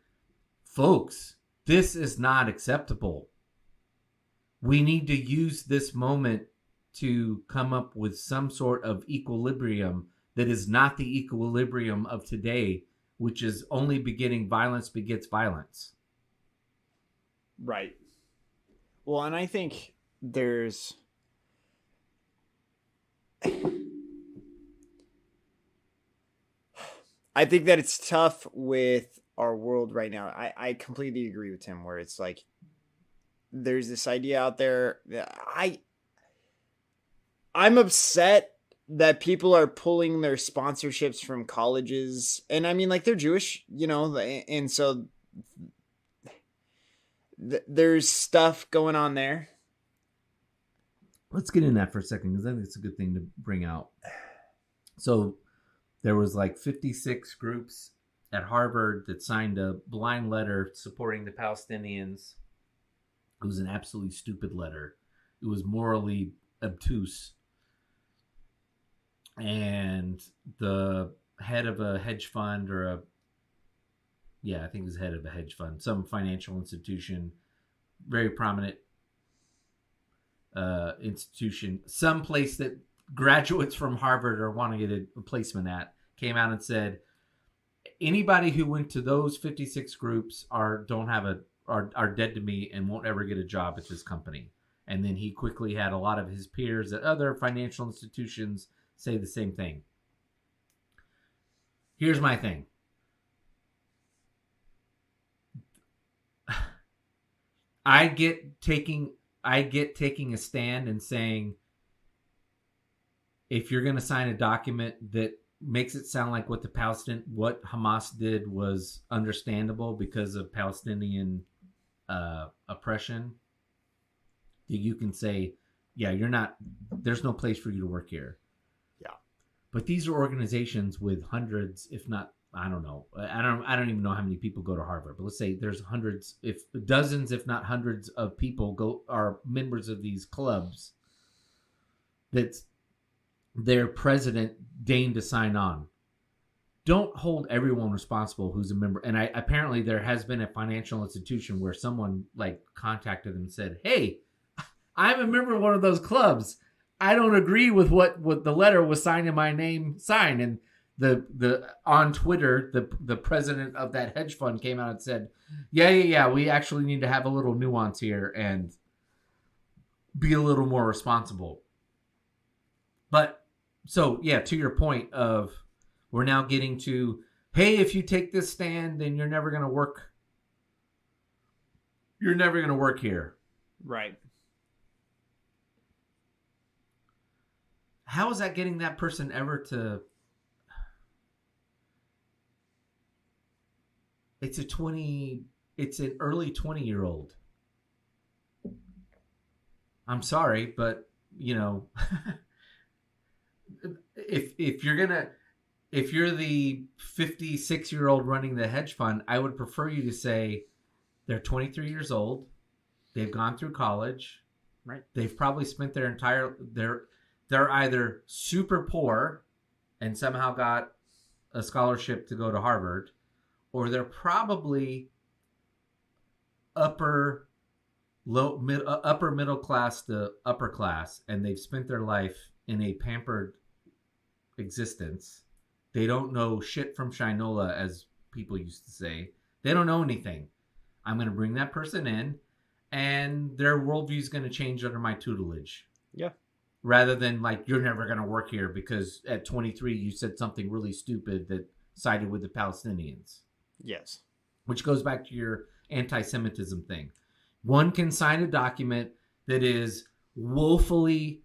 folks, this is not acceptable. We need to use this moment to come up with some sort of equilibrium that is not the equilibrium of today, which is only beginning violence begets violence. Right. Well, and I think there's... I think that it's tough with our world right now. I completely agree with Tim, where it's like there's this idea out there that I'm upset that people are pulling their sponsorships from colleges. And I mean, like, they're Jewish, and so there's stuff going on there. Let's get in that for a second, because I think it's a good thing to bring out. So there was like 56 groups at Harvard that signed a blind letter supporting the Palestinians. It was an absolutely stupid letter. It was morally obtuse. And the head of a hedge fund I think it was head of a hedge fund, some financial institution, very prominent institution, some place that graduates from Harvard or want to get a placement at, came out and said, anybody who went to those 56 groups are dead to me and won't ever get a job at this company. And then he quickly had a lot of his peers at other financial institutions say the same thing. Here's my thing. I get taking a stand and saying, if you're going to sign a document that makes it sound like what Hamas did was understandable because of Palestinian oppression, you can say, yeah, there's no place for you to work here. Yeah. But these are organizations with hundreds, if not, I don't know. I don't even know how many people go to Harvard, but let's say there's dozens, if not hundreds of people are members of these clubs that their president deigned to sign on. Don't hold everyone responsible who's a member. And apparently there has been a financial institution where someone like contacted them and said, hey, I'm a member of one of those clubs. I don't agree with what the letter was signed in my name signed. And the on Twitter, the president of that hedge fund came out and said, yeah, we actually need to have a little nuance here and be a little more responsible. But so, yeah, to your point of, we're now getting to, hey, if you take this stand, then you're never going to work. You're never going to work here. Right. How is that getting that person ever to... It's an early 20-year-old. I'm sorry, but, if you're the 56-year-old running the hedge fund, I would prefer you to say they're 23 years old. They've gone through college. Right. They've probably spent they're either super poor and somehow got a scholarship to go to Harvard, or they're probably upper middle class to upper class, and they've spent their life in a pampered existence. They don't know shit from Shinola, as people used to say. They don't know anything. I'm going to bring that person in, and their worldview is going to change under my tutelage. Yeah. Rather than like, you're never going to work here because at 23 you said something really stupid that sided with the Palestinians. Yes. Which goes back to your anti-Semitism thing. One can sign a document that is woefully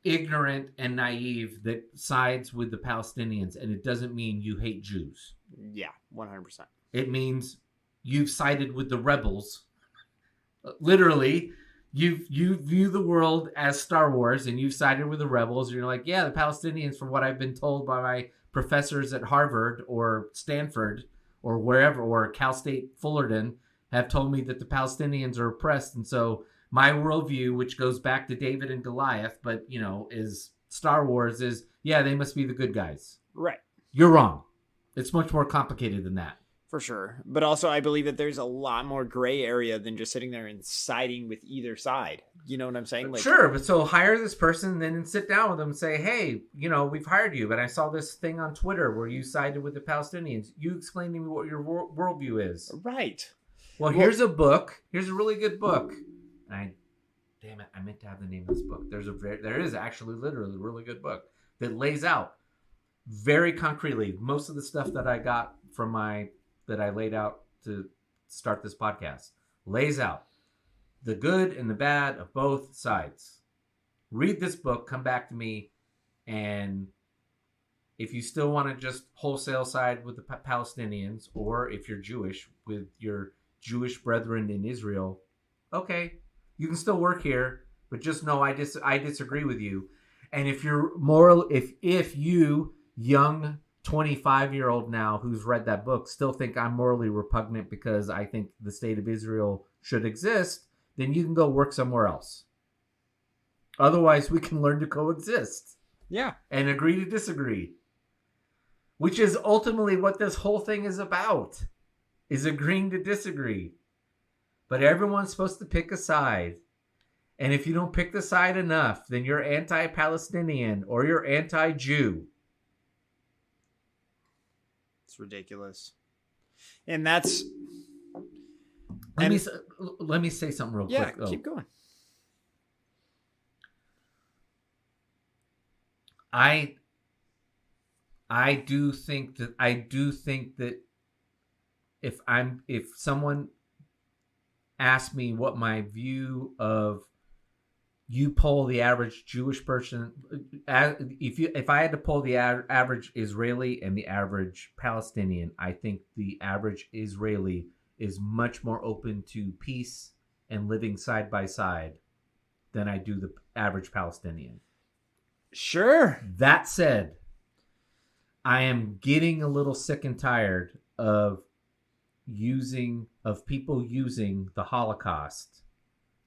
ignorant and naive that sides with the Palestinians, and it doesn't mean you hate Jews. Yeah, 100%. It means you've sided with the rebels. Literally, you view the world as Star Wars, and you've sided with the rebels. And you're like, yeah, the Palestinians, from what I've been told by my professors at Harvard or Stanford or wherever, or Cal State Fullerton, have told me that the Palestinians are oppressed. And so my worldview, which goes back to David and Goliath, but, is Star Wars, is, yeah, they must be the good guys. Right. You're wrong. It's much more complicated than that. For sure. But also, I believe that there's a lot more gray area than just sitting there and siding with either side. You know what I'm saying? Like, sure, but so hire this person and then sit down with them and say, hey, we've hired you, but I saw this thing on Twitter where you sided with the Palestinians. You explain to me what your worldview is. Right. Well, here's a book. Here's a really good book. And damn it, I meant to have the name of this book. There is actually literally a really good book that lays out very concretely most of the stuff that I got from that I laid out to start this podcast. Lays out the good and the bad of both sides. Read this book, come back to me, and if you still want to just wholesale side with the Palestinians, or if you're Jewish with your Jewish brethren in Israel, okay, you can still work here, but just know I disagree with you. And if you're moral, if you, young 25-year-old now who's read that book, still think I'm morally repugnant because I think the state of Israel should exist, then you can go work somewhere else. Otherwise, we can learn to coexist. Yeah. And agree to disagree. Which is ultimately what this whole thing is about, is agreeing to disagree. But everyone's supposed to pick a side. And if you don't pick the side enough, then you're anti-Palestinian or you're anti-Jew. It's ridiculous. And that's... Let me say something real quick. Yeah, keep going. I do think that if someone asked me what my view of, you poll the average Jewish person, if I had to poll the average Israeli and the average Palestinian, I think the average Israeli is much more open to peace and living side by side than I do the average Palestinian. Sure. That said, I am getting a little sick and tired of people using the Holocaust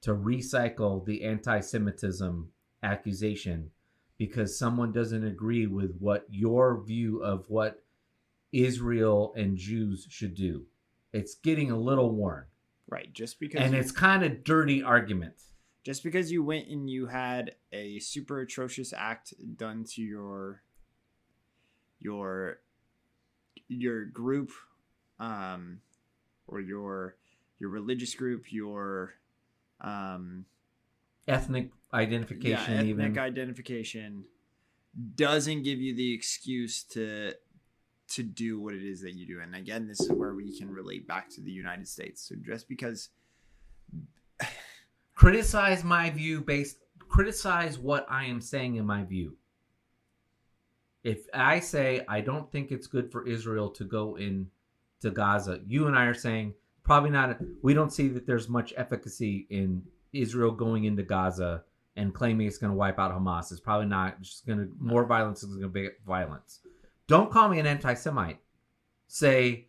to recycle the anti-Semitism accusation because someone doesn't agree with what your view of what Israel and Jews should do. It's getting a little worn. Right, just because... And it's kind of dirty argument. Just because you went and you had a super atrocious act done to your group, or your religious group, your ethnic identification, identification doesn't give you the excuse to do what it is that you do. And again, this is where we can relate back to the United States. So just because criticize what I am saying in my view. If I say I don't think it's good for Israel to go into Gaza, you and I are saying probably not. We don't see that there's much efficacy in Israel going into Gaza and claiming it's going to wipe out Hamas. It's probably not. Just going to more violence is going to be violence. Don't call me an anti-Semite. Say,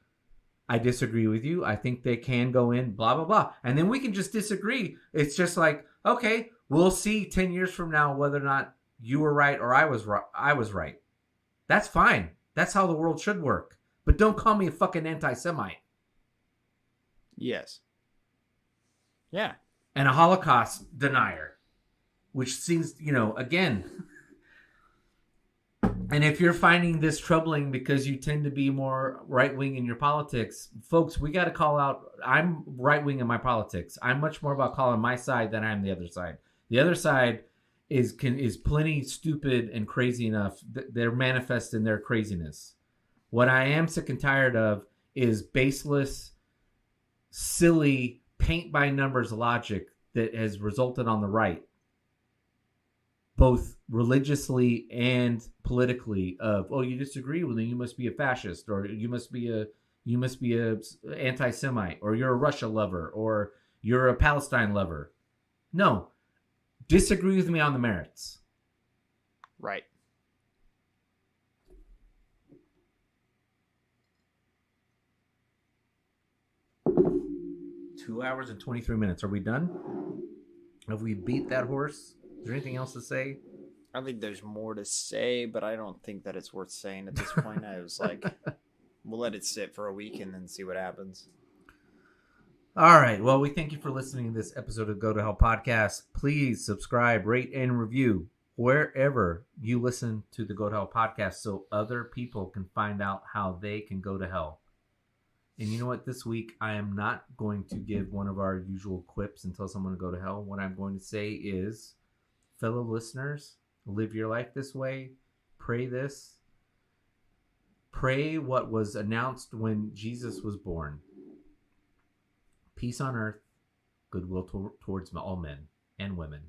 I disagree with you. I think they can go in, blah, blah, blah. And then we can just disagree. It's just like, okay, we'll see 10 years from now whether or not you were right or I was right. That's fine. That's how the world should work. But don't call me a fucking anti-Semite. Yes. Yeah. And a Holocaust denier. Which seems, again... And if you're finding this troubling because you tend to be more right-wing in your politics, folks, we got to call out, I'm right-wing in my politics. I'm much more about calling my side than I am the other side. The other side is plenty stupid and crazy enough. They're manifest in their craziness. What I am sick and tired of is baseless, silly, paint-by-numbers logic that has resulted on the right, both religiously and politically, of, oh, you disagree with me, you must be a fascist, or you must be a anti-Semite, or you're a Russia lover, or you're a Palestine lover. No, disagree with me on the merits. Right. 2 hours and 23 minutes. Are we done? Have we beat that horse? Is there anything else to say? I think there's more to say, but I don't think that it's worth saying at this point. I was like, we'll let it sit for a week and then see what happens. All right. Well, we thank you for listening to this episode of Go to Hell Podcast. Please subscribe, rate, and review wherever you listen to the Go to Hell Podcast so other people can find out how they can go to hell. And you know what? This week, I am not going to give one of our usual quips and tell someone to go to hell. What I'm going to say is, fellow listeners, live your life this way. Pray this. Pray what was announced when Jesus was born. Peace on earth, goodwill towards all men and women.